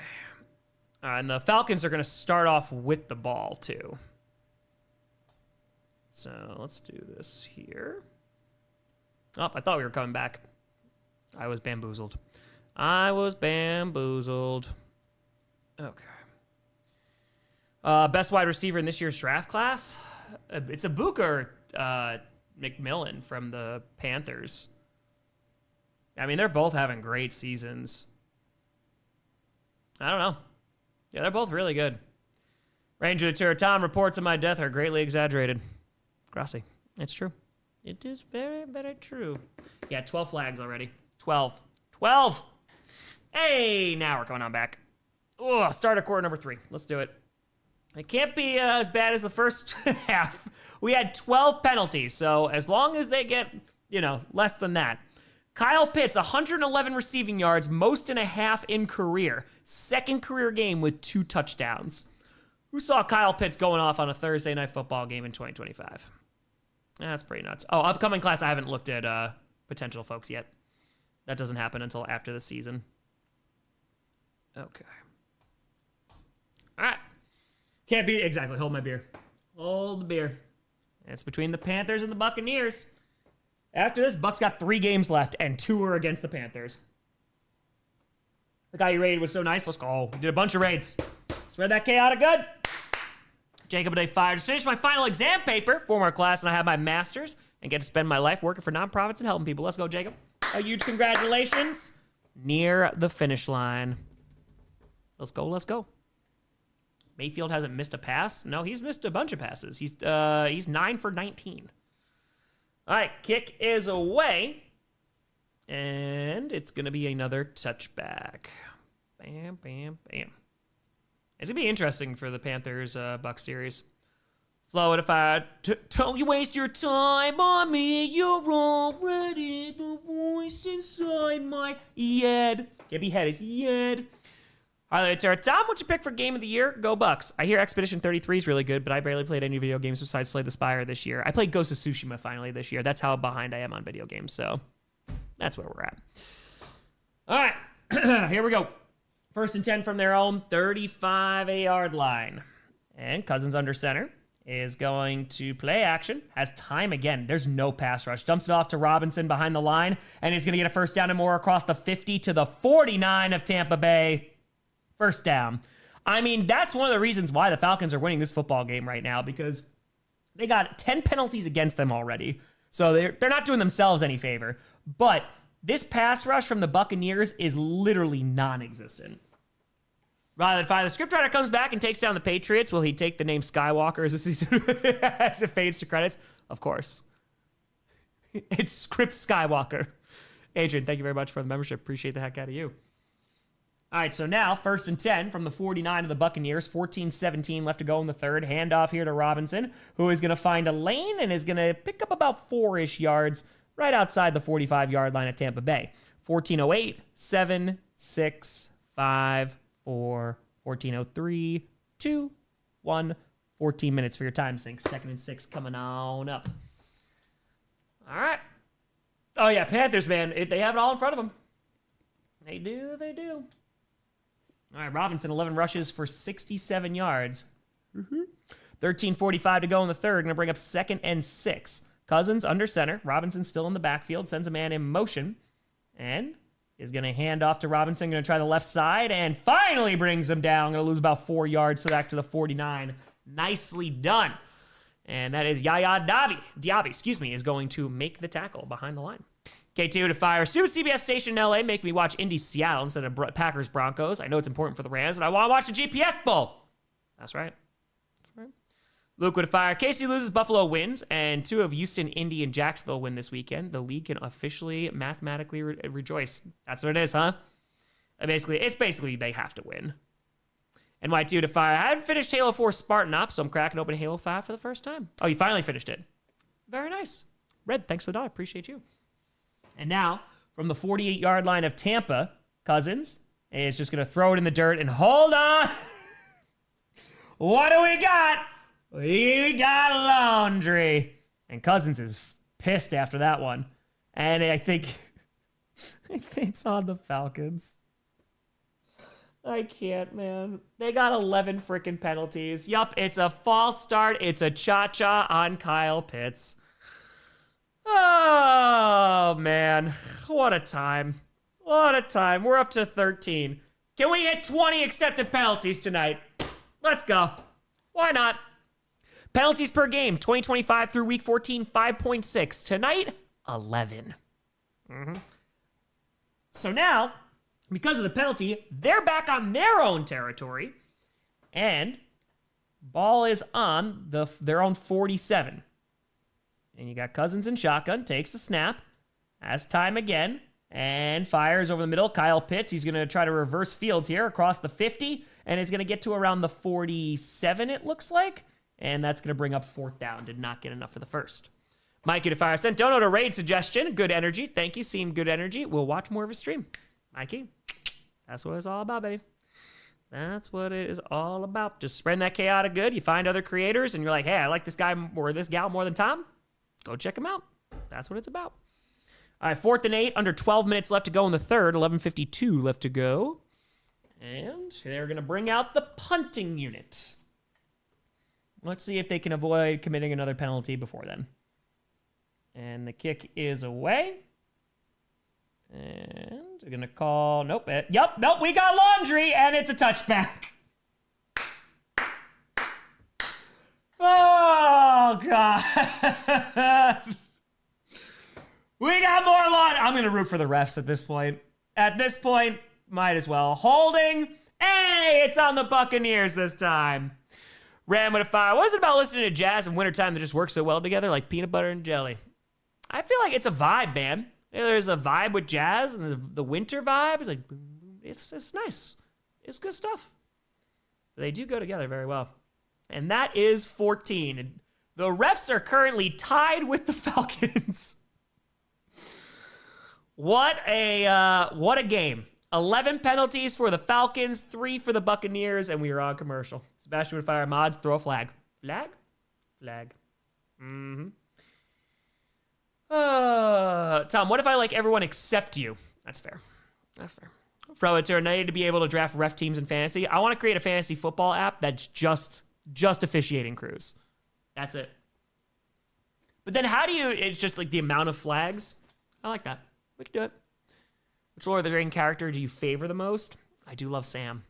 And the Falcons are going to start off with the ball, too. So let's do this here. Oh, I thought we were coming back. I was bamboozled. Okay. Best wide receiver in this year's draft class? It's a Booker McMillan from the Panthers. I mean, they're both having great seasons. I don't know. Yeah, they're both really good. Ranger to Tom, reports of my death are greatly exaggerated. Grossi. It's true. It is very, very true. Yeah, 12 flags already. 12. Hey, now we're going on back. Oh, start at quarter number 3. Let's do it. It can't be as bad as the first half. We had 12 penalties, so as long as they get, less than that. Kyle Pitts, 111 receiving yards, most and a half in career. Second career game with 2 touchdowns. Who saw Kyle Pitts going off on a Thursday night football game in 2025? That's pretty nuts. Oh, upcoming class, I haven't looked at potential folks yet. That doesn't happen until after the season. Okay. All right. Can't beat it. Exactly. Hold my beer. Hold the beer. It's between the Panthers and the Buccaneers. After this, Bucs got 3 games left, and 2 are against the Panthers. The guy you raided was so nice. Let's go. We did a bunch of raids. Spread that chaotic good. Jacob Day 5. Just finished my final exam paper for my class, and I have my master's and get to spend my life working for nonprofits and helping people. Let's go, Jacob. A huge congratulations. Near the finish line. Let's go. Mayfield hasn't missed a pass. No, he's missed a bunch of passes. He's 9 for 19. All right, kick is away. And it's going to be another touchback. Bam. It's going to be interesting for the Panthers Bucs series. Flo, if I don't you waste your time on me, you're already the voice inside my head. Can't be head, it's head. All right, it's our Tom. What's your pick for game of the year? Go Bucks. I hear Expedition 33 is really good, but I barely played any video games besides Slay the Spire this year. I played Ghost of Tsushima finally this year. That's how behind I am on video games, so that's where we're at. All right, here we go. 1st and 10 from their own 35-yard line. And Cousins under center is going to play action. Has time again. There's no pass rush. Dumps it off to Robinson behind the line, and he's going to get a first down and more across the 50 to the 49 of Tampa Bay. First down. I mean, that's one of the reasons why the Falcons are winning this football game right now, because they got 10 penalties against them already. So they're not doing themselves any favor. But this pass rush from the Buccaneers is literally non-existent. Rather than fire, the scriptwriter comes back and takes down the Patriots. Will he take the name Skywalker as as it fades to credits? Of course. It's Script Skywalker. Adrian, thank you very much for the membership. Appreciate the heck out of you. All right, so now 1st and 10 from the 49 of the Buccaneers. 14-17 left to go in the third. Handoff here to Robinson, who is going to find a lane and is going to pick up about 4-ish yards right outside the 45-yard line at Tampa Bay. 14:08, 7, 6, 5, 4, 14:03, 2, 1. 14 minutes for your time sync. 2nd and 6 coming on up. All right. Oh, yeah, Panthers, man. They have it all in front of them. They do. All right, Robinson, 11 rushes for 67 yards. 13:45 to go in the third. Going to bring up 2nd and 6. Cousins under center. Robinson still in the backfield. Sends a man in motion. And is going to hand off to Robinson. Going to try the left side. And finally brings him down. Going to lose about 4 yards. So back to the 49. Nicely done. And that is Yaya Diaby, is going to make the tackle behind the line. K2 to fire. Stupid CBS station in LA make me watch Indy Seattle instead of Packers Broncos. I know it's important for the Rams, but I want to watch the GPS Bowl. That's right. Luke with a fire. KC loses, Buffalo wins, and 2 of Houston, Indy, and Jacksonville win this weekend. The league can officially mathematically rejoice. That's what it is, huh? It's basically they have to win. NY2 to fire. I haven't finished Halo 4 Spartan Ops, so I'm cracking open Halo 5 for the first time. Oh, you finally finished it. Very nice. Red, thanks for the dollar. Appreciate you. And now, from the 48-yard line of Tampa, Cousins is just going to throw it in the dirt and hold on. What do we got? We got laundry. And Cousins is pissed after that one. And I think it's on the Falcons. I can't, man. They got 11 freaking penalties. Yup, it's a false start. It's a cha-cha on Kyle Pitts. Oh, man. What a time. What a time. We're up to 13. Can we hit 20 accepted penalties tonight? Let's go. Why not? Penalties per game, 2025 through week 14, 5.6. Tonight, 11. So now, because of the penalty, they're back on their own territory, and ball is on their own 47. And you got Cousins in shotgun, takes the snap, has time again, and fires over the middle. Kyle Pitts, he's going to try to reverse fields here across the 50, and is going to get to around the 47, it looks like. And that's going to bring up 4th down. Did not get enough for the first. Mikey to fire. Sent Dono to raid suggestion. Good energy. Thank you. Seemed good energy. We'll watch more of his stream. Mikey, that's what it's all about, baby. That's what it is all about. Just spreading that chaotic good. You find other creators and you're like, hey, I like this guy or this gal more than Tom. Go check him out. That's what it's about. All right, 4th and 8. Under 12 minutes left to go in the third. 11:52 left to go. And they're going to bring out the punting unit. Let's see if they can avoid committing another penalty before then. And the kick is away. And they're going to call... Nope. Nope. We got laundry, and it's a touchback. Oh, God. We got more laundry. I'm going to root for the refs at this point. At this point, might as well. Holding. Hey, it's on the Buccaneers this time. Ram with a fire. What is it about listening to jazz in wintertime that just works so well together, like peanut butter and jelly? I feel like it's a vibe, man. There's a vibe with jazz, and the winter vibe is like, it's nice. It's good stuff. They do go together very well. And that is 14. And the refs are currently tied with the Falcons. What a game. 11 penalties for the Falcons, 3 for the Buccaneers, and we are on commercial. Sebastian would fire mods, throw a flag. Flag? Flag. Tom, what if I like everyone except you? That's fair. That's fair. Throw it to her. I need to be able to draft ref teams in fantasy. I want to create a fantasy football app that's just officiating crews. That's it. But then how do you, it's just like the amount of flags. I like that. We can do it. Which Lord of the Rings character do you favor the most? I do love Sam.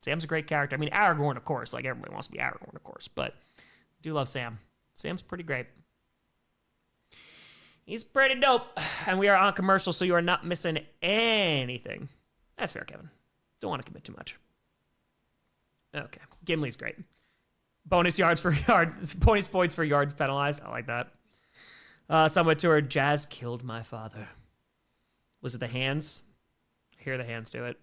Sam's a great character. I mean, Aragorn, of course. Like, everybody wants to be Aragorn, of course. But I do love Sam. Sam's pretty great. He's pretty dope. And we are on commercial, so you are not missing anything. That's fair, Kevin. Don't want to commit too much. Okay. Gimli's great. Bonus yards for yards. Bonus points for yards penalized. I like that. Someone to her, Jazz killed my father. Was it the hands? I hear the hands do it.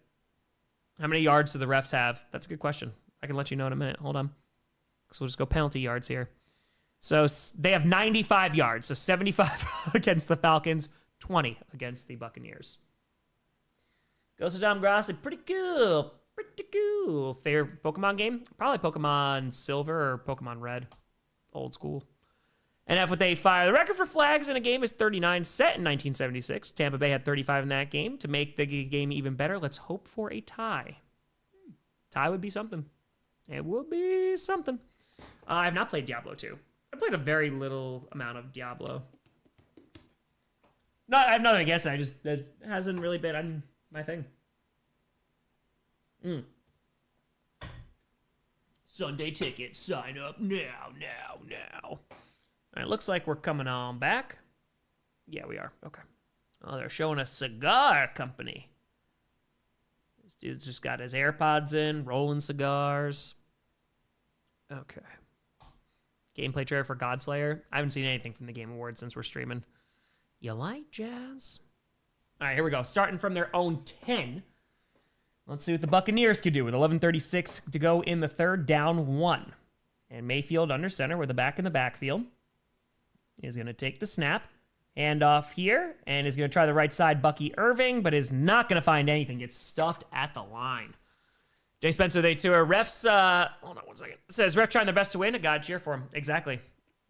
How many yards do the refs have? That's a good question. I can let you know in a minute. Hold on. So we'll just go penalty yards here. So they have 95 yards. So 75 against the Falcons, 20 against the Buccaneers. Goes to Dom Grossi. Pretty cool. Pretty cool. Favorite Pokemon game? Probably Pokemon Silver or Pokemon Red. Old school. And F with a fire. The record for flags in a game is 39, set in 1976. Tampa Bay had 35 in that game. To make the game even better, let's hope for a tie. Tie would be something. It would be something. I have not played Diablo 2. I played a very little amount of Diablo. No, I have nothing against it. It hasn't really been on my thing. Sunday ticket. Sign up now. All right, looks like we're coming on back. Yeah, we are. Okay. Oh, they're showing a cigar company. This dude's just got his AirPods in, rolling cigars. Okay. Gameplay trailer for Godslayer. I haven't seen anything from the Game Awards since we're streaming. You like jazz? All right, here we go. Starting from their own 10. Let's see what the Buccaneers could do with 11:36 to go in the third, down 1. And Mayfield under center with the back in the backfield. Is going to take the snap. Hand off here. And is going to try the right side, Bucky Irving, but is not going to find anything. Gets stuffed at the line. Jay Spencer, they too are refs. Hold on one second. It says, ref trying their best to win. I got to cheer for him. Exactly.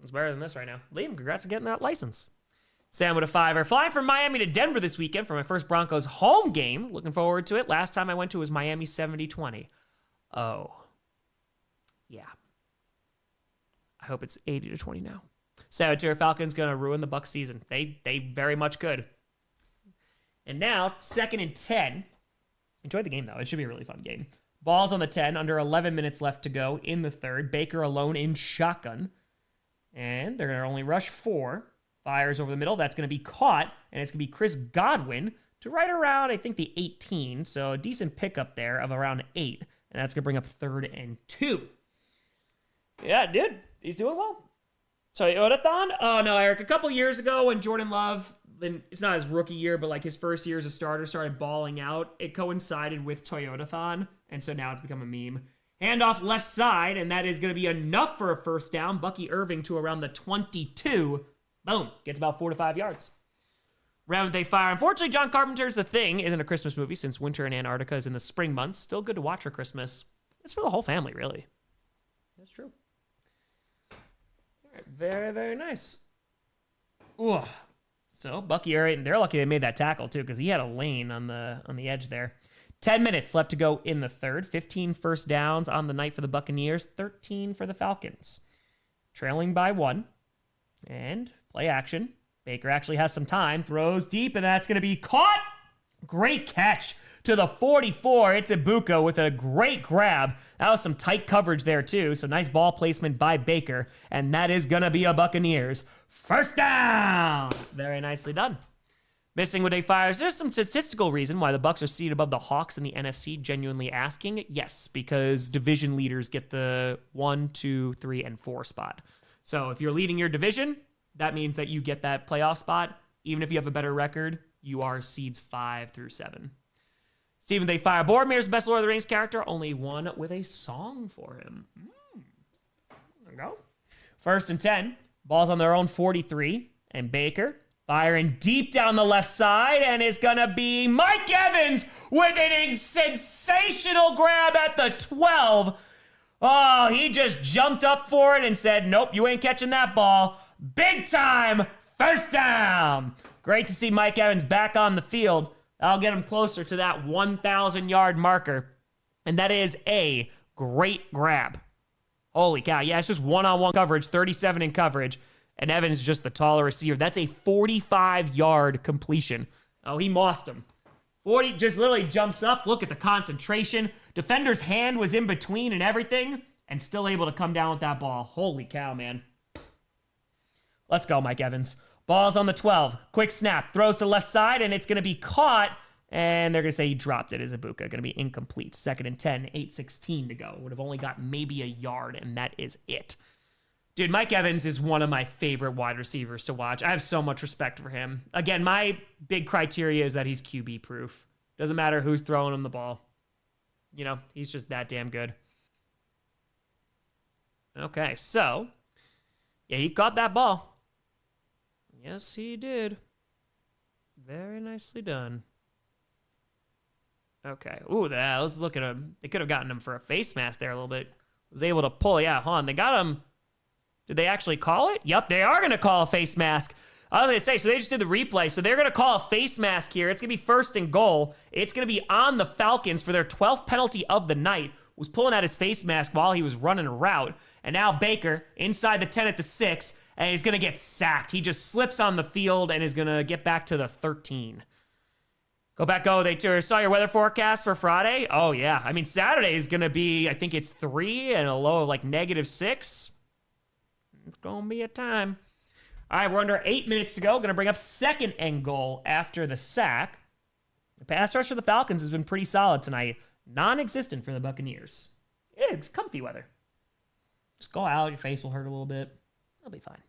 It's better than this right now. Liam, congrats on getting that license. Sam with a 5er. Flying from Miami to Denver this weekend for my first Broncos home game. Looking forward to it. Last time I went to was Miami 70-20. Oh. Yeah. I hope it's 80-20 now. Saboteur Falcons going to ruin the Bucs season. They very much could. And now, 2nd and 10. Enjoyed the game, though. It should be a really fun game. Ball's on the 10. Under 11 minutes left to go in the third. Baker alone in shotgun. And they're going to only rush 4. Fires over the middle. That's going to be caught. And it's going to be Chris Godwin to right around, I think, the 18. So a decent pickup there of around 8. And that's going to bring up 3rd and 2. Yeah, dude. He's doing well. Toyotathon? Oh, no, Eric. A couple years ago when Jordan Love, then it's not his rookie year, but like his first year as a starter, started balling out, it coincided with Toyotathon. And so now it's become a meme. Handoff left side, and that is going to be enough for a first down. Bucky Irving to around the 22. Boom. Gets about 4 to 5 yards. Round they fire. Unfortunately, John Carpenter's The Thing isn't a Christmas movie since winter in Antarctica is in the spring months. Still good to watch for Christmas. It's for the whole family, really. That's true. All right. Very, very nice. Ooh. So, Bucky Irving, they're lucky they made that tackle, too, because he had a lane on the edge there. 10 minutes left to go in the third. 15 first downs on the night for the Buccaneers. 13 for the Falcons. Trailing by 1. And play action. Baker actually has some time. Throws deep, and that's going to be caught. Great catch to the 44. It's Ibuka with a great grab. That was some tight coverage there, too. So nice ball placement by Baker. And that is going to be a Buccaneers first down. Very nicely done. Missing with 8 fires. There's some statistical reason why the Bucs are seated above the Hawks in the NFC. Genuinely asking, yes, because division leaders get the 1, 2, 3, and 4 spot. So if you're leading your division, that means that you get that playoff spot. Even if you have a better record, you are seeds 5 through 7. Stephen They Fire. Boromir's the best Lord of the Rings character. Only one with a song for him. There we go. 1st and 10. Ball's on their own 43. And Baker firing deep down the left side, and it's going to be Mike Evans with a sensational grab at the 12. Oh, he just jumped up for it and said, nope, you ain't catching that ball. Big time first down. Great to see Mike Evans back on the field. I'll get him closer to that 1,000-yard marker, and that is a great grab. Holy cow. Yeah, it's just one-on-one coverage, 37 in coverage. And Evans is just the taller receiver. That's a 45-yard completion. Oh, he mossed him. 40 just literally jumps up. Look at the concentration. Defender's hand was in between and everything, and still able to come down with that ball. Holy cow, man. Let's go, Mike Evans. Ball's on the 12. Quick snap. Throws to the left side, and it's going to be caught. And they're going to say he dropped it as Ibuka. Going to be incomplete. 2nd and 10. 8:16 to go. Would have only got maybe a yard, and that is it. Dude, Mike Evans is one of my favorite wide receivers to watch. I have so much respect for him. Again, my big criteria is that he's QB proof. Doesn't matter who's throwing him the ball. You know, he's just that damn good. Okay, so, yeah, he caught that ball. Yes, he did. Very nicely done. Okay. Ooh, let's look at him. They could have gotten him for a face mask there a little bit. Was able to pull. Yeah, hold on. They got him. Did they actually call it? Yep, they are going to call a face mask. I was going to say, so they just did the replay. So they're going to call a face mask here. It's going to be 1st and goal. It's going to be on the Falcons for their 12th penalty of the night. Was pulling out his face mask while he was running a route. And now Baker inside the 10 at the 6, and he's going to get sacked. He just slips on the field and is going to get back to the 13. Go back, they saw your weather forecast for Friday? Oh, yeah. I mean, Saturday is going to be, I think it's 3 and a low of like -6. It's going to be a time. All right, we're under 8 minutes to go. Going to bring up second and goal after the sack. The pass rush for the Falcons has been pretty solid tonight. Non-existent for the Buccaneers. It's comfy weather. Just go out. Your face will hurt a little bit. It'll be fine.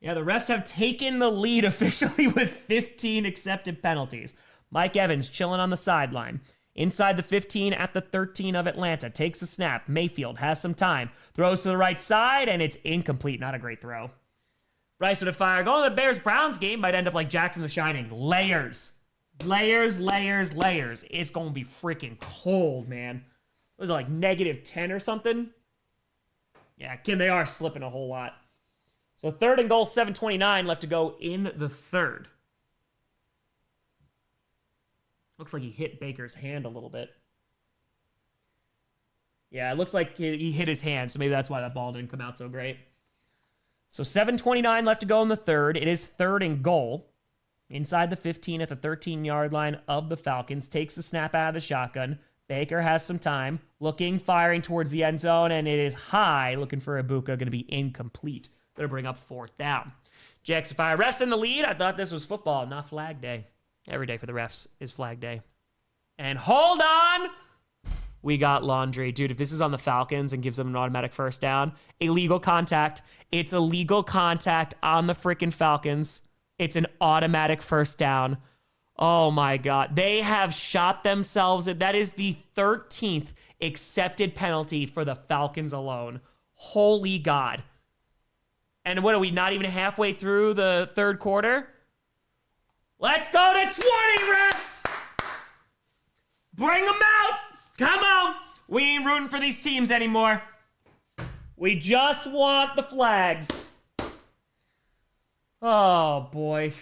Yeah, the refs have taken the lead officially with 15 accepted penalties. Mike Evans chilling on the sideline. Inside the 15 at the 13 of Atlanta. Takes the snap. Mayfield has some time. Throws to the right side, and it's incomplete. Not a great throw. Bryce with a fire. Going to the Bears-Browns game might end up like Jack from The Shining. Layers. Layers, layers, layers. It's going to be freaking cold, man. Was it like -10 or something? Yeah, Kim, they are slipping a whole lot. So third and goal, 7:29 left to go in the third. Looks like he hit Baker's hand a little bit. Yeah, it looks like he hit his hand, so maybe that's why that ball didn't come out so great. So 7:29 left to go in the third. It is third and goal. Inside the 15 at the 13-yard line of the Falcons. Takes the snap out of the shotgun. Baker has some time. Looking, firing towards the end zone, and it is high. Looking for Ibuka. Going to be incomplete. Going to bring up fourth down. Jackson fire. Refs in the lead. I thought this was football, not flag day. Every day for the refs is flag day. And hold on. We got laundry. Dude, if this is on the Falcons and gives them an automatic first down, illegal contact. It's illegal contact on the freaking Falcons. It's an automatic first down. Oh my God. They have shot themselves. That is the 13th accepted penalty for the Falcons alone. Holy God. And what are we, not even halfway through the third quarter? Let's go to 20, refs! Bring them out! Come on! We ain't rooting for these teams anymore. We just want the flags. Oh, boy.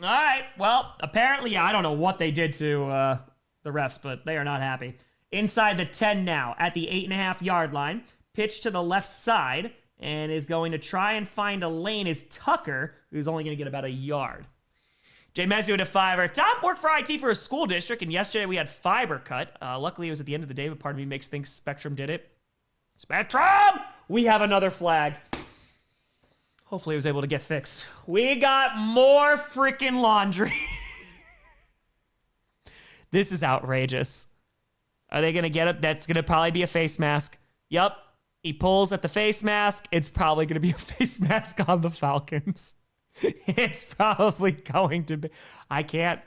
All right, well, apparently, yeah, I don't know what they did to the refs, but they are not happy. Inside the 10 now, at the 8.5-yard line. Pitch to the left side, and is going to try and find a lane is Tucker, who's only going to get about a yard. Jay Mezzi with a fiver. Tom worked for IT for a school district, and yesterday we had fiber cut. Luckily, it was at the end of the day, but part of me makes think Spectrum did it. Spectrum! We have another flag. Hopefully, it was able to get fixed. We got more freaking laundry. This is outrageous. Are they going to get it? That's going to probably be a face mask. Yep. He pulls at the face mask. It's probably going to be a face mask on the Falcons. It's probably going to be. I can't.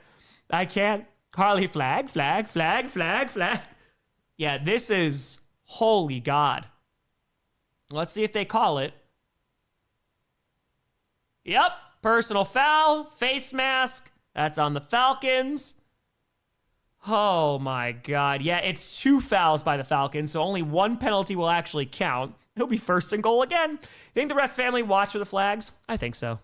Harley flag. Yeah, this is holy God. Let's see if they call it. Yep, personal foul, face mask. That's on the Falcons. Oh my God. Yeah, it's 2 fouls by the Falcons, so only 1 penalty will actually count. It'll be first and goal again. Think the rest family watch for the flags? I think so.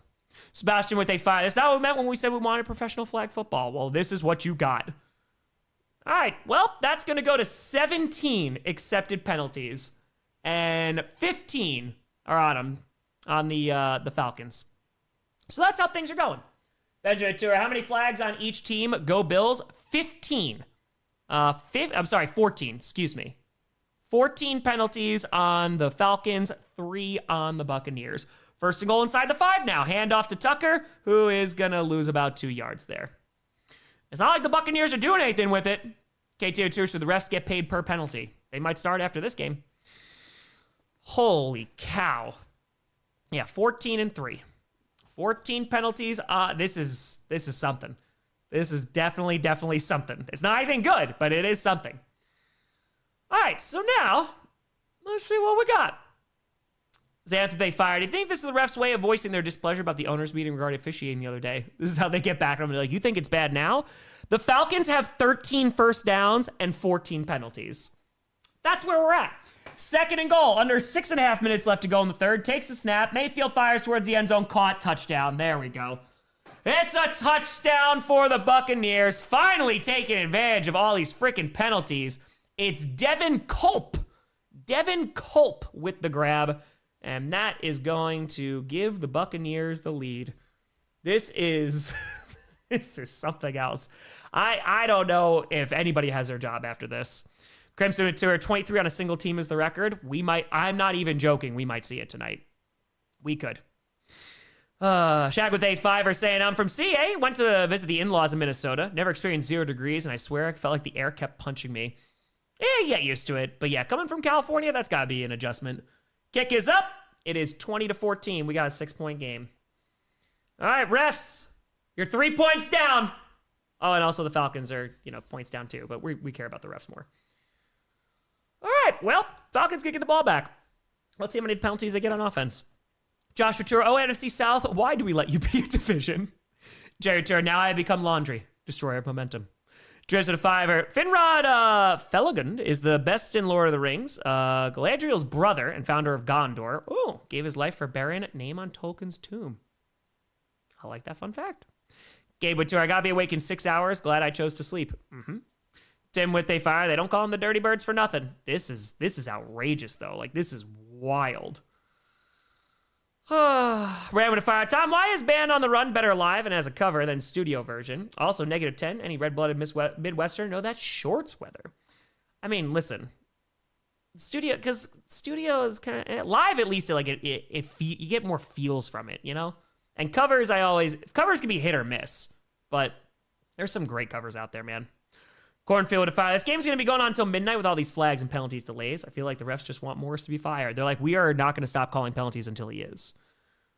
Sebastian with a fire. That's not what we meant when we said we wanted professional flag football. Well, this is what you got. All right, well, that's going to go to 17 accepted penalties, and 15 are on them, on the Falcons. So that's how things are going. Benjamin Tour, how many flags on each team? Go Bills. 15. 14, excuse me. 14 penalties on the Falcons, 3 on the Buccaneers. First and goal inside the 5 now. Hand off to Tucker, who is going to lose about 2 yards there. It's not like the Buccaneers are doing anything with it. KTO2, so the refs get paid per penalty. They might start after this game. Holy cow. Yeah, 14 and 3. 14 penalties. This is something. This is definitely something. It's not anything good, but it is something. All right, so now, let's see what we got. Xanth, they fired. Do you think this is the refs' way of voicing their displeasure about the owners' meeting regarding officiating the other day? This is how they get back at them. They're like, you think it's bad now? The Falcons have 13 first downs and 14 penalties. That's where we're at. Second and goal. Under 6.5 minutes left to go in the third. Takes the snap. Mayfield fires towards the end zone. Caught. Touchdown. There we go. It's a touchdown for the Buccaneers. Finally taking advantage of all these freaking penalties. It's Devin Culp. Devin Culp with the grab. And that is going to give the Buccaneers the lead. This is something else. I don't know if anybody has their job after this. Crimson Tour, 23 on a single team is the record. I'm not even joking. We might see it tonight. We could. Shaq with 8-5 are saying, I'm from CA, went to visit the in-laws in Minnesota, never experienced 0 degrees, and I swear I felt like the air kept punching me. Get used to it. But yeah, coming from California, that's gotta be an adjustment. Kick is up. It is 20-14. We got a 6-point game. All right, refs, you're 3 points down. Oh, and also the Falcons are, points down too, but we care about the refs more. All right, well, Falcons can get the ball back. Let's see how many penalties they get on offense. Josh Ventura, NFC South, why do we let you be a division? Jerry Turner, now I have become laundry. Destroyer of momentum. Driz with a 5er. Finrod Felagund is the best in Lord of the Rings. Galadriel's brother and founder of Gondor. Ooh, gave his life for Beren, name on Tolkien's tomb. I like that fun fact. Gabe with 2, I gotta be awake in 6 hours. Glad I chose to sleep. Tim with a fire. They don't call them the Dirty Birds for nothing. This is outrageous though. Like, this is wild. Ram with a fire. Tom, why is Band on the Run better live and as a cover than studio version? Also, -10. Any red-blooded Midwestern? No, that's Shorts weather. I mean, listen. Studio is kind of live. At least like you get more feels from it, And covers, covers can be hit or miss, but there's some great covers out there, man. Cornfield with a fire. This game's going to be going on until midnight with all these flags and penalties delays. I feel like the refs just want Morris to be fired. They're like, we are not going to stop calling penalties until he is.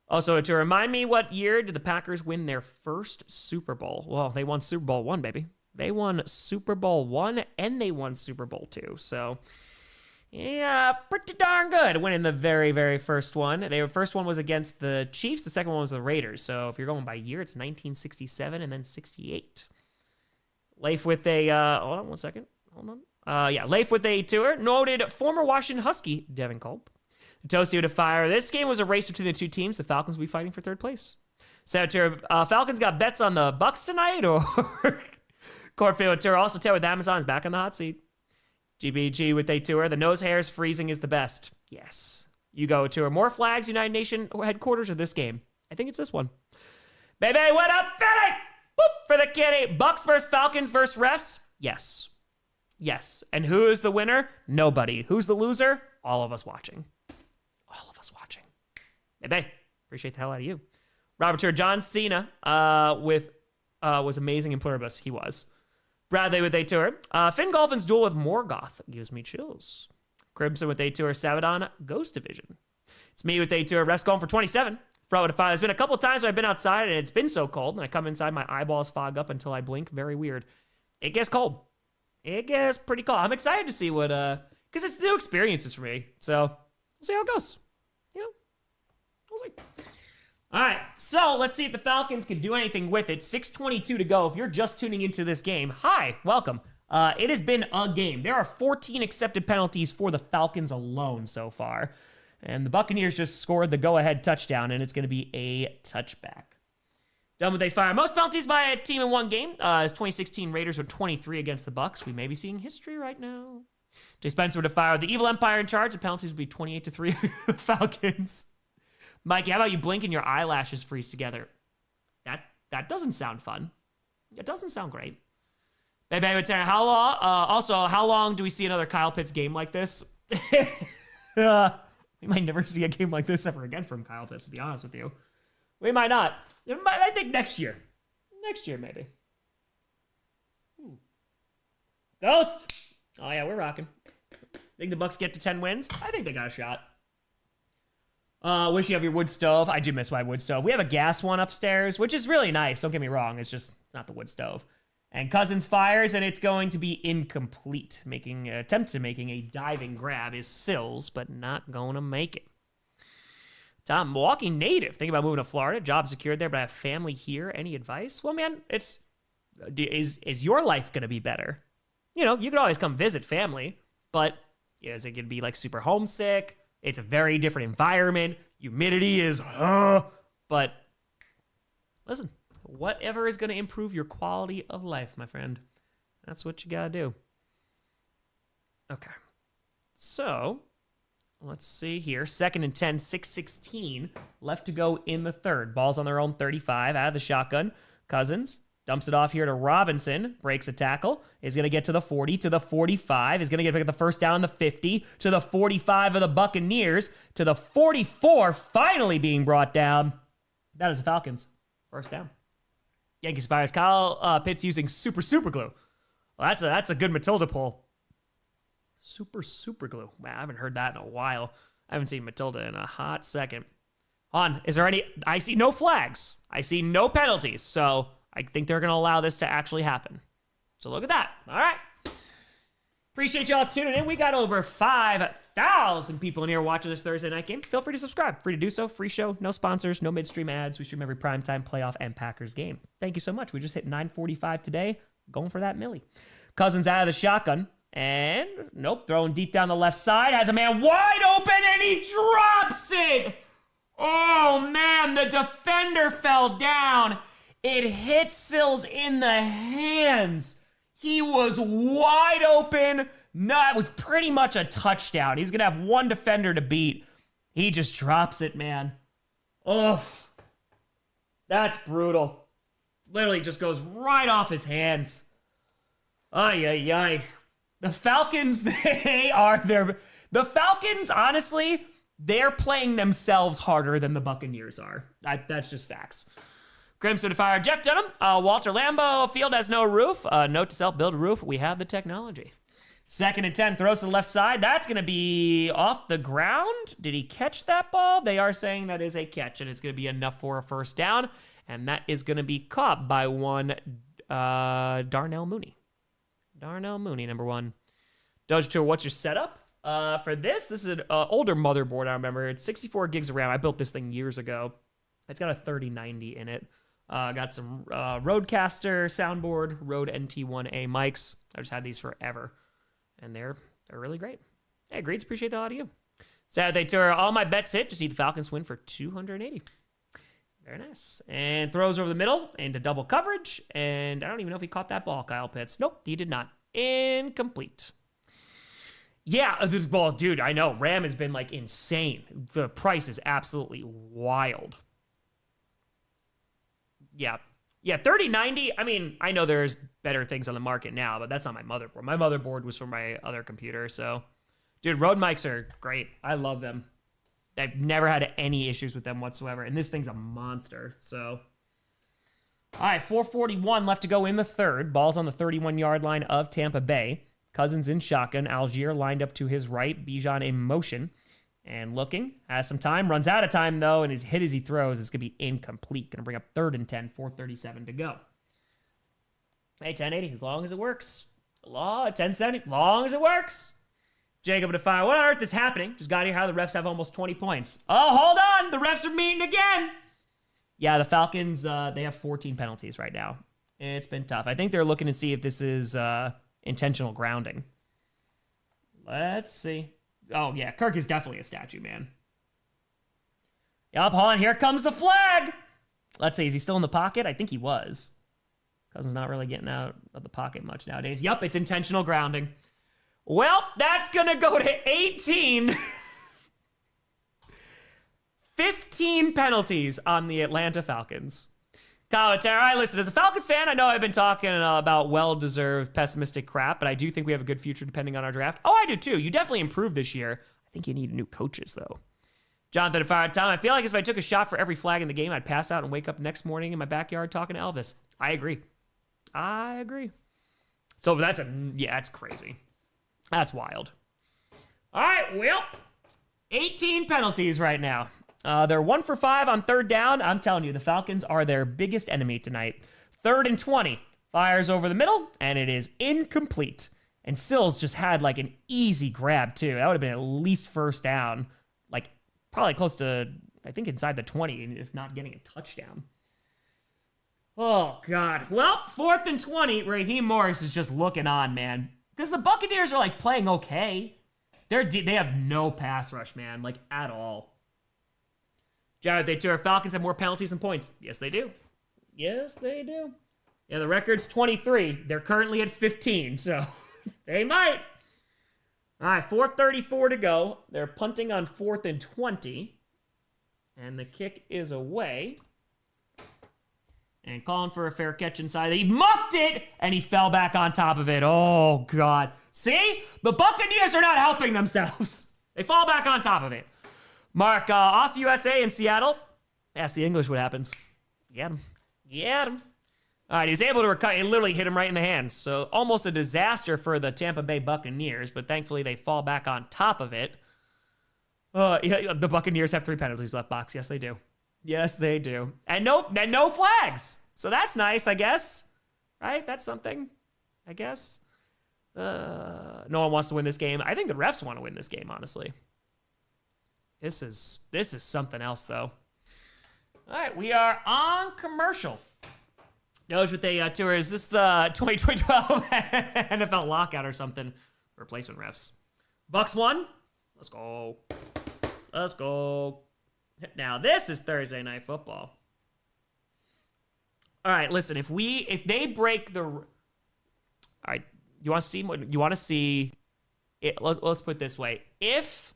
Also, to remind me, what year did the Packers win their first Super Bowl? Well, they won Super Bowl 1, baby. They won Super Bowl 1 and they won Super Bowl 2. So, yeah, pretty darn good winning the very, very first one. The first one was against the Chiefs. The second one was the Raiders. So if you're going by year, it's 1967 and then 68. Leif with a, hold on one second. Hold on. Leif with a tour. Noted former Washington Husky, Devin Culp. Toasty with a fire. This game was a race between the two teams. The Falcons will be fighting for third place. Senator, Falcons got bets on the Bucks tonight, or Cornfield with tour. Also, Ted with Amazon's back on the hot seat. GBG with a tour. The nose hairs freezing is the best. Yes. You go tour. More flags, United Nation headquarters, or this game? I think it's this one. Baby, what up, Philly? Boop for the kitty. Bucks versus Falcons versus refs? Yes. Yes. And who is the winner? Nobody. Who's the loser? All of us watching. All of us watching. Baby, appreciate the hell out of you. Robert Tur, John Cena was amazing in Pluribus. He was. Bradley with a tour. Finn Golfin's duel with Morgoth gives me chills. Crimson with a tour. Savadon, Ghost Division. It's me with a tour. Refs going for 27. Fro with a 5. There's been a couple of times I've been outside and it's been so cold, and I come inside, my eyeballs fog up until I blink. Very weird. It gets cold. It gets pretty cold. I'm excited to see what, because it's new experiences for me. So we'll see how it goes. We'll see. All right, so let's see if the Falcons can do anything with it. 6:22 to go. If you're just tuning into this game, hi, welcome. It has been a game. There are 14 accepted penalties for the Falcons alone so far. And the Buccaneers just scored the go-ahead touchdown, and it's going to be a touchback. Done with a fire. Most penalties by a team in one game is 2016 Raiders with 23 against the Bucks. We may be seeing history right now. Jay Spencer with a fire. The Evil Empire in charge. The penalties would be 28-3 the Falcons. Mikey, how about you blink and your eyelashes freeze together? That doesn't sound fun. It doesn't sound great. Baby, how long? Also, how long do we see another Kyle Pitts game like this? We might never see a game like this ever again from Kyle Pitts, to be honest with you. We might not. I think next year. Next year, maybe. Ghost! Oh, yeah, we're rocking. Think the Bucks get to 10 wins? I think they got a shot. Wish you have your wood stove. I do miss my wood stove. We have a gas one upstairs, which is really nice. Don't get me wrong. It's just not the wood stove. And Cousins fires, and it's going to be incomplete. Making an attempt to making a diving grab is Sills, but not going to make it. Tom, Milwaukee native. Thinking about moving to Florida. Job secured there, but I have family here. Any advice? Well, man, is your life going to be better? You could always come visit family, but is it going to be like super homesick? It's a very different environment. Humidity is, but listen. Whatever is going to improve your quality of life, my friend. That's what you got to do. Okay. So, let's see here. 2nd and 10, 6:16 left to go in the third. Ball's on their own 35 out of the shotgun. Cousins dumps it off here to Robinson. Breaks a tackle. Is going to get to the 40, to the 45. Is going to get the first down, the 50, to the 45 of the Buccaneers, to the 44, finally being brought down. That is the Falcons. First down. Yankees fires. Kyle Pitts using super glue. Well, that's a good Matilda pull. Super glue. Man, I haven't heard that in a while. I haven't seen Matilda in a hot second. Is there any... I see no flags. I see no penalties. So I think they're going to allow this to actually happen. So look at that. All right. Appreciate y'all tuning in. We got over 5,000 people in here watching this Thursday night game. Feel free to subscribe. Free to do so. Free show. No sponsors. No midstream ads. We stream every primetime playoff and Packers game. Thank you so much. We just hit 945 today. Going for that Millie. Cousins out of the shotgun. And, nope, throwing deep down the left side. Has a man wide open, and he drops it. Oh, man, the defender fell down. It hit Sills in the hands. He was wide open. No, it was pretty much a touchdown. He's going to have one defender to beat. He just drops it, man. Oof. That's brutal. Literally just goes right off his hands. Ay. The Falcons, the Falcons, honestly, they're playing themselves harder than the Buccaneers are. That's just facts. Crimson to fire. Jeff Dunham. Walter Lambeau. Field has no roof. Note to self, build a roof. We have the technology. 2nd and 10. Throws to the left side. That's going to be off the ground. Did he catch that ball? They are saying that is a catch, and it's going to be enough for a first down. And that is going to be caught by one Darnell Mooney. Darnell Mooney, number 1. Doge Tour, what's your setup? For this is an older motherboard, I remember. It's 64 gigs of RAM. I built this thing years ago. It's got a 3090 in it. Got some Rodecaster soundboard, Rode NT1A mics. I've just had these forever. And they're really great. Hey, Greets, appreciate the lot of you. Saturday Tour, all my bets hit. Just need the Falcons win for 280. Very nice. And throws over the middle into double coverage. And I don't even know if he caught that ball, Kyle Pitts. Nope, he did not. Incomplete. Yeah, this ball, dude, I know. RAM has been, like, insane. The price is absolutely wild. Yeah, 3090, I mean, I know there's better things on the market now, but that's not my motherboard. My motherboard was from my other computer, so... Dude, Rode mics are great. I love them. I've never had any issues with them whatsoever, and this thing's a monster, so... All right, 4:41 left to go in the third. Ball's on the 31-yard line of Tampa Bay. Cousins in shotgun. Algier lined up to his right. Bijan in motion. And looking. Has some time. Runs out of time, though, and his hit as he throws is going to be incomplete. Going to bring up 3rd and 10. 4:37 to go. Hey, 1080, as long as it works. 1070, as long as it works. Jacob to fire. What on earth is happening? Just got here how the refs have almost 20 points. Oh, hold on. The refs are meeting again. Yeah, the Falcons, they have 14 penalties right now. It's been tough. I think they're looking to see if this is intentional grounding. Let's see. Oh, yeah, Kirk is definitely a statue, man. Yup, hold on. Here comes the flag. Let's see. Is he still in the pocket? I think he was. Cousins not really getting out of the pocket much nowadays. Yup, it's intentional grounding. Well, that's going to go to 18. 15 penalties on the Atlanta Falcons. Kyle Terra, listen, as a Falcons fan, I know I've been talking about well-deserved pessimistic crap, but I do think we have a good future depending on our draft. Oh, I do too. You definitely improved this year. I think you need new coaches, though. Jonathan Fire Tom, I feel like if I took a shot for every flag in the game, I'd pass out and wake up next morning in my backyard talking to Elvis. I agree. So that's that's crazy. That's wild. All right, well, 18 penalties right now. They're 1 for 5 on 3rd down. I'm telling you, the Falcons are their biggest enemy tonight. 3rd and 20. Fires over the middle, and it is incomplete. And Sills just had like an easy grab, too. That would have been at least first down. Like, probably close to, I think, inside the 20, if not getting a touchdown. Oh, God. Well, 4th and 20. Raheem Morris is just looking on, man. Because the Buccaneers are, like, playing okay. They have no pass rush, man, like, at all. Jared, they too. Falcons have more penalties than points. Yes, they do. Yes, they do. Yeah, the record's 23. They're currently at 15, so they might. All right, 4:34 to go. They're punting on 4th and 20. And the kick is away. And calling for a fair catch inside. He muffed it, and he fell back on top of it. Oh, God. See? The Buccaneers are not helping themselves. They fall back on top of it. Mark, Aussie USA in Seattle. Ask the English what happens. Get him. Get him. All right, he was able to recover. It literally hit him right in the hands. So almost a disaster for the Tampa Bay Buccaneers, but thankfully they fall back on top of it. Yeah, the Buccaneers have 3 penalties left, Box. Yes, they do. Yes, they do. And no flags. So that's nice, I guess. Right? That's something, I guess. No one wants to win this game. I think the refs want to win this game, honestly. This is something else, though. All right, we are on commercial. Knows what they tour. Is this the 2012 NFL lockout or something? Replacement refs. Bucks won. Let's go. Let's go. Now this is Thursday Night Football. All right, listen. If they break the, all right, you want to see what you want to see? Let's put it this way: if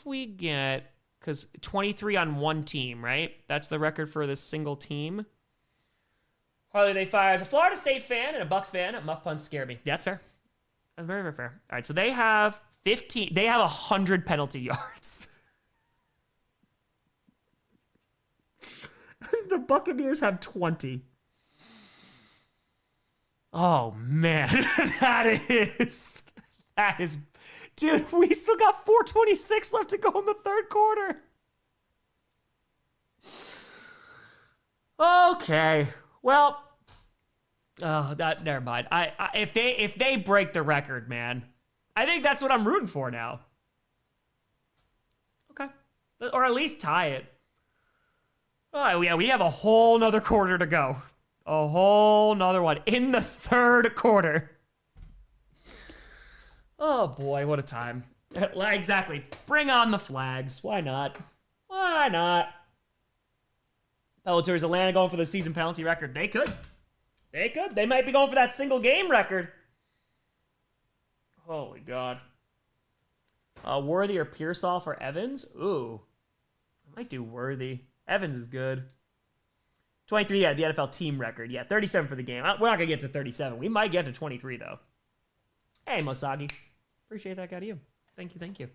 we get, because 23 on one team, right? That's the record for this single team. Harley, they fire as a Florida State fan and a Bucks fan. Muff puns scare me. That's fair. That's very, very fair. All right, so they have 15. They have 100 penalty yards. The Buccaneers have 20. Oh man, that is, dude. We still got 4:26 left to go in the third quarter. Okay, well, never mind. If they break the record, man, I think that's what I'm rooting for now. Okay, or at least tie it. Oh yeah, we have a whole nother quarter to go. A whole nother one in the third quarter. Oh boy, what a time. Exactly. Bring on the flags. Why not? Why not? Bellator's Atlanta going for the season penalty record. They could. They could. They might be going for that single game record. Holy God. Worthy or Pearsall for Evans? Ooh. I might do Worthy. Evans is good. 23, yeah, the NFL team record. Yeah, 37 for the game. We're not going to get to 37. We might get to 23, though. Hey, Mosagi. Appreciate that guy to you. Thank you, thank you.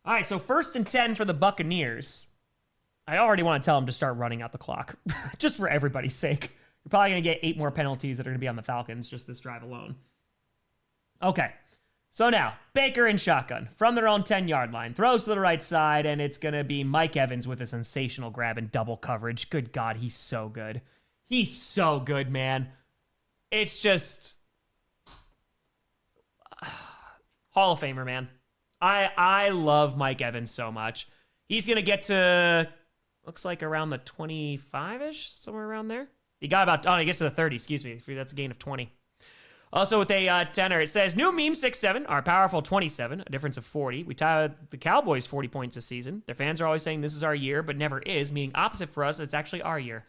All right, so 1st and 10 for the Buccaneers. I already want to tell them to start running out the clock. Just for everybody's sake. You're probably going to get 8 more penalties that are going to be on the Falcons, just this drive alone. Okay. So now, Baker in shotgun from their own 10-yard line. Throws to the right side, and it's going to be Mike Evans with a sensational grab and double coverage. Good God, he's so good. He's so good, man. It's just Hall of Famer, man. I love Mike Evans so much. He's going to get to, looks like around the 25-ish, somewhere around there. He got about, he gets to the 30, excuse me. That's a gain of 20. Also with a tenor, it says, new meme 6-7, our powerful 27, a difference of 40. We tied the Cowboys 40 points this season. Their fans are always saying this is our year, but never is, meaning opposite for us, it's actually our year.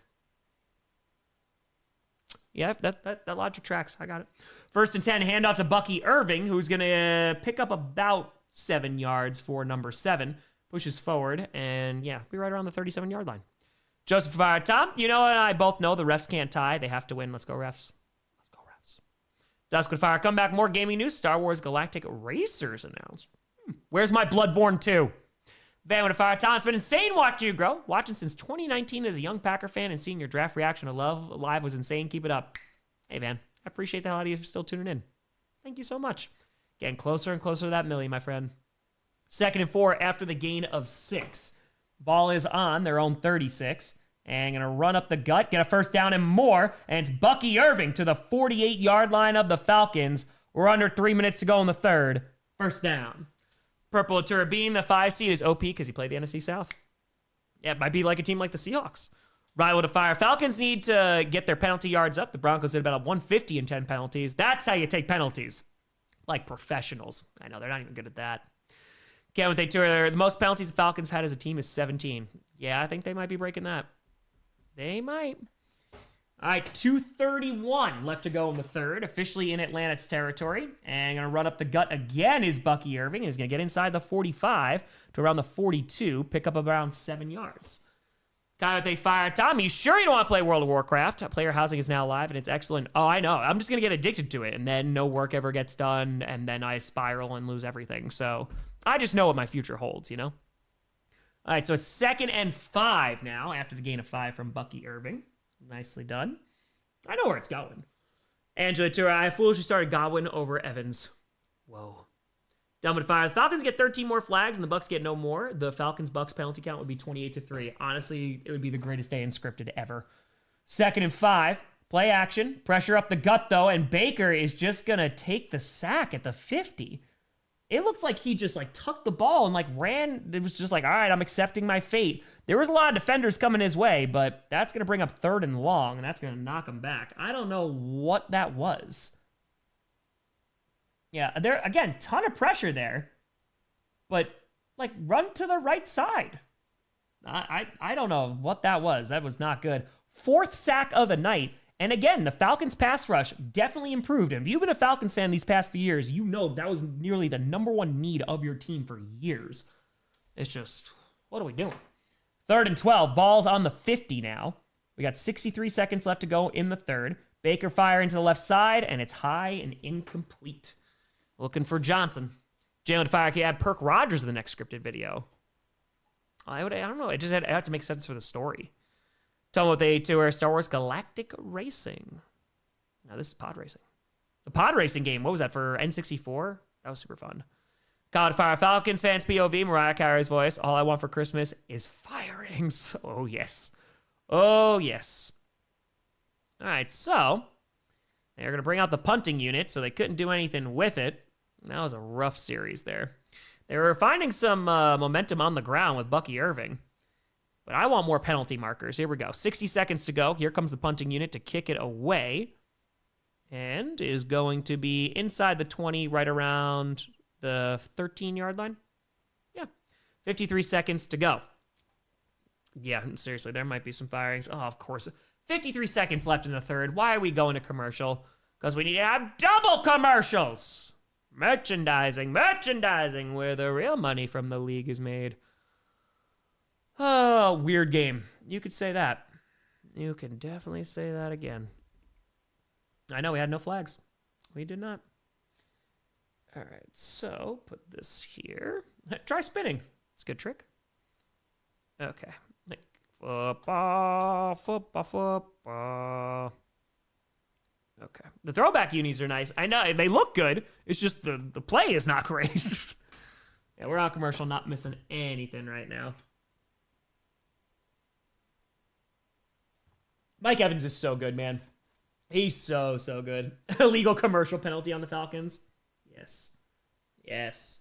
Yeah, that logic tracks. I got it. 1st and 10, handoff to Bucky Irving, who's going to pick up about 7 yards for number 7. Pushes forward, and yeah, we're right around the 37-yard line. Joseph Fire Tom, you know, and I both know the refs can't tie. They have to win. Let's go, refs. Dusk with Fire comeback, more gaming news. Star Wars Galactic Racers announced. Where's my Bloodborne 2? Van with a Fire Tom, it's been insane watching you grow. Watching since 2019 as a young Packer fan and seeing your draft reaction to Love Live was insane. Keep it up. Hey, Van, I appreciate the hell out of you still tuning in. Thank you so much. Getting closer and closer to that millie, my friend. 2nd and 4 after the gain of 6. Ball is on their own 36. And going to run up the gut, get a 1st down and more. And it's Bucky Irving to the 48-yard line of the Falcons. We're under 3 minutes to go in the third. 1st down. Purple Atura being the 5 seed is OP because he played the NFC South. Yeah, it might be like a team like the Seahawks. Rival to fire. Falcons need to get their penalty yards up. The Broncos did about a 150 in 10 penalties. That's how you take penalties. Like professionals. I know, they're not even good at that. Can't with they tour. The most penalties the Falcons have had as a team is 17. Yeah, I think they might be breaking that. They might. All right, 2:31 left to go in the third. Officially in Atlanta's territory. And going to run up the gut again is Bucky Irving. He's going to get inside the 45 to around the 42. Pick up around 7 yards. Guy with a fire. Tom, you sure you don't want to play World of Warcraft? Player housing is now live, and it's excellent. Oh, I know. I'm just going to get addicted to it. And then no work ever gets done. And then I spiral and lose everything. So I just know what my future holds, you know? All right, so it's 2nd and 5 now after the gain of 5 from Bucky Irving. Nicely done. I know where it's going. Angela Tura, I foolishly started Godwin over Evans. Whoa. Done with fire. The Falcons get 13 more flags and the Bucks get no more. The Falcons-Bucks penalty count would be 28-3. Honestly, it would be the greatest day in scripted ever. 2nd and 5. Play action. Pressure up the gut, though, and Baker is just going to take the sack at the 50. It looks like he just, tucked the ball and, ran. It was just all right, I'm accepting my fate. There was a lot of defenders coming his way, but that's going to bring up 3rd and long, and that's going to knock him back. I don't know what that was. Yeah, there, again, ton of pressure there. But, run to the right side. I don't know what that was. That was not good. 4th sack of the night. And again, the Falcons pass rush definitely improved. And if you've been a Falcons fan these past few years, you know that was nearly the #1 need of your team for years. It's just, what are we doing? 3rd and 12, ball's on the 50 now. We got 63 seconds left to go in the 3rd. Baker fire into the left side, and it's high and incomplete. Looking for Johnson. Jalen fire, he had Perk Rogers in the next scripted video. I don't know, it had to make sense for the story. Tell them what they ate to our Star Wars Galactic Racing. Now this is pod racing. The pod racing game, what was that, for N64? That was super fun. God Fire Falcons fans POV, Mariah Carey's voice. All I want for Christmas is firings. Oh, yes. Oh, yes. All right, so they're going to bring out the punting unit, so they couldn't do anything with it. That was a rough series there. They were finding some momentum on the ground with Bucky Irving. But I want more penalty markers. Here we go. 60 seconds to go. Here comes the punting unit to kick it away. And is going to be inside the 20, right around the 13-yard line. Yeah. 53 seconds to go. Yeah, seriously, there might be some firings. Oh, of course. 53 seconds left in the 3rd. Why are we going to commercial? Because we need to have double commercials. Merchandising, where the real money from the league is made. Oh, weird game. You could say that. You can definitely say that again. I know we had no flags. We did not. All right, so put this here. Try spinning. It's a good trick. Okay. Football. Okay. The throwback unis are nice. I know, they look good. It's just the play is not great. Yeah, we're on commercial, not missing anything right now. Mike Evans is so good, man. He's so good. Illegal commercial penalty on the Falcons. Yes. Yes.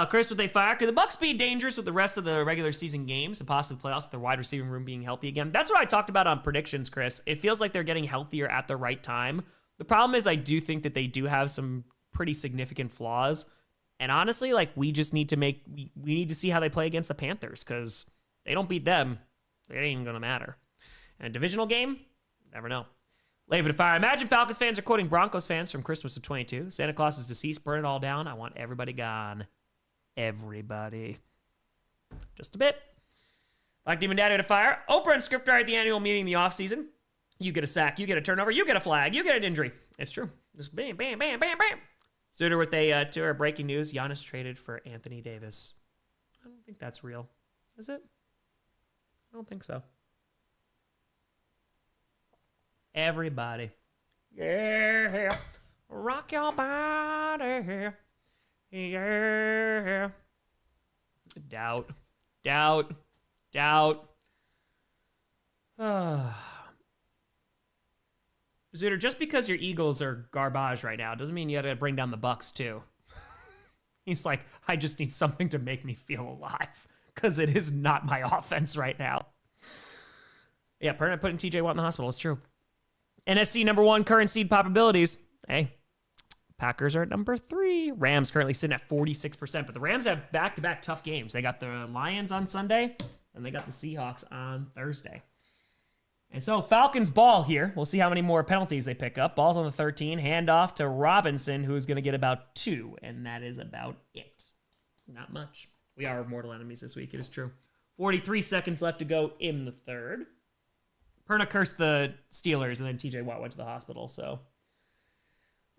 Chris, would they fire? Could the Bucs be dangerous with the rest of the regular season games and possibly playoffs with their wide receiving room being healthy again? That's what I talked about on predictions, Chris. It feels like they're getting healthier at the right time. The problem is I do think that they do have some pretty significant flaws. And honestly, we just need to we need to see how they play against the Panthers, because they don't beat them. It ain't even going to matter. And a divisional game? Never know. Lave it to fire. Imagine Falcons fans are quoting Broncos fans from Christmas of 22. Santa Claus is deceased. Burn it all down. I want everybody gone. Everybody. Just a bit. Black Demon Daddy to fire. Oprah and Scripter at the annual meeting in the offseason. You get a sack. You get a turnover. You get a flag. You get an injury. It's true. Just bam, bam, bam, bam, bam. Suitor with to our breaking news. Giannis traded for Anthony Davis. I don't think that's real. Is it? I don't think so. Everybody. Yeah. Rock your body. Yeah. Doubt. Zooter, just because your Eagles are garbage right now doesn't mean you gotta bring down the Bucks too. He's like, I just need something to make me feel alive, because it is not my offense right now. Yeah, permanent putting TJ Watt in the hospital. It's true. NFC #1 current seed probabilities. Hey, Packers are at number 3. Rams currently sitting at 46%, but the Rams have back-to-back tough games. They got the Lions on Sunday, and they got the Seahawks on Thursday. And so Falcons ball here. We'll see how many more penalties they pick up. Ball's on the 13. Handoff to Robinson, who's going to get about 2, and that is about it. Not much. We are mortal enemies this week. It is true. 43 seconds left to go in the 3rd. Perna cursed the Steelers, and then TJ Watt went to the hospital, so.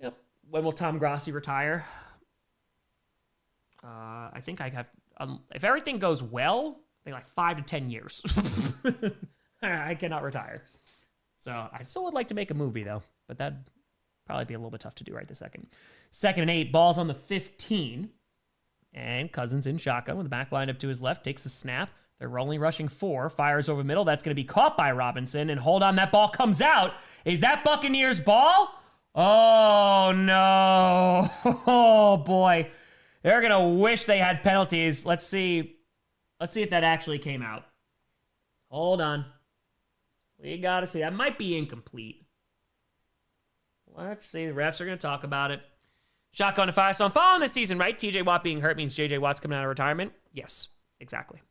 Yep. When will Tom Grossi retire? I think I If everything goes well, I think like 5 to 10 years. I cannot retire. So I still would like to make a movie though, but that'd probably be a little bit tough to do right this second. 2nd and 8, balls on the 15. And Cousins in shotgun with the back line up to his left, takes the snap. They're only rushing 4, fires over middle. That's going to be caught by Robinson. And hold on, that ball comes out. Is that Buccaneers ball? Oh, no. Oh, boy. They're going to wish they had penalties. Let's see. Let's see if that actually came out. Hold on. We got to see. That might be incomplete. Let's see. The refs are going to talk about it. Shotgun to Firestone following this season, right? TJ Watt being hurt means JJ Watt's coming out of retirement. Yes, exactly.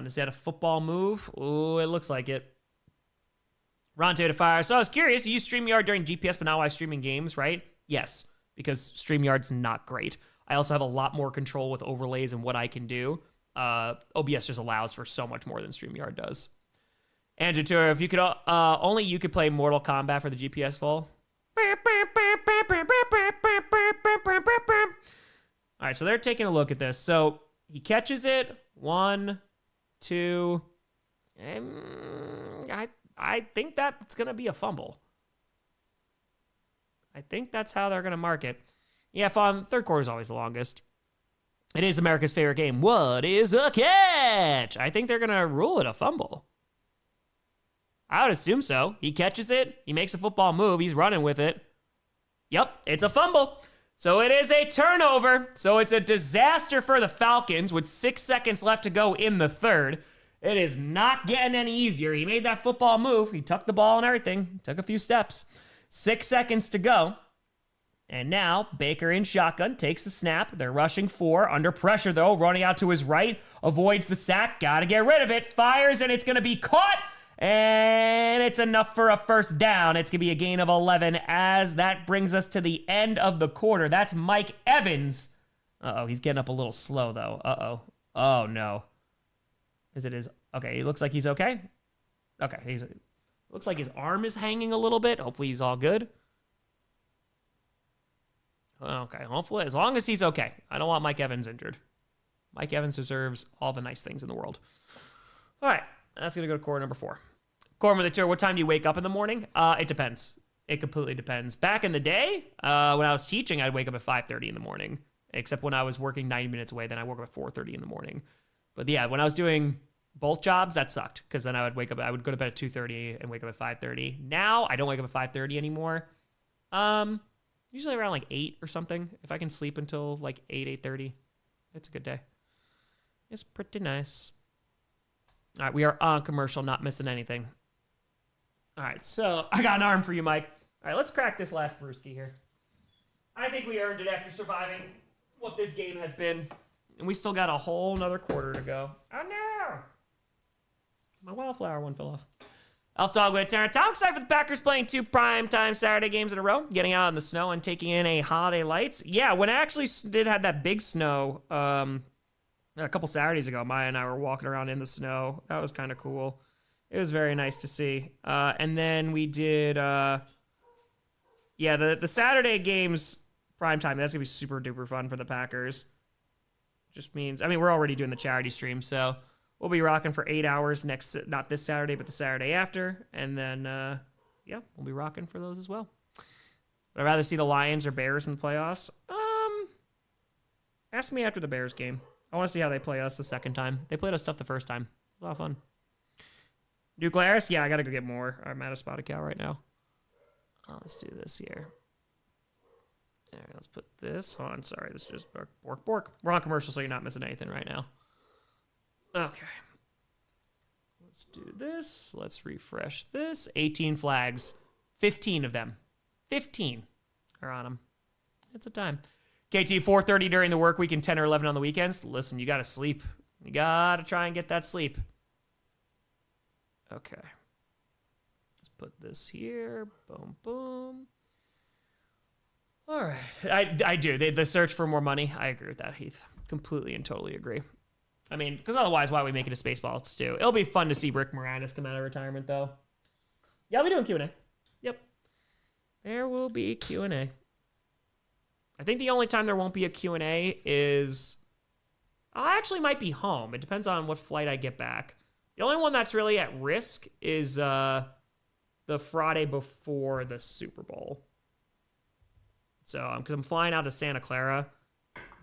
Is that a football move? Ooh, it looks like it. Ronte to fire. So I was curious, you use StreamYard during GPS, but now I streaming games, right? Yes, because StreamYard's not great. I also have a lot more control with overlays and what I can do. OBS just allows for so much more than StreamYard does. Andrew Tour, if you could, only you could play Mortal Kombat for the GPS poll. All right, so they're taking a look at this. So he catches it. 1, 2. I think that's going to be a fumble. I think that's how they're going to mark it. Yeah, fun. Third quarter is always the longest. It is America's favorite game. What is a catch? I think they're going to rule it a fumble. I would assume so. He catches it. He makes a football move. He's running with it. Yep, it's a fumble. So it is a turnover. So it's a disaster for the Falcons with 6 seconds left to go in the third. It is not getting any easier. He made that football move. He tucked the ball and everything. Took a few steps. 6 seconds to go. And now Baker in shotgun takes the snap. They're rushing 4. Under pressure, though. Running out to his right. Avoids the sack. Got to get rid of it. Fires, and it's going to be caught. And it's enough for a first down. It's going to be a gain of 11 as that brings us to the end of the quarter. That's Mike Evans. Uh-oh, he's getting up a little slow, though. Uh-oh. Oh, no. Okay, he looks like he's okay. Okay, looks like his arm is hanging a little bit. Hopefully he's all good. Okay, hopefully, as long as he's okay. I don't want Mike Evans injured. Mike Evans deserves all the nice things in the world. All right. That's going to go to quarter number 4. Quarter number 2, what time do you wake up in the morning? It depends. It completely depends. Back in the day, when I was teaching, I'd wake up at 5:30 in the morning. Except when I was working 90 minutes away, then I woke up at 4:30 in the morning. But yeah, when I was doing both jobs, that sucked. Because then I would go to bed at 2:30 and wake up at 5:30. Now, I don't wake up at 5:30 anymore. Usually around like 8 or something. If I can sleep until like 8:30, it's a good day. It's pretty nice. All right, we are on commercial, not missing anything. All right, so I got an arm for you, Mike. All right, let's crack this last brewski here. I think we earned it after surviving what this game has been. And we still got a whole nother quarter to go. Oh, no. My wildflower one fell off. Elf Dog with Terrence. I'm excited for the Packers playing 2 primetime Saturday games in a row, getting out in the snow and taking in a holiday lights. Yeah, when it actually did have that big snow, a couple Saturdays ago, Maya and I were walking around in the snow. That was kind of cool. It was very nice to see. And then we did, the Saturday games, primetime, that's going to be super duper fun for the Packers. Just means, we're already doing the charity stream, so we'll be rocking for 8 hours not this Saturday, but the Saturday after. And then, we'll be rocking for those as well. Would I rather see the Lions or Bears in the playoffs? Ask me after the Bears game. I want to see how they play us the second time. They played us tough the first time. It was a lot of fun. Nuclearis? Yeah, I got to go get more. I'm out of spotted cow right now. Let's do this here. All right, let's put this on. Sorry, this is just bork. We're on commercial, so you're not missing anything right now. Okay. Let's do this. Let's refresh this. 18 flags. 15 of them. 15 are on them. It's a time. KT, 4:30 during the work week and 10 or 11 on the weekends. Listen, you got to sleep. You got to try and get that sleep. Okay. Let's put this here. Boom, boom. All right. I do. The search for more money. I agree with that, Heath. Completely and totally agree. Because otherwise, why are we making a Spaceballs too? It'll be fun to see Rick Moranis come out of retirement, though. Yeah, I'll be doing Q&A. Yep. There will be Q&A. I think the only time there won't be a Q&A is I actually might be home. It depends on what flight I get back. The only one that's really at risk is the Friday before the Super Bowl. So, because I'm flying out to Santa Clara,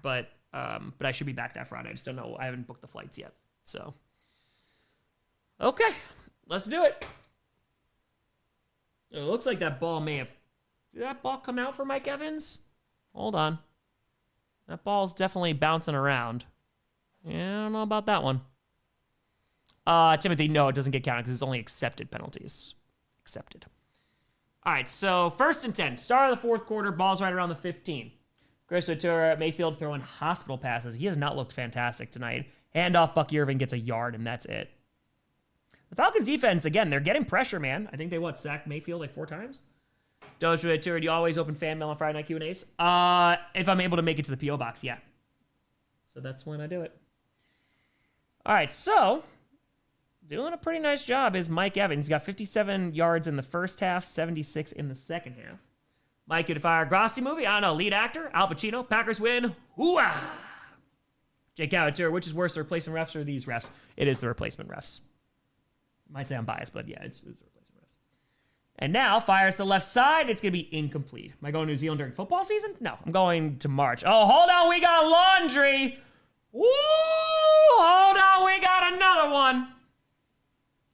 but I should be back that Friday. I just don't know. I haven't booked the flights yet. So, okay, let's do it. It looks like that ball may have... Did that ball come out for Mike Evans? Hold on. That ball's definitely bouncing around. Yeah, I don't know about that one. Timothy, no, it doesn't get counted because it's only accepted penalties. Accepted. All right, so 1st and 10. Start of the 4th quarter. Ball's right around the 15. Grossi to Mayfield throwing hospital passes. He has not looked fantastic tonight. Handoff, Bucky Irving gets a yard, and that's it. The Falcons defense, again, they're getting pressure, man. I think they, sacked Mayfield like 4 times? Doja Tour, do you always open fan mail on Friday night Q&As? If I'm able to make it to the P.O. box, yeah. So that's when I do it. All right, so doing a pretty nice job is Mike Evans. He's got 57 yards in the first half, 76 in the second half. Mike could fire Grossi movie. I don't know. Lead actor, Al Pacino. Packers win. Hoo-ah! Jake Cavatur, which is worse, the replacement refs or these refs? It is the replacement refs. Might say I'm biased, but yeah, it's the replacement refs. And now, fires to the left side. It's going to be incomplete. Am I going to New Zealand during football season? No, I'm going to March. Oh, hold on. We got laundry. Woo! Hold on. We got another one.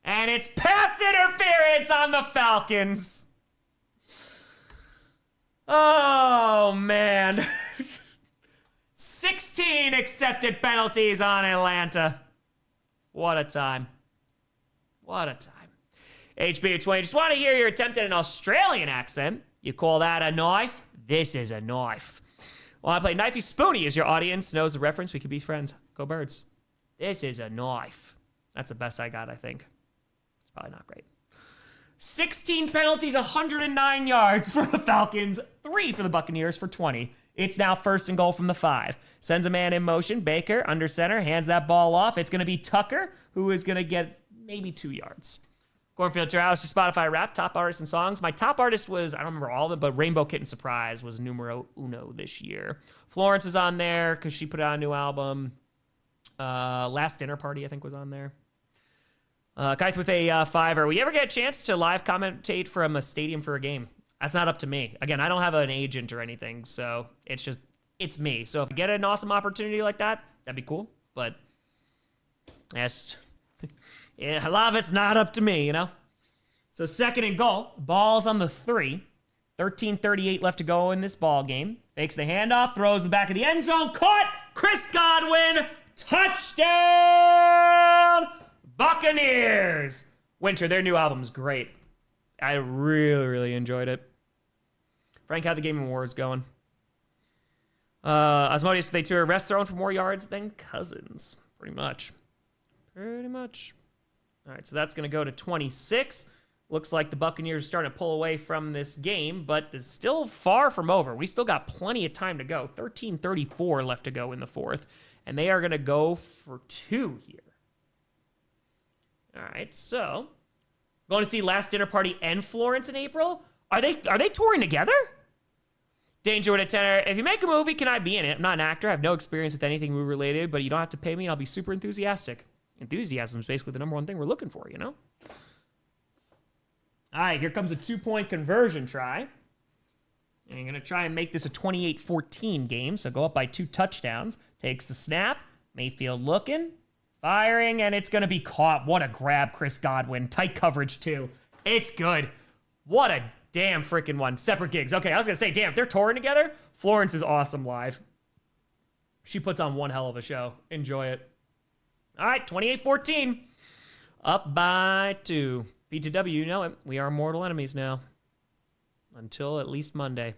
And it's pass interference on the Falcons. Oh, man. 16 accepted penalties on Atlanta. What a time. What a time. HB20, just want to hear your attempt at an Australian accent. You call that a knife? This is a knife. Well, I play Knifey Spoony as your audience knows the reference. We could be friends. Go Birds. This is a knife. That's the best I got, I think. It's probably not great. 16 penalties, 109 yards for the Falcons, 3 for the Buccaneers for 20. It's now 1st and goal from the 5. Sends a man in motion. Baker, under center, hands that ball off. It's going to be Tucker, who is going to get maybe 2 yards. Cornfield to House, your Spotify rap, top artists and songs. My top artist was, I don't remember all of them, but Rainbow Kitten Surprise was numero uno this year. Florence was on there because she put out a new album. Last Dinner Party, I think, was on there. Kaith with a 5er. Will you ever get a chance to live commentate from a stadium for a game? That's not up to me. Again, I don't have an agent or anything, so it's me. So if I get an awesome opportunity like that, that'd be cool. But yes, yeah, a lot of it's not up to me, you know? So 2nd and goal. Ball's on the 3. 13:38 left to go in this ball game. Fakes the handoff, throws the back of the end zone. Caught! Chris Godwin! Touchdown! Buccaneers! Winter, their new album's great. I really, really enjoyed it. Frank had the Game Awards going. Osmodeus, they tour rest thrown for more yards than Cousins. Pretty much. Pretty much. All right, so that's going to go to 26. Looks like the Buccaneers are starting to pull away from this game, but it's still far from over. We still got plenty of time to go. 13:34 left to go in the 4th, and they are going to go for 2 here. All right, so going to see Last Dinner Party and Florence in April. Are they touring together? Danger with a tenor. If you make a movie, can I be in it? I'm not an actor. I have no experience with anything movie related, but you don't have to pay me. I'll be super enthusiastic. Enthusiasm is basically the number one thing we're looking for, you know? All right, here comes a 2-point conversion try. And you're going to try and make this a 28-14 game, so go up by 2 touchdowns. Takes the snap. Mayfield looking. Firing, and it's going to be caught. What a grab, Chris Godwin. Tight coverage, too. It's good. What a damn freaking one. Separate gigs. Okay, I was going to say, damn, if they're touring together, Florence is awesome live. She puts on one hell of a show. Enjoy it. All right, 28-14. Up by 2. B2W, you know it. We are mortal enemies now. Until at least Monday.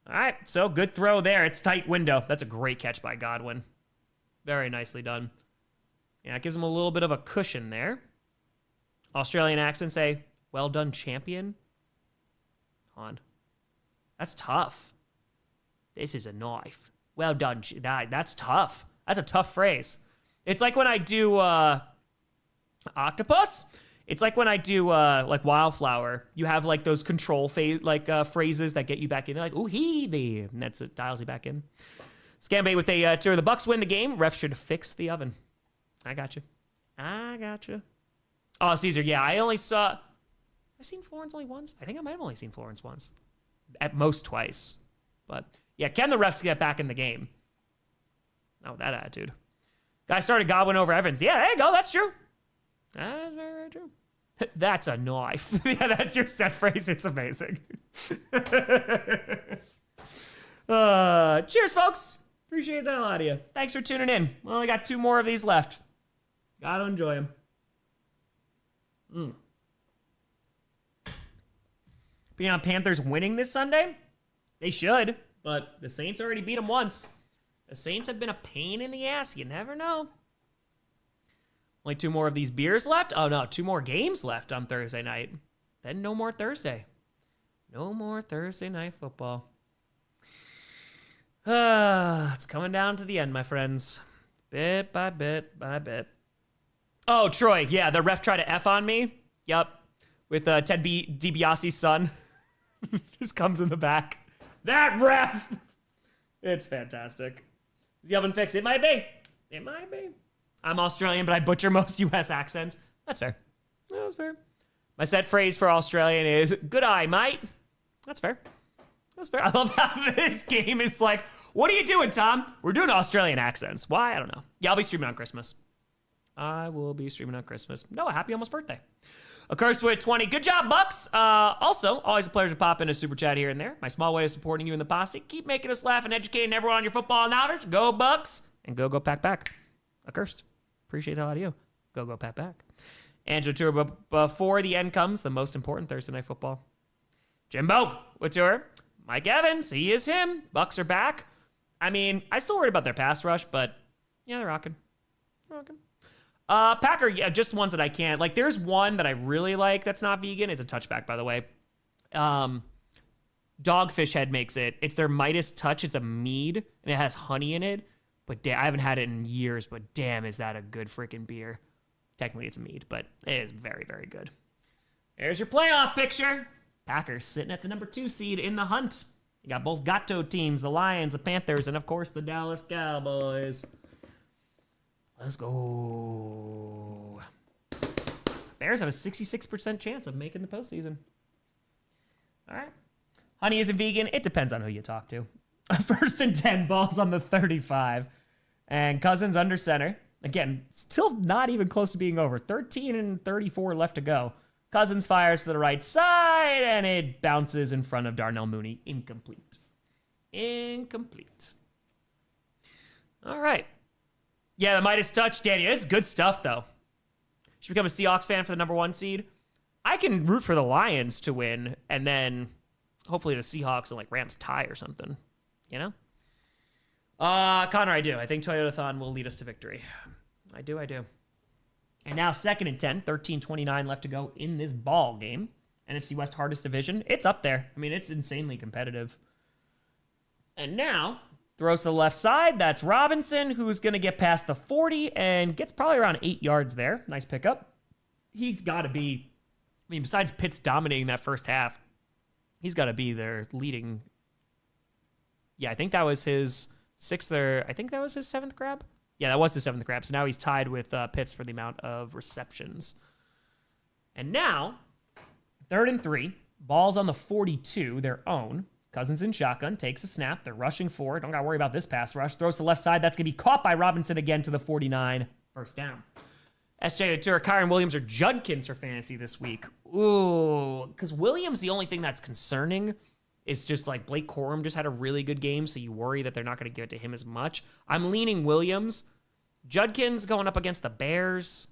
All right, so good throw there. It's tight window. That's a great catch by Godwin. Very nicely done. Yeah, it gives him a little bit of a cushion there. Australian accent say, well done, champion. On. That's tough. This is a knife. Well done. That's tough. That's a tough phrase. It's like when I do octopus. It's like when I do like Wildflower. You have like those control phrases that get you back in. They're like, ooh, he there. And that's it. Dials you back in. Scambait with a tour. The Bucks win the game. Ref should fix the oven. I got you. Oh, Caesar. Yeah, I've seen Florence only once. I think I might have only seen Florence once. At most twice. But yeah, can the refs get back in the game? Oh, that attitude. Guy started Godwin over Evans. Yeah, there you go. That's true. That is very, very true. That's a knife. Yeah, that's your set phrase. It's amazing. Cheers, folks. Appreciate that a lot of you. Thanks for tuning in. We only got 2 more of these left. Gotta enjoy them. Being on Panthers winning this Sunday? They should, but the Saints already beat them once. The Saints have been a pain in the ass. You never know. Only 2 more of these beers left? Oh, no, 2 more games left on Thursday night. Then no more Thursday. No more Thursday night football. It's coming down to the end, my friends. Bit by bit by bit. Oh, Troy, yeah, the ref tried to F on me. Yup. With Ted DiBiase's son. Just comes in the back. That ref! It's fantastic. Is the oven fixed? It might be. It might be. I'm Australian, but I butcher most U.S. accents. That's fair. That's fair. My set phrase for Australian is, good eye, mate. That's fair. That's fair. I love how this game is like, what are you doing, Tom? We're doing Australian accents. Why? I don't know. Yeah, I'll be streaming on Christmas. I will be streaming on Christmas. Noah, happy almost birthday. A curse with 20. Good job, Bucks. Also, always a pleasure to pop in a super chat here and there. My small way of supporting you in the posse. Keep making us laugh and educating everyone on your football knowledge. Go Bucks. And go pack back. Accursed. Appreciate the hell out of you. Go pack back. Angela Tour, but before the end comes, the most important Thursday night football. Jimbo with Tour. Mike Evans, he is him. Bucks are back. I mean, I still worried about their pass rush, but yeah, they're rocking. Packer, yeah, just ones that I can't. Like, there's one that I really like that's not vegan. It's a touchback, by the way. Dogfish Head makes it. It's their Midas Touch. It's a mead, and it has honey in it. But I haven't had it in years, but damn, is that a good freaking beer. Technically, it's a mead, but it is very, very good. There's your playoff picture. Packers sitting at the number 2 seed in the hunt. You got both Gato teams, the Lions, the Panthers, and, of course, the Dallas Cowboys. Let's go. Bears have a 66% chance of making the postseason. All right. Honey isn't vegan. It depends on who you talk to. 1st and 10, balls on the 35. And Cousins under center. Again, still not even close to being over. 13 and 34 left to go. Cousins fires to the right side, and it bounces in front of Darnell Mooney. Incomplete. All right. Yeah, the Midas Touch, Danny. It's good stuff, though. Should become a Seahawks fan for the number 1 seed. I can root for the Lions to win, and then hopefully the Seahawks and, like, Rams tie or something. You know? Connor, I do. I think Toyotathon will lead us to victory. I do. And now 2nd and 10, 13:29 left to go in this ball game. NFC West hardest division. It's up there. I mean, it's insanely competitive. And now, throws to the left side. That's Robinson, who's going to get past the 40 and gets probably around 8 yards there. Nice pickup. He's got to be, I mean, besides Pitts dominating that first half, he's got to be their leading. Yeah, I think that was his 6th or I think that was his 7th grab. Yeah, that was the 7th grab. So now he's tied with Pitts for the amount of receptions. And now, 3rd and 3, ball's on the 42, their own. Cousins in shotgun, takes a snap. They're rushing forward. Don't got to worry about this pass rush. Throws to the left side. That's going to be caught by Robinson again to the 49. First down. SJ Natura, Kyron Williams, or Judkins for fantasy this week. Ooh, because Williams, the only thing that's concerning is just like Blake Corum just had a really good game, so you worry that they're not going to give it to him as much. I'm leaning Williams. Judkins going up against the Bears.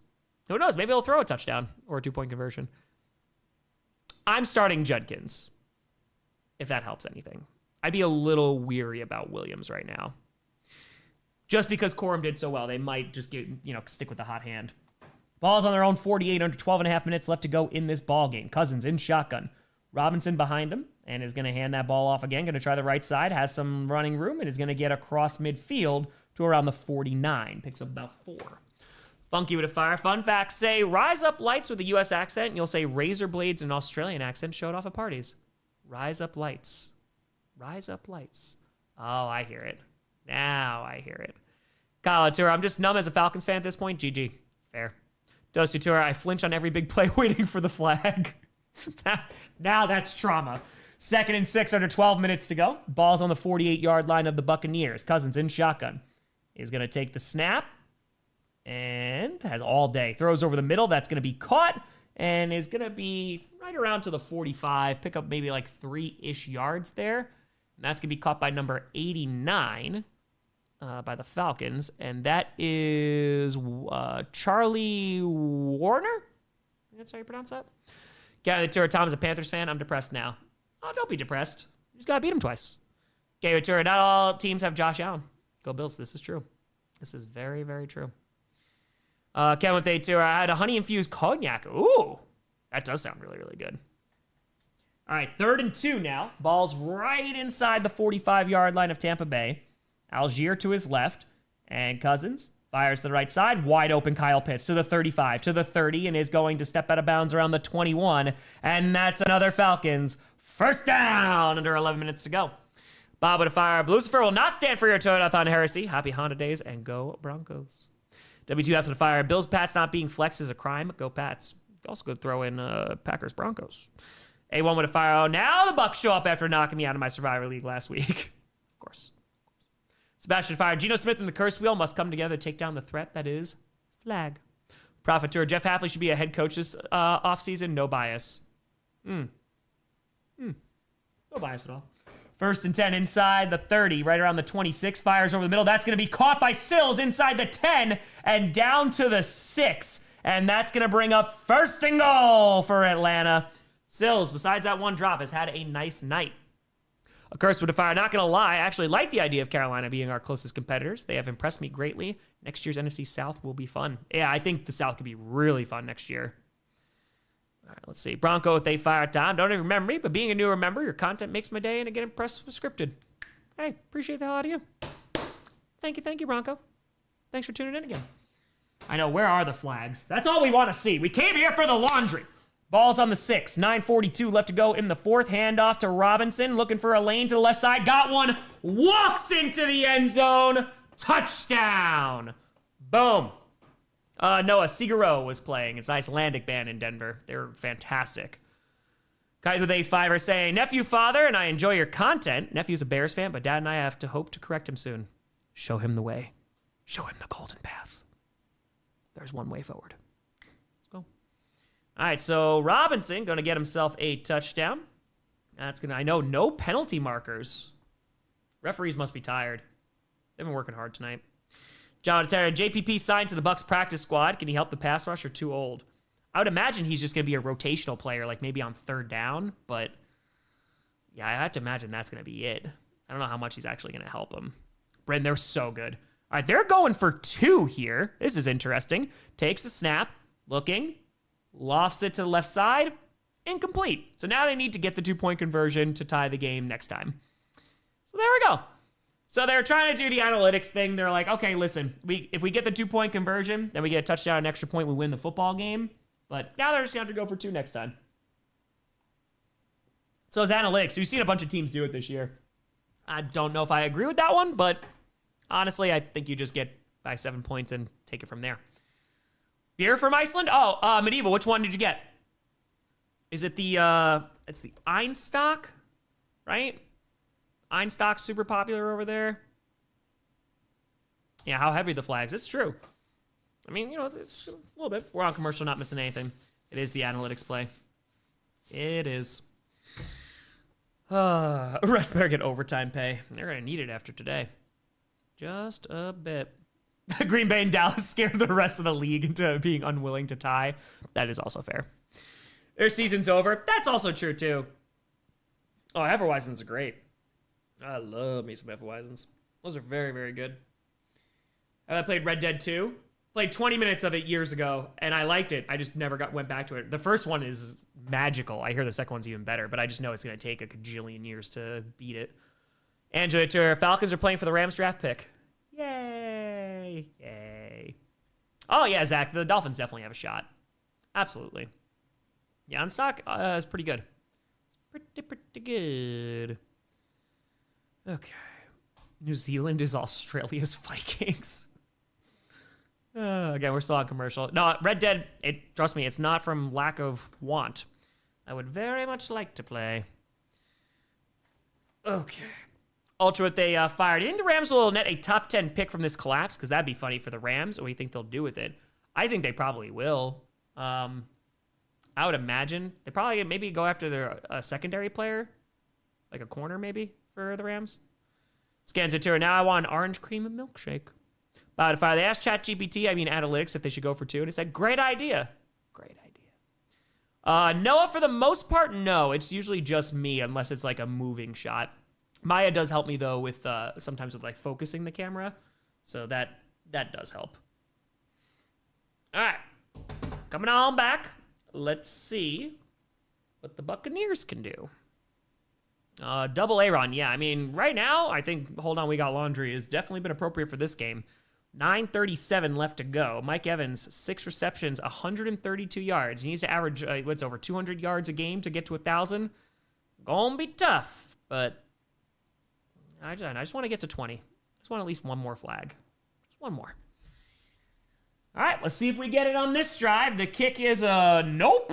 Who knows? Maybe he'll throw a touchdown or a 2-point conversion. I'm starting Judkins, if that helps anything. I'd be a little weary about Williams right now. Just because Corum did so well, they might just stick with the hot hand. Ball's on their own 48 under 12.5 minutes left to go in this ball game. Cousins in shotgun. Robinson behind him and is going to hand that ball off again. Going to try the right side. Has some running room and is going to get across midfield to around the 49. Picks up about 4. Funky with a fire. Fun facts say, rise up lights with a U.S. accent. And you'll say razor blades in an Australian accent showed off at parties. Rise up lights. Rise up lights. Oh, I hear it. Now I hear it. Kyle Tour, I'm just numb as a Falcons fan at this point. GG. Fair. Dosu Tour, I flinch on every big play waiting for the flag. Now that's trauma. 2nd and 6 under 12 minutes to go. Ball's on the 48-yard line of the Buccaneers. Cousins in shotgun. He's going to take the snap. And has all day. Throws over the middle. That's going to be caught. And is going to be right around to the 45. Pick up maybe like 3-ish yards there. And that's going to be caught by number 89 by the Falcons. And that is Charlie Warner? I think that's how you pronounce that. Gary Ventura, Tom is a Panthers fan. I'm depressed now. Oh, don't be depressed. You just got to beat him twice. Gary Ventura, not all teams have Josh Allen. Go Bills. This is true. This is very, very true. Kevin with A2, I had a honey-infused cognac. Ooh, that does sound really, really good. All right, 3rd and 2 now. Ball's right inside the 45-yard line of Tampa Bay. Algier to his left. And Cousins fires to the right side. Wide open Kyle Pitts to the 35, to the 30, and is going to step out of bounds around the 21. And that's another Falcons first down under 11 minutes to go. Bob with a fire. Lucifer will not stand for your Toyotathon heresy. Happy Honda days and go Broncos. W2F with a fire. Bills Pats not being flexed is a crime. Go Pats. Also could throw in Packers Broncos. A1 with a fire. Oh, now the Bucs show up after knocking me out of my Survivor League last week. Of course. Sebastian fire. Geno Smith and the curse wheel must come together to take down the threat that is flag. Profiteur. Jeff Hafley should be a head coach this offseason. No bias. No bias at all. 1st and 10 inside the 30, right around the 26. Fires over the middle. That's going to be caught by Sills inside the 10 and down to the 6. And that's going to bring up 1st and goal for Atlanta. Sills, besides that one drop, has had a nice night. A curse with a fire. Not going to lie, I actually like the idea of Carolina being our closest competitors. They have impressed me greatly. Next year's NFC South will be fun. Yeah, I think the South could be really fun next year. All right, let's see. Bronco with a fire time. Don't even remember me, but being a newer member, your content makes my day and I get impressed with scripted. Hey, appreciate the hell out of you. Thank you, Bronco. Thanks for tuning in again. I know, where are the flags? That's all we want to see. We came here for the laundry. Ball's on the 6. 9:42 left to go in the 4th. Handoff to Robinson, looking for a lane to the left side. Got one. Walks into the end zone. Touchdown. Boom. Noah Siguro was playing. It's an Icelandic band in Denver. They're fantastic. Guys with A5 are saying, nephew, father, and I enjoy your content. Nephew's a Bears fan, but dad and I have to hope to correct him soon. Show him the way. Show him the golden path. There's one way forward. Let's go. All right, so Robinson going to get himself a touchdown. That's going to, I know, no penalty markers. Referees must be tired. They've been working hard tonight. John Terry, JPP signed to the Bucs practice squad. Can he help the pass rush or too old? I would imagine he's just going to be a rotational player, like maybe on 3rd down. But yeah, I have to imagine that's going to be it. I don't know how much he's actually going to help him. Brendan, they're so good. All right, they're going for 2 here. This is interesting. Takes the snap, looking, lofts it to the left side, incomplete. So now they need to get the 2-point conversion to tie the game next time. So there we go. So they're trying to do the analytics thing. They're like, okay, listen, if we get the 2-point conversion, then we get a touchdown, an extra point, we win the football game. But now they're just going to have to go for 2 next time. So it's analytics. We've seen a bunch of teams do it this year. I don't know if I agree with that one, but honestly, I think you just get by 7 points and take it from there. Beer from Iceland? Oh, Medieval, which one did you get? Is it the, it's the Einstock, right? Einstock's super popular over there. Yeah, how heavy the flags. It's true. I mean, you know, it's a little bit. We're on commercial, not missing anything. It is the analytics play. It is. Restbear get overtime pay. They're going to need it after today. Just a bit. Green Bay and Dallas scared the rest of the league into being unwilling to tie. That is also fair. Their season's over. That's also true, too. Oh, Hefeweizens are great. I love me some Hefeweizens. Those are very, very good. I played Red Dead 2. Played 20 minutes of it years ago, and I liked it. I just never went back to it. The first one is magical. I hear the second one's even better, but I just know it's going to take a gajillion years to beat it. Angela Tour, Falcons are playing for the Rams draft pick. Yay. Yay. Oh, yeah, Zach, the Dolphins definitely have a shot. Absolutely. Yeah, on stock, it's pretty good. It's pretty good. Okay. New Zealand is Australia's Vikings. Again, we're still on commercial. No, Red Dead, trust me, it's not from lack of want. I would very much like to play. Okay. Ultra, what they fired. Do you think the Rams will net a top 10 pick from this collapse? Because that'd be funny for the Rams. What do you think they'll do with it? I think they probably will. I would imagine. They probably maybe go after their secondary player. Like a corner, maybe, for the Rams. Scans it to her. Now I want an orange cream and milkshake. About to fire. They asked ChatGPT, I mean Analytics, if they should go for 2. And it said, great idea. Great idea. Noah, for the most part, no. It's usually just me, unless it's like a moving shot. Maya does help me, though, with sometimes with like focusing the camera. So that does help. All right. Coming on back. Let's see what the Buccaneers can do. Double A-Ron. Yeah, I mean, right now, I think Hold On, We Got Laundry has definitely been appropriate for this game. 9:37 left to go. Mike Evans, 6 receptions, 132 yards. He needs to average, over 200 yards a game to get to 1,000. Gonna be tough, but I just want to get to 20. I just want at least one more flag. Just one more. All right, let's see if we get it on this drive. The kick is nope.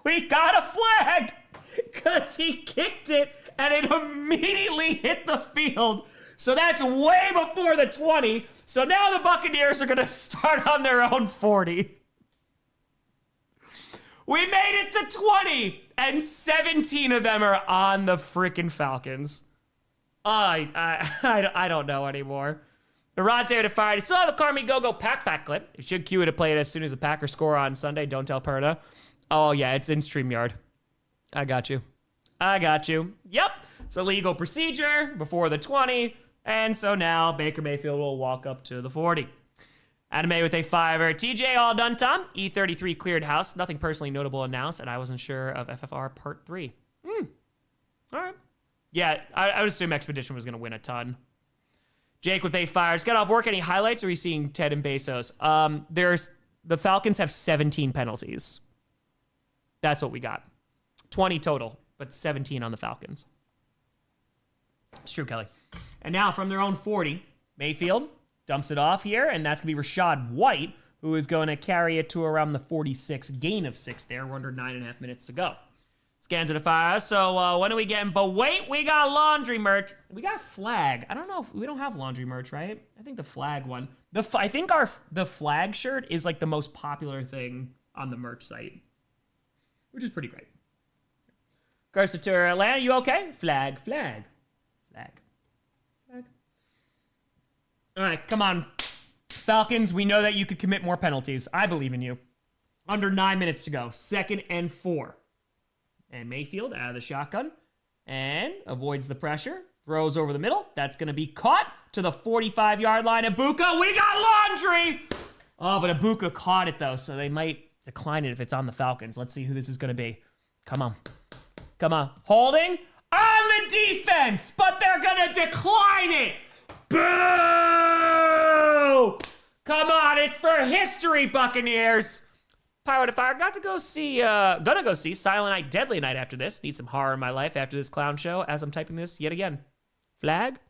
We got a flag because he kicked it and it immediately hit the field. So that's way before the 20. So now the Buccaneers are going to start on their own 40. We made it to 20, and 17 of them are on the freaking Falcons. I don't know anymore. Arante to fire. You still have a Carmi Go-Go pack clip. You should cue it to play it as soon as the Packers score on Sunday. Don't tell Perna. Oh, yeah, it's in StreamYard. I got you. Yep. It's a legal procedure before the 20. And so now Baker Mayfield will walk up to the 40. Anime with a 5er. TJ all done, Tom. E33 cleared house. Nothing personally notable announced, and I wasn't sure of FFR Part 3. All right. Yeah, I would assume Expedition was going to win a ton. Jake with a fire. Just got off work. Any highlights? Or are we seeing Ted and Bezos? The Falcons have 17 penalties. That's what we got. 20 total, but 17 on the Falcons. It's true, Kelly. And now from their own 40, Mayfield dumps it off here, and that's going to be Rashad White, who is going to carry it to around the 46, gain of 6 there. We're under 9.5 minutes to go. Scans it a fire. So when are we getting? But wait, we got laundry merch. We got flag. I don't know if we don't have laundry merch, right? I think the flag one. I think the flag shirt is like the most popular thing on the merch site, which is pretty great. Grossi to Atlanta. You okay? Flag. All right, come on, Falcons. We know that you could commit more penalties. I believe in you. Under 9 minutes to go. 2nd and 4. And Mayfield out of the shotgun and avoids the pressure. Throws over the middle. That's going to be caught to the 45-yard line. Ibuka, we got laundry! Oh, but Ibuka caught it, though, so they might decline it if it's on the Falcons. Let's see who this is going to be. Come on. Holding on the defense, but they're going to decline it. Boo! Come on, it's for history, Buccaneers. Pyro to Fire. Gonna go see Silent Night, Deadly Night after this. Need some horror in my life after this clown show as I'm typing this yet again. Flag.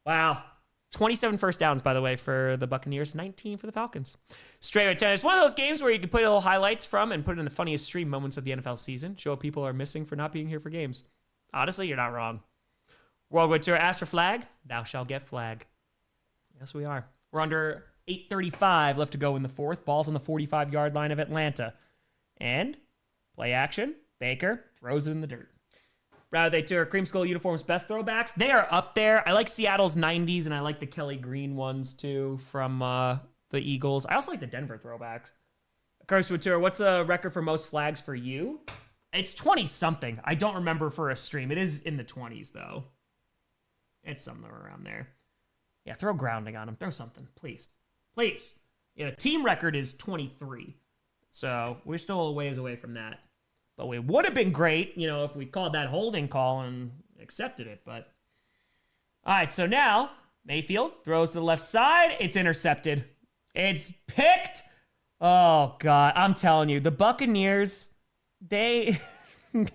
Wow. 27 first downs, by the way, for the Buccaneers. 19 for the Falcons. Straight with 10. It's one of those games where you can put little highlights from and put it in the funniest stream moments of the NFL season. Show what people are missing for not being here for games. Honestly, you're not wrong. Worldwide Tour, ask for flag. Thou shalt get flag. Yes, we are. We're under 8:35 left to go in the 4th. Ball's on the 45-yard line of Atlanta. And play action. Baker throws it in the dirt. Rather they tour Cream Skull uniforms best throwbacks. They are up there. I like Seattle's 90s, and I like the Kelly Green ones, too, from the Eagles. I also like the Denver throwbacks. Curse with Tour, what's the record for most flags for you? It's 20-something. I don't remember for a stream. It is in the 20s, though. It's somewhere around there. Yeah, throw grounding on him. Throw something, please. Yeah, the team record is 23. So we're still a ways away from that. But it would have been great, if we called that holding call and accepted it. But all right, so now Mayfield throws to the left side. It's intercepted. It's picked. Oh, God. I'm telling you, the Buccaneers, they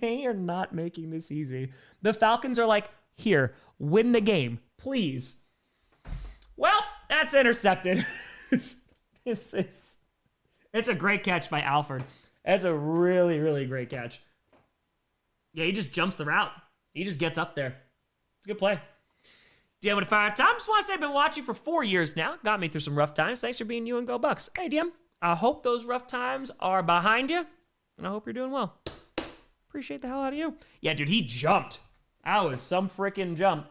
are not making this easy. The Falcons are like Here, win the game, please. Well, that's intercepted. It's a great catch by Alford. That's a really, really great catch. Yeah, he just jumps the route. He just gets up there. It's a good play. DM with a fire. Tom, just want to say I've been watching for 4 years now. Got me through some rough times. Thanks for being you and Go Bucks. Hey, DM. I hope those rough times are behind you, and I hope you're doing well. Appreciate the hell out of you. Yeah, dude, he jumped. That was some freaking jump.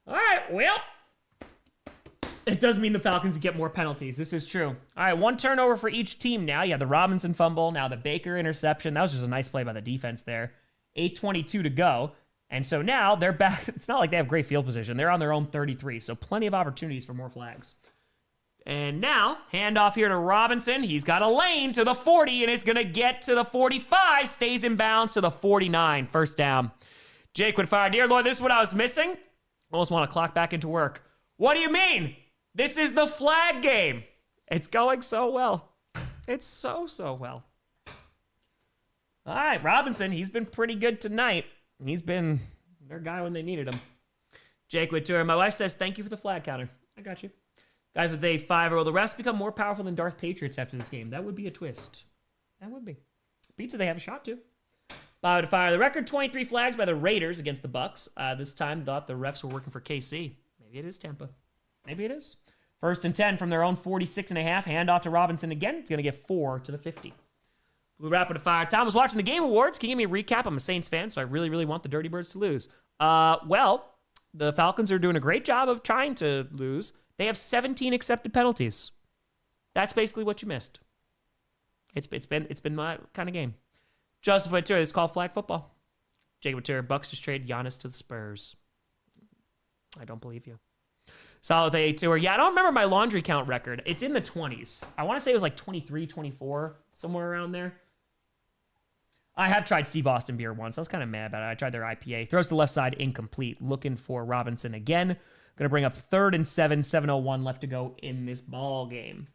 All right, well, it does mean the Falcons get more penalties. This is true. All right, 1 turnover for each team now. Yeah, the Robinson fumble, now the Baker interception. That was just a nice play by the defense there. 8:22 to go. And so now they're back. It's not like they have great field position. They're on their own 33, so plenty of opportunities for more flags. And now, handoff here to Robinson. He's got a lane to the 40 and is going to get to the 45. Stays in bounds to the 49. First down. Jake would fire. Dear Lord, this is what I was missing. Almost want to clock back into work. What do you mean? This is the flag game. It's going so well. It's so well. All right, Robinson, he's been pretty good tonight. He's been their guy when they needed him. Jake would tour. My wife says, thank you for the flag counter. I got you. Guys with a 5, will the refs become more powerful than Darth Patriots after this game? That would be a twist. That would be. Pizza, they have a shot to. Bob to fire. The record 23 flags by the Raiders against the Bucks. This time thought the refs were working for KC. Maybe it is Tampa. Maybe it is. 1st and 10 from their own 46.5. Handoff to Robinson again. It's going to get 4 to the 50. Blue Rapid Fire. Tom was watching the Game Awards. Can you give me a recap? I'm a Saints fan, so I really, really want the Dirty Birds to lose. Well, the Falcons are doing a great job of trying to lose. They have 17 accepted penalties. That's basically what you missed. It's been my kind of game. Joseph Ventura, this is called flag football. Jacob Ventura, Bucks just trade Giannis to the Spurs. I don't believe you. Solid with a tour. Yeah, I don't remember my laundry count record. It's in the 20s. I want to say it was like 23, 24, somewhere around there. I have tried Steve Austin beer once. I was kind of mad about it. I tried their IPA. Throws to the left side, incomplete. Looking for Robinson again. Going to bring up 3rd and 7, 7:01 left to go in this ball game.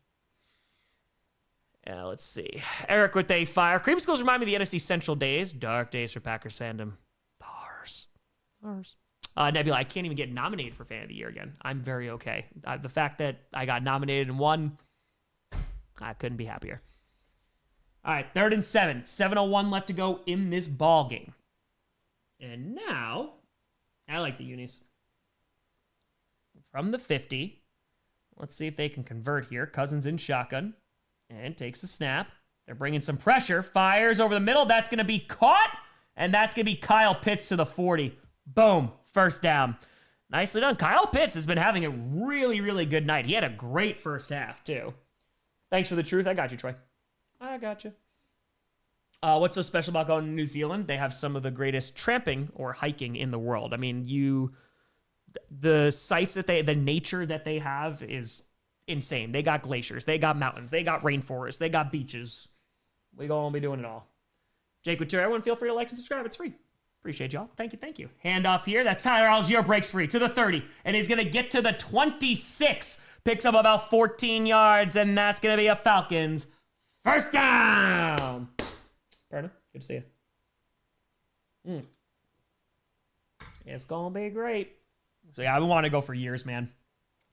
Let's see. Eric with a fire. Creamsicles remind me of the NFC Central days. Dark days for Packers fandom. Ours. Nebula, I can't even get nominated for Fan of the Year again. I'm very okay. The fact that I got nominated and won, I couldn't be happier. All right, 3rd and 7. 7:01 left to go in this ball game. And now, I like the unis. From the 50. Let's see if they can convert here. Cousins in shotgun. And takes the snap. They're bringing some pressure. Fires over the middle. That's going to be caught. And that's going to be Kyle Pitts to the 40. Boom. First down. Nicely done. Kyle Pitts has been having a really, really good night. He had a great first half, too. Thanks for the truth. I got you, Troy. I got you. What's so special about going to New Zealand? They have some of the greatest tramping or hiking in the world. I mean, the sites that the nature that they have is insane. They got glaciers, they got mountains, they got rainforests, they got beaches. We gonna be doing it all. Jake Couture, everyone feel free to like and subscribe. It's free. Appreciate y'all. Thank you. Handoff here. That's Tyler Algier, breaks free to the 30, and he's gonna get to the 26. Picks up about 14 yards, and that's gonna be a Falcons first down. Pardon? Good to see you. It's gonna be great. So yeah, I want to go for years, man.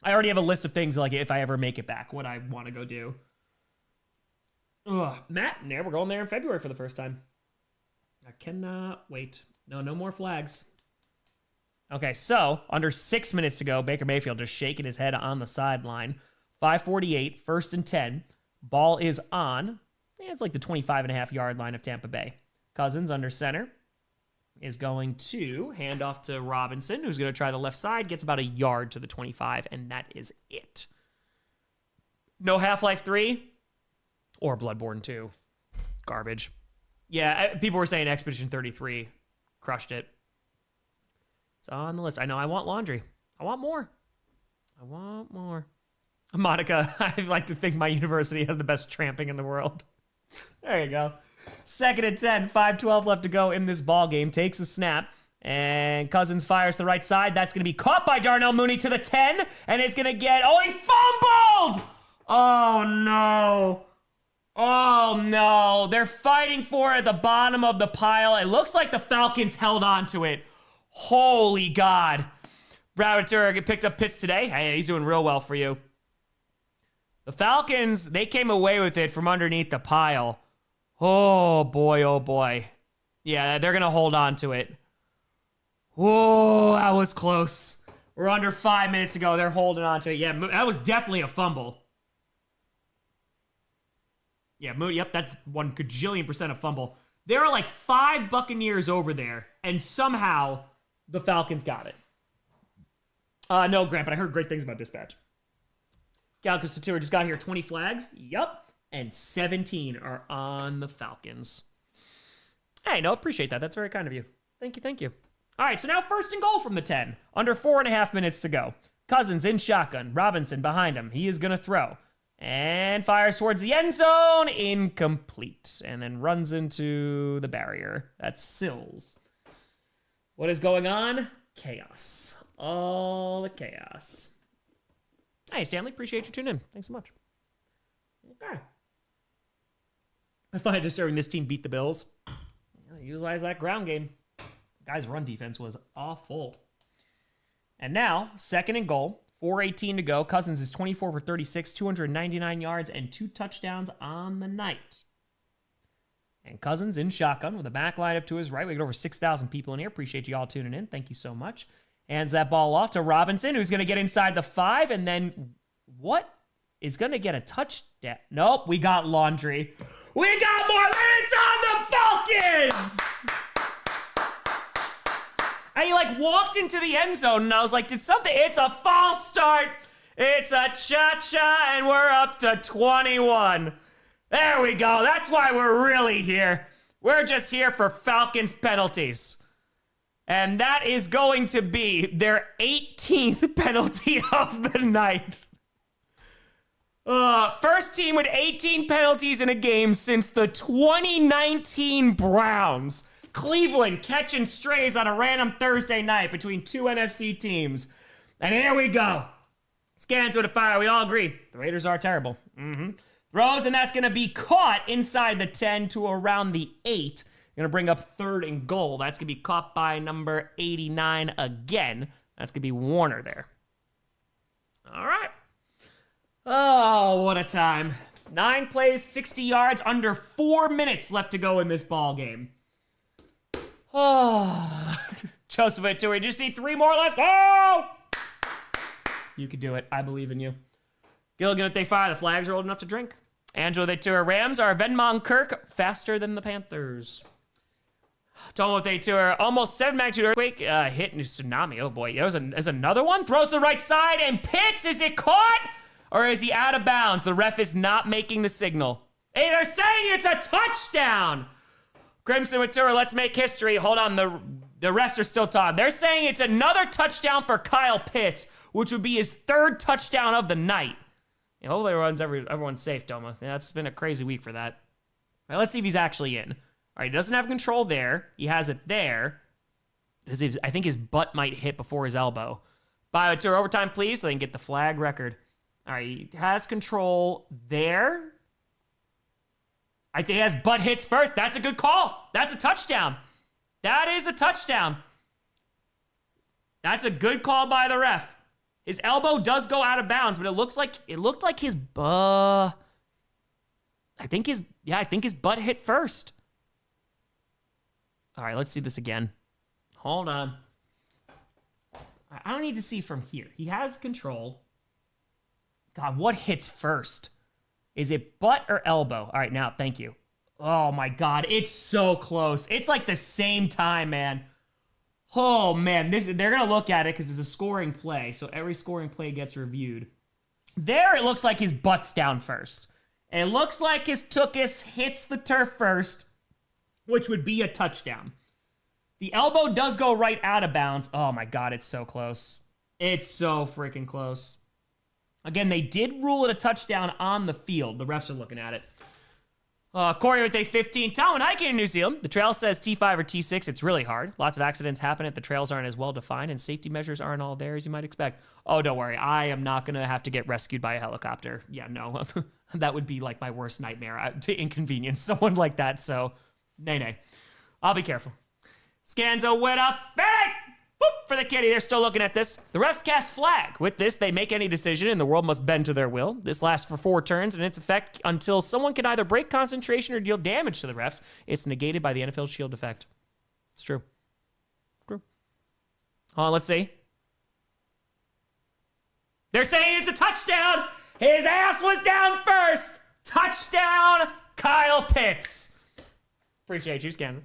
I already have a list of things, like if I ever make it back, what I want to go do. Matt, there, we're going there in February for the first time. I cannot wait. No more flags. Okay, so under 6 minutes to go, Baker Mayfield just shaking his head on the sideline. 5:48, 1st and 10. Ball is on. It's like the 25.5-yard line of Tampa Bay. Cousins under center is going to hand off to Robinson, who's going to try the left side, gets about a yard to the 25, and that is it. No Half-Life 3 or Bloodborne 2. Garbage. Yeah, people were saying Expedition 33 crushed it. It's on the list. I know I want laundry. I want more. Monica, I like to think my university has the best tramping in the world. There you go. 2nd and 10, 5:12 left to go in this ball game. Takes a snap, and Cousins fires to the right side. That's going to be caught by Darnell Mooney to the 10, and it's going to get... Oh, he fumbled! Oh, no. They're fighting for it at the bottom of the pile. It looks like the Falcons held on to it. Holy God. Brad Ventura picked up Pitts today. Hey, he's doing real well for you. The Falcons, they came away with it from underneath the pile. Oh, boy, oh, boy. Yeah, they're going to hold on to it. Whoa, that was close. We're under 5 minutes to go. They're holding on to it. Yeah, that was definitely a fumble. Yeah, yep, that's 1 gajillion% a fumble. There are like 5 Buccaneers over there, and somehow the Falcons got it. No, Grant, but I heard great things about dispatch. Galco Satura just got here 20 flags. Yup. And 17 are on the Falcons. Hey, no, appreciate that. That's very kind of you. Thank you, thank you. All right, so now 1st and goal from the 10. Under 4.5 minutes to go. Cousins in shotgun. Robinson behind him. He is going to throw. And fires towards the end zone. Incomplete. And then runs into the barrier. That's Sills. What is going on? Chaos. All the chaos. Hey, Stanley, appreciate you tuning in. Thanks so much. Okay. I find it disturbing this team beat the Bills. Utilize that ground game. Guys' run defense was awful. And now, 2nd and goal. 4:18 to go. Cousins is 24 for 36, 299 yards, and 2 touchdowns on the night. And Cousins in shotgun with a back line up to his right. We got over 6,000 people in here. Appreciate you all tuning in. Thank you so much. Hands that ball off to Robinson, who's going to get inside the 5, and then what? Is going to get a touchdown. Nope, we got laundry. We got more, and it's on the Falcons! I like walked into the end zone, and I was like, it's a false start. It's a cha-cha, and we're up to 21. There we go. That's why we're really here. We're just here for Falcons penalties. And that is going to be their 18th penalty of the night. First team with 18 penalties in a game since the 2019 Browns. Cleveland catching strays on a random Thursday night between 2 NFC teams. And here we go. Scans with a fire. We all agree. The Raiders are terrible. Throws, and that's going to be caught inside the 10 to around the 8. Going to bring up 3rd and goal. That's going to be caught by number 89 again. That's going to be Warner there. All right. Oh, what a time. 9 plays, 60 yards, under 4 minutes left to go in this ball game. Oh, Joseph Atturi, just need 3 more. Let's go! You can do it. I believe in you. Gilligan, if they fire, the flags are old enough to drink. Angelo, they tour Rams are Venmon Kirk faster than the Panthers. Tomo, they tour almost 7 magnitude earthquake hit in a tsunami. Oh boy, there's another one. Throws to the right side and Pitts. Is it caught? Or is he out of bounds? The ref is not making the signal. Hey, they're saying it's a touchdown. Crimson with Tour, let's make history. Hold on, the refs are still talking. They're saying it's another touchdown for Kyle Pitts, which would be his 3rd touchdown of the night. Yeah, hopefully everyone's safe, Doma. Yeah, it's been a crazy week for that. All right, let's see if he's actually in. All right, he doesn't have control there. He has it there. I think his butt might hit before his elbow. Bio Tour overtime, please, so they can get the flag record. All right, he has control there. I think he has butt hits first. That's a good call. That's a touchdown. That is a touchdown. That's a good call by the ref. His elbow does go out of bounds, but it looked like his I think his butt hit first. All right, let's see this again. Hold on. I don't need to see from here. He has control. God, what hits first? Is it butt or elbow? All right, now, thank you. Oh my God, it's so close. It's like the same time, man. Oh man, they're gonna look at it because it's a scoring play, so every scoring play gets reviewed. There, it looks like his butt's down first. And it looks like his tuchus hits the turf first, which would be a touchdown. The elbow does go right out of bounds. Oh my God, it's so close. It's so freaking close. Again, they did rule it a touchdown on the field. The refs are looking at it. Corey with a 15. Talon hiking in New Zealand. The trail says T5 or T6. It's really hard. Lots of accidents happen if the trails aren't as well defined and safety measures aren't all there as you might expect. Oh, don't worry. I am not going to have to get rescued by a helicopter. Yeah, no. That would be like my worst nightmare to inconvenience someone like that. So, nay. I'll be careful. Scanzo with a fake. Boop for the kitty. They're still looking at this. The refs cast flag. With this, they make any decision and the world must bend to their will. This lasts for 4 turns and its effect until someone can either break concentration or deal damage to the refs. It's negated by the NFL shield effect. It's true. True. Hold on, let's see. They're saying it's a touchdown. His ass was down first. Touchdown, Kyle Pitts. Appreciate you, Scanner.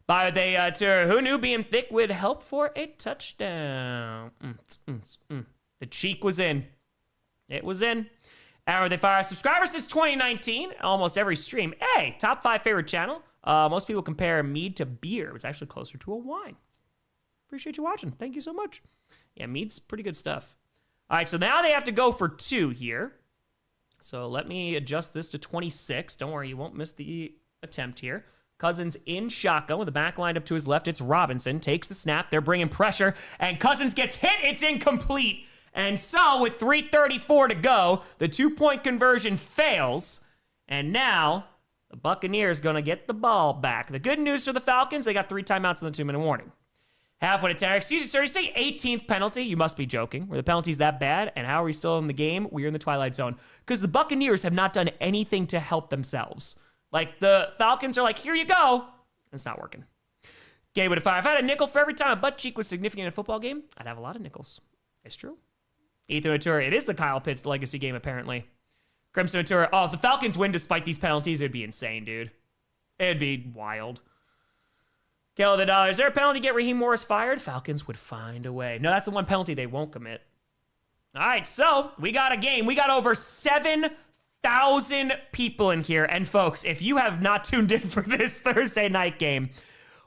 But who knew being thick would help for a touchdown? The cheek was in. It was in. And they fire subscribers since 2019. Almost every stream. Hey, top 5 favorite channel. Most people compare mead to beer. It's actually closer to a wine. Appreciate you watching. Thank you so much. Yeah, mead's pretty good stuff. All right, so now they have to go for 2 here. So let me adjust this to 26. Don't worry, you won't miss the attempt here. Cousins in shotgun with the back lined up to his left. It's Robinson. Takes the snap. They're bringing pressure. And Cousins gets hit. It's incomplete. And so with 3:34 to go, the 2-point conversion fails. And now the Buccaneers going to get the ball back. The good news for the Falcons, they got 3 timeouts in the 2-minute warning. Halfway to Terry. Excuse me, sir. You say 18th penalty? You must be joking. Were the penalties that bad? And how are we still in the game? We're in the twilight zone. Because the Buccaneers have not done anything to help themselves. Like, the Falcons are like, here you go. It's not working. Gabe with a 5. If I had a nickel for every time a butt cheek was significant in a football game, I'd have a lot of nickels. It's true. Ethan Otura. It is the Kyle Pitts legacy game, apparently. Crimson Otura. Oh, if the Falcons win despite these penalties, it'd be insane, dude. It'd be wild. Kill the dollar. Is there a penalty to get Raheem Morris fired? Falcons would find a way. No, that's the one penalty they won't commit. All right, so we got a game. We got over 7,000 people in here. And folks, if you have not tuned in for this Thursday night game,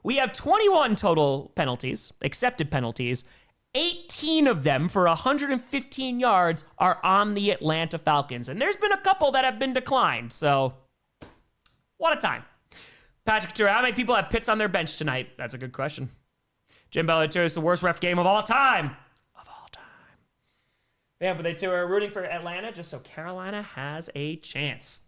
we have 21 total penalties, accepted penalties. 18 of them for 115 yards are on the Atlanta Falcons. And there's been a couple that have been declined. So what a time. Patrick Couture, how many people have Pitts on their bench tonight? That's a good question. Jim Bellator is the worst ref game of all time. Of all time. Yeah, but they too are rooting for Atlanta just so Carolina has a chance.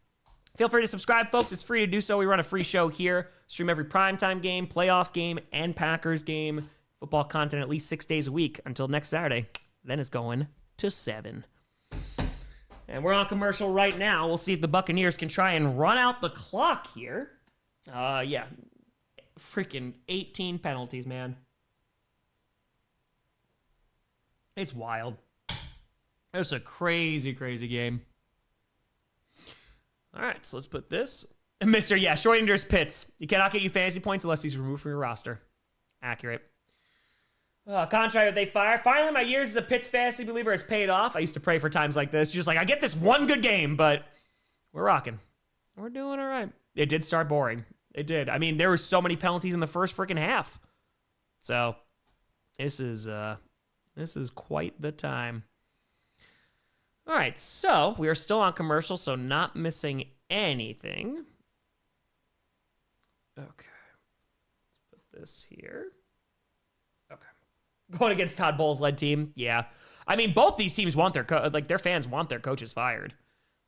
Feel free to subscribe, folks. It's free to do so. We run a free show here. Stream every primetime game, playoff game, and Packers game. Football content at least 6 days a week until next Saturday. Then it's going to 7. And we're on commercial right now. We'll see if the Buccaneers can try and run out the clock here. Yeah. Freaking 18 penalties, man. It's wild. It's a crazy, crazy game. All right, so let's put this. Mr. Yeah, Schrodinger's Pitts. You cannot get you fantasy points unless he's removed from your roster. Accurate. Contrary, they fire. Finally, my years as a Pitts fantasy believer has paid off. I used to pray for times like this. Just like, I get this one good game, but we're rocking. We're doing all right. It did start boring. It did. I mean, there were so many penalties in the first freaking half. So, this is quite the time. All right, so we are still on commercial, so not missing anything. Okay. Let's put this here. Okay. Going against Todd Bowles' led team. Yeah. I mean, both these teams want their fans want their coaches fired.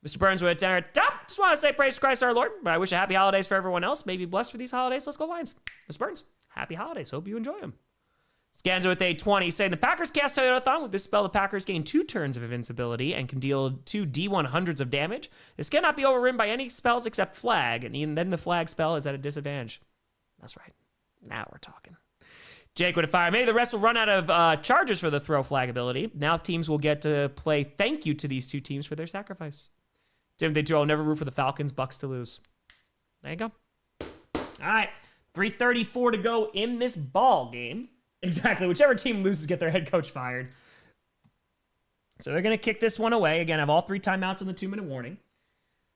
Mr. Burns with a 10. Top. Just want to say praise to Christ our Lord. But I wish a happy holidays for everyone else. May be blessed for these holidays. Let's go Lions. Mr. Burns, happy holidays. Hope you enjoy them. Scanza with a 20 saying the Packers cast Toyotathon. With this spell, the Packers gain 2 turns of invincibility and can deal 2 D100s of damage. This cannot be overridden by any spells except flag. And even then the flag spell is at a disadvantage. That's right. Now we're talking. Jake with a 5. Maybe the rest will run out of charges for the throw flag ability. Now teams will get to play thank you to these 2 teams for their sacrifice. Timothy 2, I'll never root for the Falcons, Bucks to lose. There you go. All right. 3:34 to go in this ball game. Exactly. Whichever team loses, get their head coach fired. So they're going to kick this one away. Again, I have all 3 timeouts on the 2-minute warning.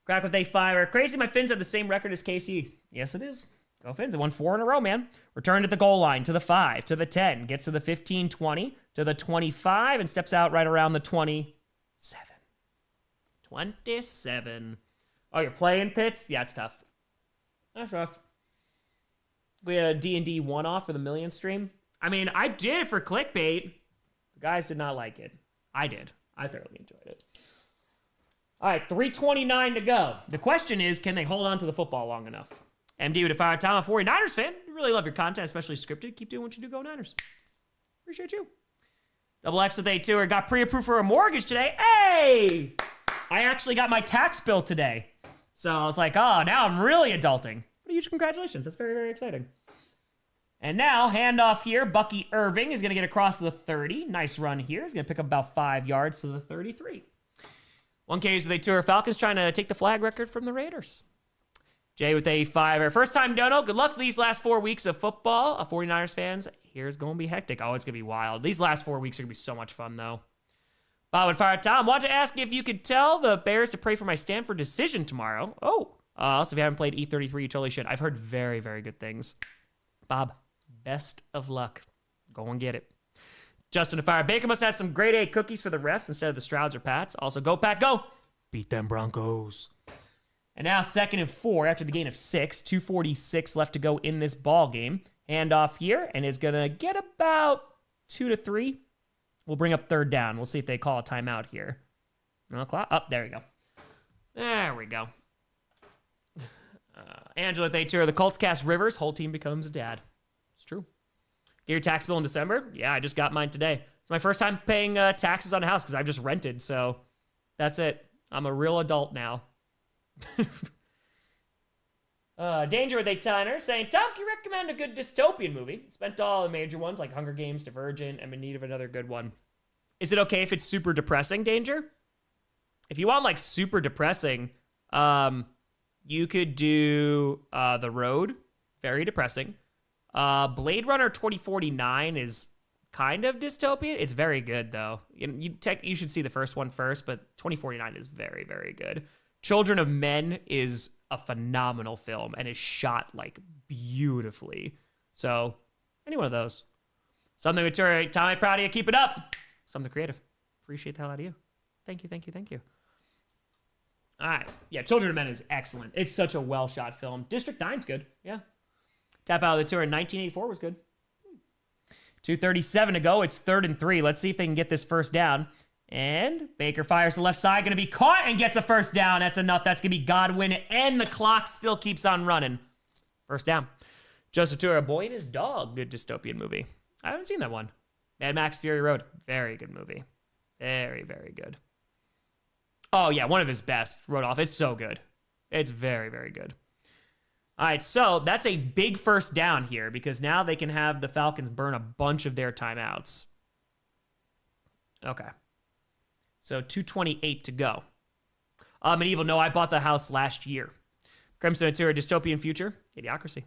Crack with a 5. Crazy, my Finns have the same record as KC. Yes, it is. Go Finns. They won 4 in a row, man. Returned at the goal line to the 5, to the 10, gets to the 15, 20, to the 25, and steps out right around the 27. 27. Oh, you're playing Pitts? Yeah, it's tough. That's rough. We had a D&D one-off for the million stream. I mean, I did it for clickbait. The guys did not like it. I did. I thoroughly enjoyed it. All right, 3:29 to go. The question is, can they hold on to the football long enough? MD with a 5 time. I'm a 49ers fan. You really love your content, especially scripted. Keep doing what you do, go Niners. Appreciate you. Double X with a tour. Got pre-approved for a mortgage today. Hey! I actually got my tax bill today. So I was like, oh, now I'm really adulting. What a huge congratulations. That's very, very exciting. And now, handoff here. Bucky Irving is going to get across the 30. Nice run here. He's going to pick up about 5 yards to the 33. 1Ks with a tour. Falcons trying to take the flag record from the Raiders. Jay with a 5. First time dono. Good luck these last 4 weeks of football. 49ers fans, here's going to be hectic. Oh, it's going to be wild. These last 4 weeks are going to be so much fun, though. Bob would fire Tom. Want to ask if you could tell the Bears to pray for my Stanford decision tomorrow. Oh, also, if you haven't played E33, you totally should. I've heard very, very good things. Bob, best of luck. Go and get it. Justin to fire. Baker must have some grade A cookies for the refs instead of the Strouds or Pats. Also, go Pat, go. Beat them Broncos. And now 2nd and 4 after the gain of 6. 2:46 left to go in this ball game. Handoff here and is going to get about 2 to 3. We'll bring up 3rd down. We'll see if they call a timeout here. No clock. Oh, there we go. There we go. Angela, they tour the Colts cast Rivers. Whole team becomes a dad. It's true. Get your tax bill in December? Yeah, I just got mine today. It's my first time paying taxes on a house because I've just rented. So that's it. I'm a real adult now. Danger with a Tanner saying, Tom, can you recommend a good dystopian movie? Spent all the major ones like Hunger Games, Divergent. I'm in need of another good one. Is it okay if it's super depressing, Danger? If you want like super depressing, you could do The Road. Very depressing. Blade Runner 2049 is kind of dystopian. It's very good though. You should see the first one first, but 2049 is very, very good. Children of Men is a phenomenal film and is shot like beautifully. So any one of those. Something with Tommy, proud of you. Keep it up. Something creative. Appreciate the hell out of you. Thank you, thank you, thank you. All right. Yeah, Children of Men is excellent. It's such a well-shot film. District 9's good. Yeah. Tap out of the tour in 1984 was good. 2:37 to go. It's 3rd and 3. Let's see if they can get this first down. And Baker fires the left side. Going to be caught and gets a first down. That's enough. That's going to be Godwin. And the clock still keeps on running. First down. Joseph Tura, Boy and His Dog. Good dystopian movie. I haven't seen that one. Mad Max Fury Road. Very good movie. Very, very good. Oh, yeah. One of his best. Wrote off. It's so good. It's very, very good. All right. So that's a big first down here because now they can have the Falcons burn a bunch of their timeouts. Okay. So 2:28 to go. Medieval, no, I bought the house last year. Crimson Tour, Dystopian Future, Idiocracy.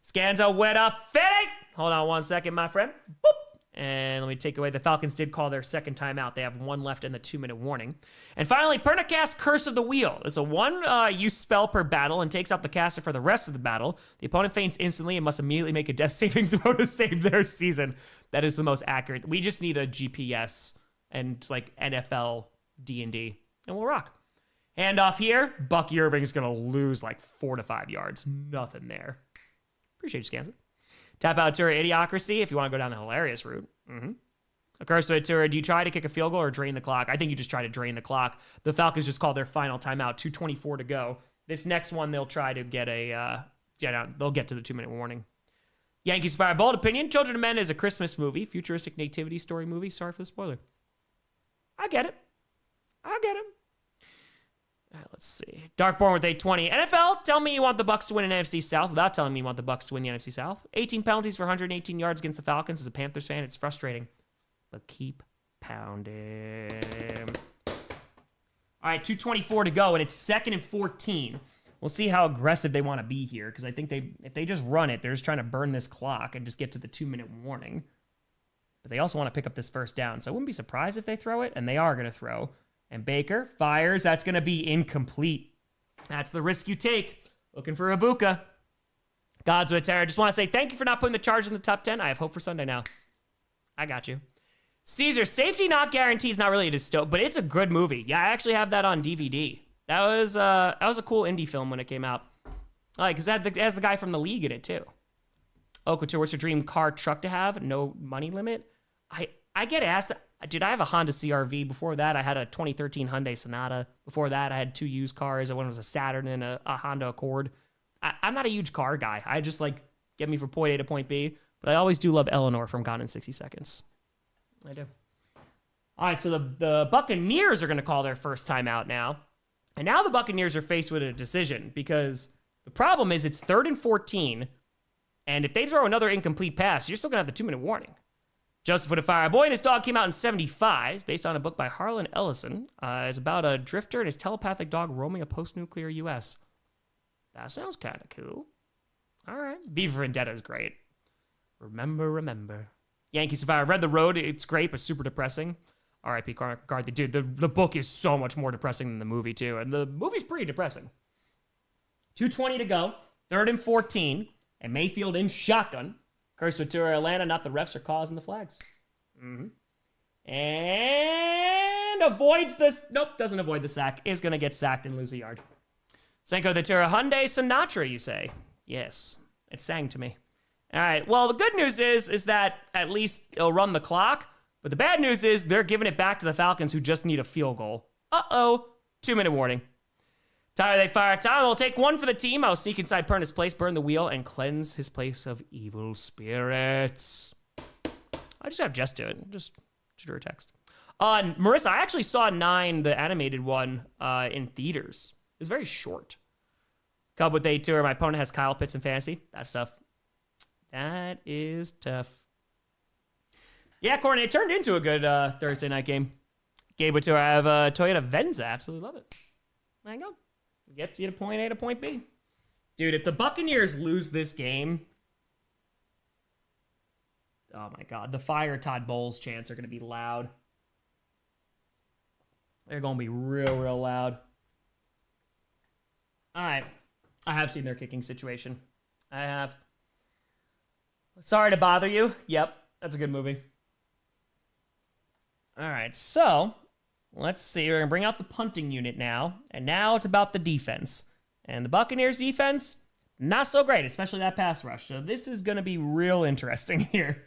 Scanzo, Weta, Fitting. Hold on 1 second, my friend. Boop. And let me take away, the Falcons did call their second timeout. They have 1 left in the 2-minute warning. And finally, Pernicast, Curse of the Wheel. It's a 1 use spell per battle and takes out the caster for the rest of the battle. The opponent faints instantly and must immediately make a death saving throw to save their season. That is the most accurate. We just need a GPS and like NFL D&D, and we'll rock. Handoff here. Bucky Irving is going to lose like 4 to 5 yards. Nothing there. Appreciate you, Scanson. Tap out tour Idiocracy if you want to go down the hilarious route. A curse to a tour. Do you try to kick a field goal or drain the clock? I think you just try to drain the clock. The Falcons just called their final timeout. 2:24 to go. This next one, they'll try to get they'll get to the 2-minute warning. Yankees Fire. Bold opinion. Children of Men is a Christmas movie. Futuristic nativity story movie. Sorry for the spoiler. I get it. Let's see. Darkborn with 820. NFL, tell me you want the Bucs to win an NFC South without telling me you want the Bucs to win the NFC South. 18 penalties for 118 yards against the Falcons. As a Panthers fan, it's frustrating. But keep pounding. All right, 2:24 to go, and it's 2nd and 14. We'll see how aggressive they want to be here, because I think if they just run it, they're just trying to burn this clock and just get to the 2-minute warning. But they also want to pick up this first down, so I wouldn't be surprised if they throw it, and they are going to throw. And Baker fires. That's going to be incomplete. That's the risk you take. Looking for Ibuka. Gods with Terror. Just want to say thank you for not putting the Chargers in the top 10. I have hope for Sunday now. I got you. Caesar, safety not guaranteed is not really a dystopia, but it's a good movie. Yeah, I actually have that on DVD. That was a cool indie film when it came out. Like, because it has the guy from The League in it, too. Oh, Couture, what's your dream car truck to have? No money limit? I get asked, dude, I have a Honda CR-V. Before that, I had a 2013 Hyundai Sonata. Before that, I had 2 used cars. One was a Saturn and a Honda Accord. I'm not a huge car guy. I just, like, get me from point A to point B. But I always do love Eleanor from Gone in 60 Seconds. I do. All right, so the Buccaneers are going to call their first time out now. And now the Buccaneers are faced with a decision because the problem is it's 3rd and 14. And if they throw another incomplete pass, you're still going to have the 2-minute warning. Joseph with a fire. A Boy and His Dog came out in 75. It's based on a book by Harlan Ellison. It's about a drifter and his telepathic dog roaming a post-nuclear U.S. That sounds kind of cool. All right. V for Vendetta is great. Remember. Yankee Survivor. Read The Road. It's great, but super depressing. R.I.P. McCarthy. Dude, the book is so much more depressing than the movie, too. And the movie's pretty depressing. 2:20 to go. 3rd and 14. And Mayfield in shotgun. Curse Ventura, Atlanta, not the refs are causing the flags. And avoids this. Nope, doesn't avoid the sack. Is going to get sacked and lose a yard. Cinco de Tura, Hyundai Sinatra, you say? Yes, it sang to me. All right, well, the good news is that at least it'll run the clock. But the bad news is they're giving it back to the Falcons who just need a field goal. Uh-oh, 2-minute warning. Tyler, they fire time. We'll take one for the team. I'll sneak inside Perna's place, burn the wheel, and cleanse his place of evil spirits. I just have Jess do it. Just shoot her a text. Marissa, I actually saw 9, the animated one, in theaters. It was very short. Cub with 8 tour. My opponent has Kyle Pitts in fantasy. That's tough. That is tough. Yeah, Courtney, it turned into a good Thursday night game. Gabe with tour. I have a Toyota Venza. Absolutely love it. There you go. Gets you to point A to point B. Dude, if the Buccaneers lose this game, oh my God, the Fire Todd Bowles chants are going to be loud. They're going to be real loud. All right. I have seen their kicking situation. I have. Sorry to bother you. Yep, that's a good movie. All right, so let's see. We're going to bring out the punting unit now. And now it's about the defense. And the Buccaneers defense, not so great, especially that pass rush. So this is going to be real interesting here.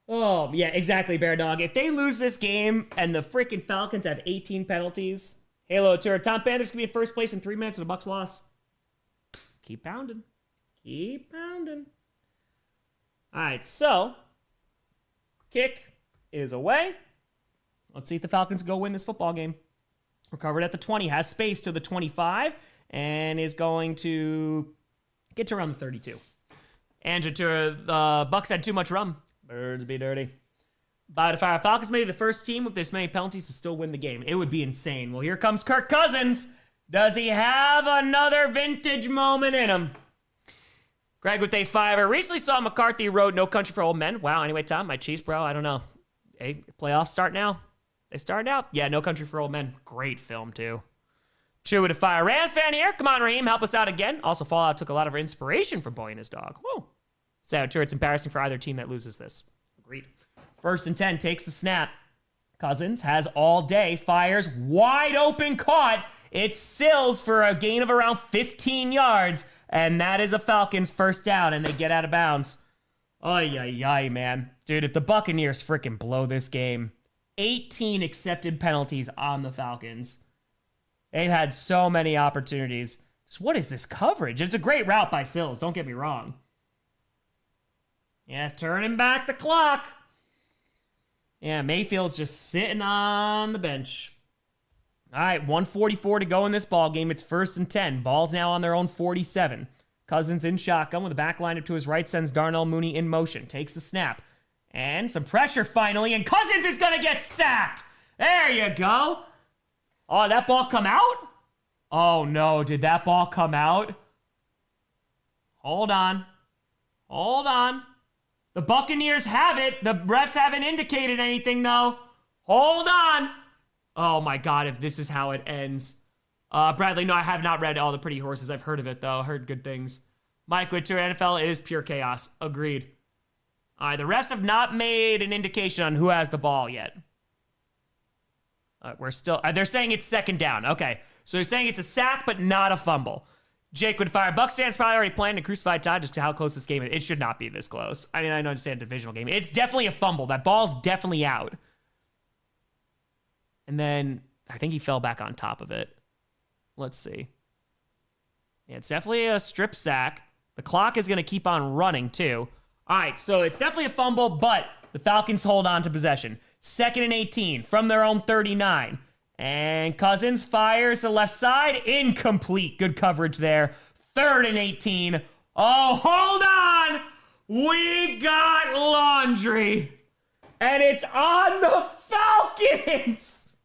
Oh, yeah, exactly, Bear Dog. If they lose this game and the freaking Falcons have 18 penalties, Halo Tour, Tom Panthers can be in first place in 3 minutes with a Bucs loss. Keep pounding. Keep pounding. All right, so kick is away. Let's see if the Falcons go win this football game. Recovered at the 20, has space to the 25, and is going to get to around the 32. Andrew Tura, the Bucks had too much rum. Birds be dirty. By the fire, Falcons may be the first team with this many penalties to still win the game. It would be insane. Well, here comes Kirk Cousins. Does he have another vintage moment in him? Greg with a fiver. Recently saw McCarthy wrote No Country for Old Men. Wow, anyway, Tom, my Chiefs, bro, I don't know. Hey, playoffs start now? They start now? Yeah, No Country for Old Men. Great film, too. True with a fire. Rams fan here. Come on, Raheem, help us out again. Also, Fallout took a lot of inspiration from Boy and His Dog. Whoa. Sad, it's embarrassing for either team that loses this. Agreed. 1st and 10, takes the snap. Cousins has all day, fires, wide open, caught. It sills for a gain of around 15 yards, and that is a Falcons first down, and they get out of bounds. Ay, man. Dude, if the Buccaneers freaking blow this game, 18 accepted penalties on the Falcons. They've had so many opportunities. Just what is this coverage? It's a great route by Sills, don't get me wrong. Yeah, turning back the clock. Yeah, Mayfield's just sitting on the bench. All right, 1:44 to go in this ball game. It's 1st and 10. Ball's now on their own 47. Cousins in shotgun with a back lineup to his right, sends Darnell Mooney in motion. Takes the snap. And some pressure finally, and Cousins is going to get sacked. There you go. Oh, that ball come out? Oh, no. Did that ball come out? Hold on. The Buccaneers have it. The refs haven't indicated anything, though. Hold on. Oh, my God, if this is how it ends. Bradley, no, I have not read All the Pretty Horses. I've heard of it, though. Heard good things. Mike Witter, NFL is pure chaos. Agreed. All right, the refs have not made an indication on who has the ball yet. We're still... they're saying it's 2nd down. Okay, so they're saying it's a sack, but not a fumble. Jake would fire. Bucs fans probably already planned to crucify Todd just to how close this game is. It should not be this close. I mean, I understand a divisional game. It's definitely a fumble. That ball's definitely out. And then I think he fell back on top of it. Let's see. Yeah, it's definitely a strip sack. The clock is going to keep on running, too. All right, so it's definitely a fumble, but the Falcons hold on to possession. 2nd and 18 from their own 39. And Cousins fires the left side. Incomplete. Good coverage there. 3rd and 18. Oh, hold on. We got laundry. And it's on the Falcons.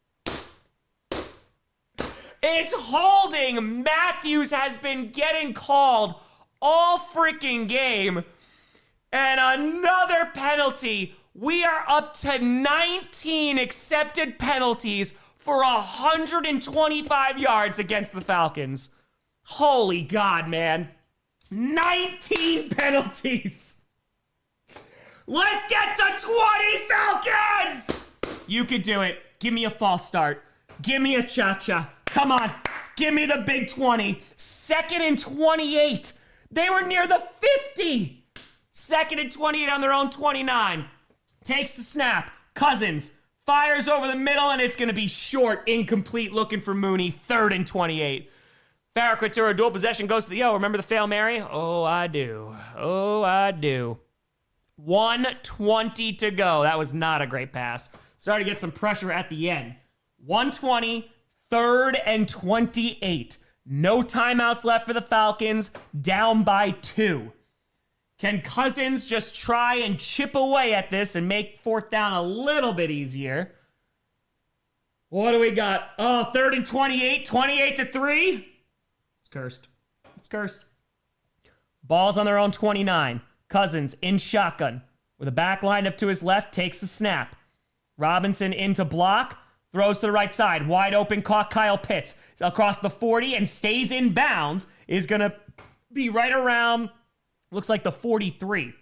It's holding. Matthews has been getting called all freaking game. And another penalty. We are up to 19 accepted penalties for 125 yards against the Falcons. Holy God, man. 19 penalties. Let's get to 20, Falcons! You could do it. Give me a false start. Give me a cha-cha. Come on. Give me the big 20. 2nd and 28. They were near the 50. 2nd and 28 on their own 29. Takes the snap. Cousins fires over the middle, and it's going to be short, incomplete, looking for Mooney. 3rd and 28. Farrah Couture, dual possession, goes to the O. Remember the Fail Mary? Oh, I do. Oh, I do. 1:20 to go. That was not a great pass. Started to get some pressure at the end. 1:20, 3rd and 28. No timeouts left for the Falcons. Down by 2. Can Cousins just try and chip away at this and make 4th down a little bit easier? What do we got? Oh, 3rd and 28, 28-3. It's cursed. It's cursed. Ball's on their own 29. Cousins in shotgun with a back lined up to his left, takes the snap. Robinson into block, throws to the right side. Wide open, caught Kyle Pitts across the 40 and stays in bounds. Is going to be right around, looks like the 43.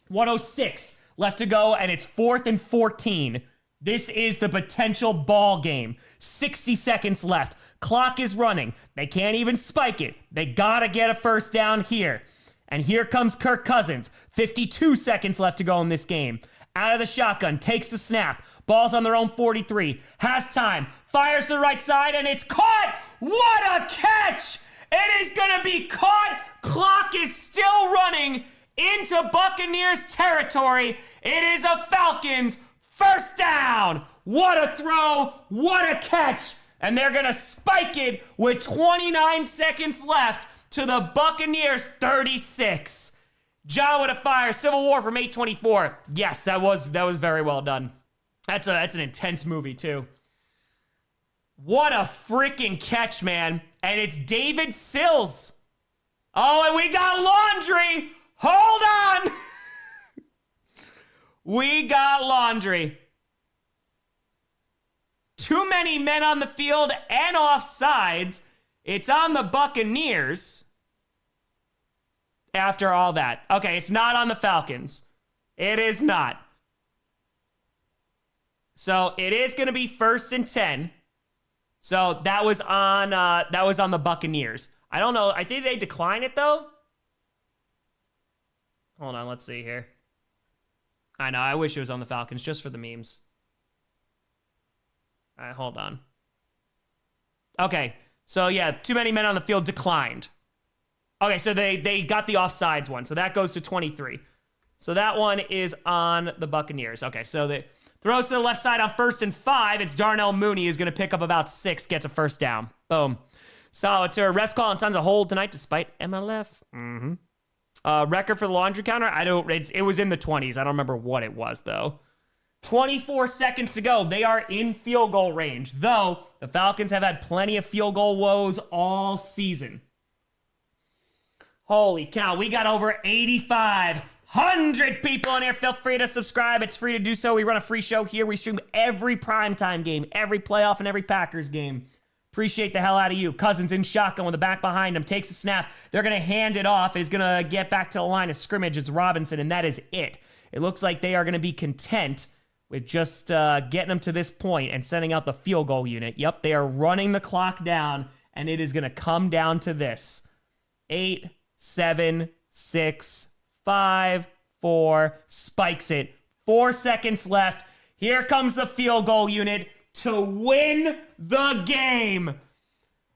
1:06 left to go, and it's 4th and 14. This is the potential ball game. 60 seconds left. Clock is running. They can't even spike it. They gotta get a first down here. And here comes Kirk Cousins. 52 seconds left to go in this game. Out of the shotgun, takes the snap. Ball's on their own 43. Has time. Fires to the right side, and it's caught! What a catch! It is gonna be caught. Clock is still running into Buccaneers territory. It is a Falcons first down. What a throw. What a catch. And they're gonna spike it with 29 seconds left to the Buccaneers 36. John with a fire. Civil War from 824. Yes, that was very well done. That's an intense movie too. What a freaking catch, man. And it's David Sills. Oh, and we got laundry. Hold on. We got laundry. Too many men on the field and offsides. It's on the Buccaneers. After all that. Okay, it's not on the Falcons. It is not. So it is going to be 1st and 10. So that was on the Buccaneers. I don't know. I think they decline it though. Hold on, let's see here. I know. I wish it was on the Falcons just for the memes. All right, hold on. Okay, so yeah, too many men on the field declined. Okay, so they got the offsides one, so that goes to 23. So that one is on the Buccaneers. Okay, so the throws to the left side on 1st and 5. It's Darnell Mooney who's going to pick up about 6, gets a first down. Boom. Solitaire. Rest call and tons of hold tonight despite MLF. Record for the laundry counter? It was in the 20s. I don't remember what it was, though. 24 seconds to go. They are in field goal range, though the Falcons have had plenty of field goal woes all season. Holy cow, we got over 8,500 people in here. Feel free to subscribe. It's free to do so. We run a free show here. We stream every primetime game, every playoff, and every Packers game. Appreciate the hell out of you. Cousins in shotgun with the back behind him. Takes a snap. They're going to hand it off. He's going to get back to the line of scrimmage. It's Robinson, and that is it. It looks like they are going to be content with just getting them to this point and sending out the field goal unit. Yep, they are running the clock down, and it is going to come down to this. 8, 7, 6, 5, 4, spikes it. 4 seconds left. Here comes the field goal unit to win the game.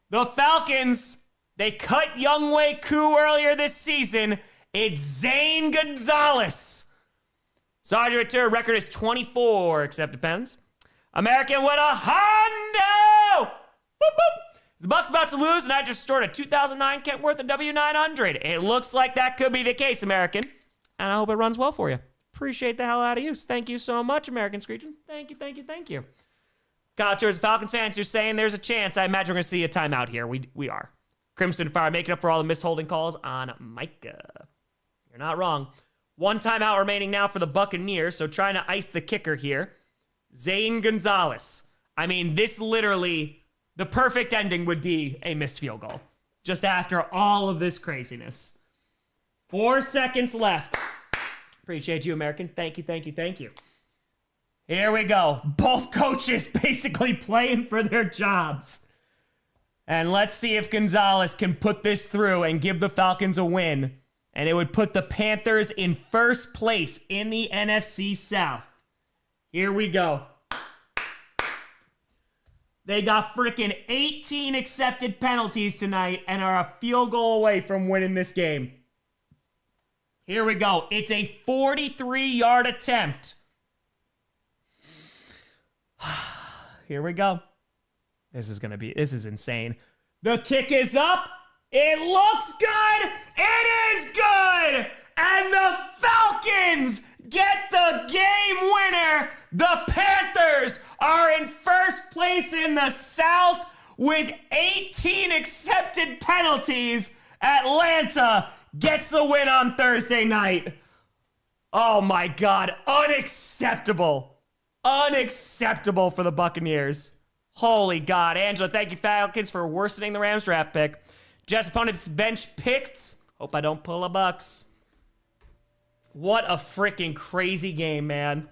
The Falcons, they cut Younghoe Koo earlier this season, It's Zane Gonzalez. Sergeant Ventura record is 24 accepted pens. American with a hundo. Boop, boop. The Bucs about to lose, and I just stored a 2009 Kentworth and W900. It looks like that could be the case, American. And I hope it runs well for you. Appreciate the hell out of you. Thank you so much, American Screeching. Thank you, thank you, thank you. Kyle Tours, Falcons fans, you're saying there's a chance. I imagine we're going to see a timeout here. We are. Crimson Fire making up for all the missed holding calls on Micah. You're not wrong. One timeout remaining now for the Buccaneers, so trying to ice the kicker here. Zane Gonzalez. I mean, this literally, the perfect ending would be a missed field goal. Just after all of this craziness. 4 seconds left. Appreciate you, American. Thank you, thank you, thank you. Here we go. Both coaches basically playing for their jobs. And let's see if Gonzalez can put this through and give the Falcons a win. And it would put the Panthers in first place in the NFC South. Here we go. They got freaking 18 accepted penalties tonight and are a field goal away from winning this game. Here we go. It's a 43-yard attempt. Here we go. This is insane. The kick is up. It looks good. It is good. And the Falcons get the game winner. The Panthers are in first place in the South with 18 accepted penalties. Atlanta gets the win on Thursday night. Oh my God. Unacceptable. Unacceptable for the Buccaneers. Holy God. Angela, thank you, Falcons, for worsening the Rams draft pick. Jets opponent's bench picked. Hope I don't pull a Bucks. What a freaking crazy game, man.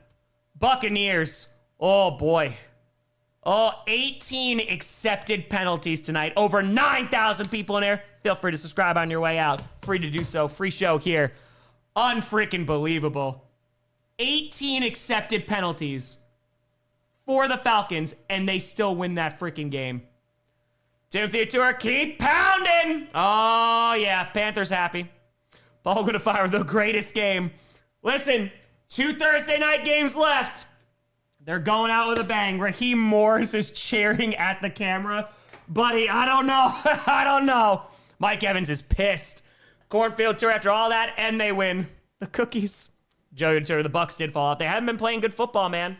Buccaneers. Oh, boy. Oh, 18 accepted penalties tonight. Over 9,000 people in there. Feel free to subscribe on your way out. Free to do so. Free show here. Unfreaking believable. 18 accepted penalties for the Falcons, and they still win that freaking game. Timothy Tour, keep pounding. Oh, yeah. Panthers happy. Ball going to fire the greatest game. Listen, 2 Thursday night games left. They're going out with a bang. Raheem Morris is cheering at the camera. Buddy, I don't know. I don't know. Mike Evans is pissed. Cornfield Tour after all that, and they win. The cookies. Joey Tour, the Bucks did fall off. They haven't been playing good football, man.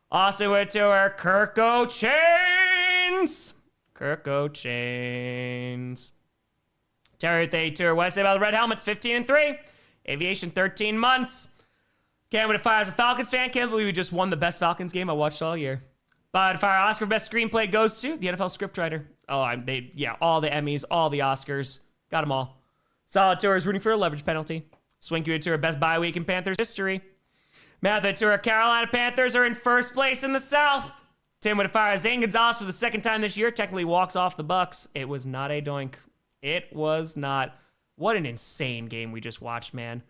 Austin went to our Kirk Chains. Kirk Chains. Terry Thay Tour. What I say about the Red Helmets? 15-3. Aviation 13 months. Can't win a fire as a Falcons fan. Can't believe we just won the best Falcons game I watched all year. But fire Oscar best screenplay goes to the NFL scriptwriter. Oh, all the Emmys, all the Oscars. Got them all. Solid Tour is rooting for a leverage penalty. Swinky Tour, best bye week in Panthers history. Matthew Tour, Carolina Panthers are in first place in the South. Tim with a fire. Zane Gonzalez for the second time this year technically walks off the Bucks. It was not a doink. It was not. What an insane game we just watched, man.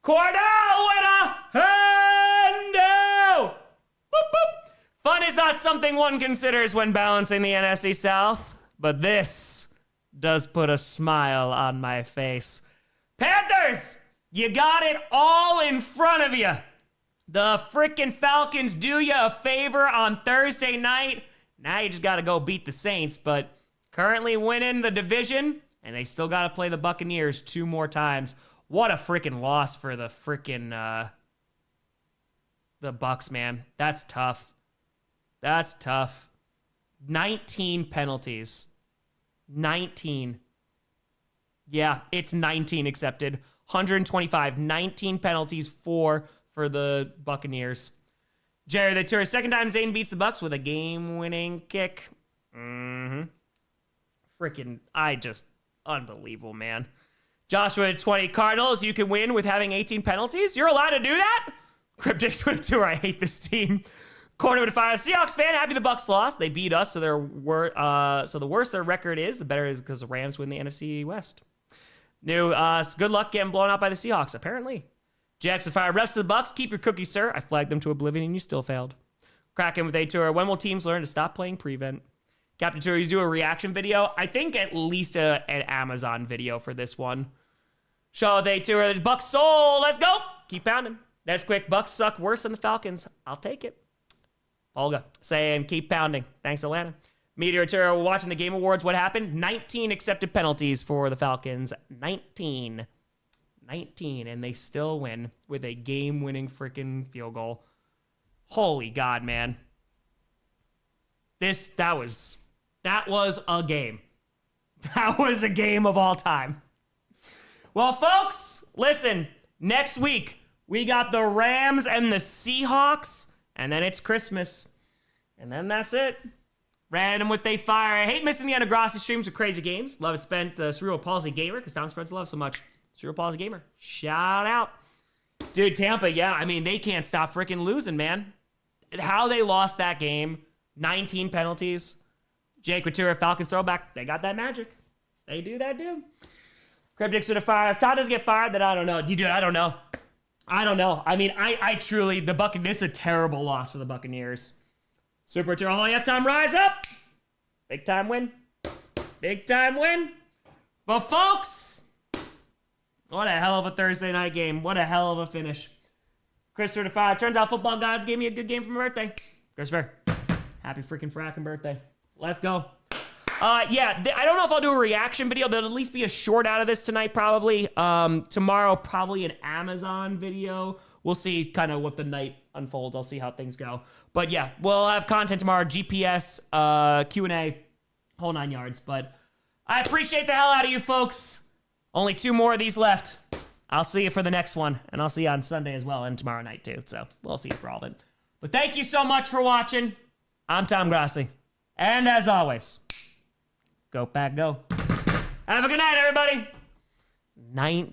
Cordell with a hundo! Boop, boop. Fun is not something one considers when balancing the NFC South, but this does put a smile on my face. Panthers, you got it all in front of you. The frickin' Falcons do you a favor on Thursday night. Now you just got to go beat the Saints, but currently winning the division, and they still got to play the Buccaneers 2 more times. What a freaking loss for the freaking the Bucks, man. That's tough. That's tough. 19 penalties. 19. Yeah, it's 19 accepted. 125. 19 penalties, 4 for the Buccaneers. Jerry the Tour, second time Zane beats the Bucks with a game-winning kick. Freaking, unbelievable, man. Joshua 20 Cardinals, you can win with having 18 penalties. You're allowed to do that? Cryptics with Tour, I hate this team. Corner with fire. Seahawks fan, happy the Bucks lost. They beat us, so so the worse their record is, the better it is because the Rams win the NFC West. Good luck getting blown out by the Seahawks, apparently. Jackson fire. Refs to the Bucks, keep your cookies, sir. I flagged them to oblivion and you still failed. Kraken with A Tour. When will teams learn to stop playing prevent? Captain Tour, you do a reaction video. I think at least an Amazon video for this one. Show they too early. Bucks sold. Let's go. Keep pounding. That's quick. Bucks suck worse than the Falcons. I'll take it. Olga saying keep pounding. Thanks, Atlanta. Meteor watching the Game Awards. What happened? 19 accepted penalties for the Falcons. 19. And they still win with a game-winning freaking field goal. Holy God, man. That was a game. That was a game of all time. Well, folks, listen. Next week, we got the Rams and the Seahawks, and then it's Christmas. And then that's it. Random with they fire. I hate missing the end of Grossi streams with crazy games. Love it spent Cerebral Palsy Gamer, because Tom spreads love so much. Cerebral Palsy Gamer. Shout out. Dude, Tampa, yeah, I mean, they can't stop freaking losing, man. How they lost that game, 19 penalties. Jake Couture, Falcons throwback, they got that magic. They do that, dude. Cryptics with a fire. If Todd doesn't get fired, then I don't know. Dude, I don't know. I mean, I truly, this is a terrible loss for the Buccaneers. Super Tour, all halftime, rise up. Big time win. Big time win. But folks, what a hell of a Thursday night game. What a hell of a finish. Christopher the Fire. Turns out football gods gave me a good game for my birthday. Christopher, happy freaking fracking birthday. Let's go. Yeah, I don't know if I'll do a reaction video. There'll at least be a short out of this tonight, probably. Tomorrow, probably an Amazon video. We'll see kind of what the night unfolds. I'll see how things go. But yeah, we'll have content tomorrow. GPS, Q&A, whole 9 yards. But I appreciate the hell out of you folks. Only 2 more of these left. I'll see you for the next one. And I'll see you on Sunday as well and tomorrow night too. So we'll see you for all of it. But thank you so much for watching. I'm Tom Grossi. And as always, go Pack Go. Have a good night, everybody.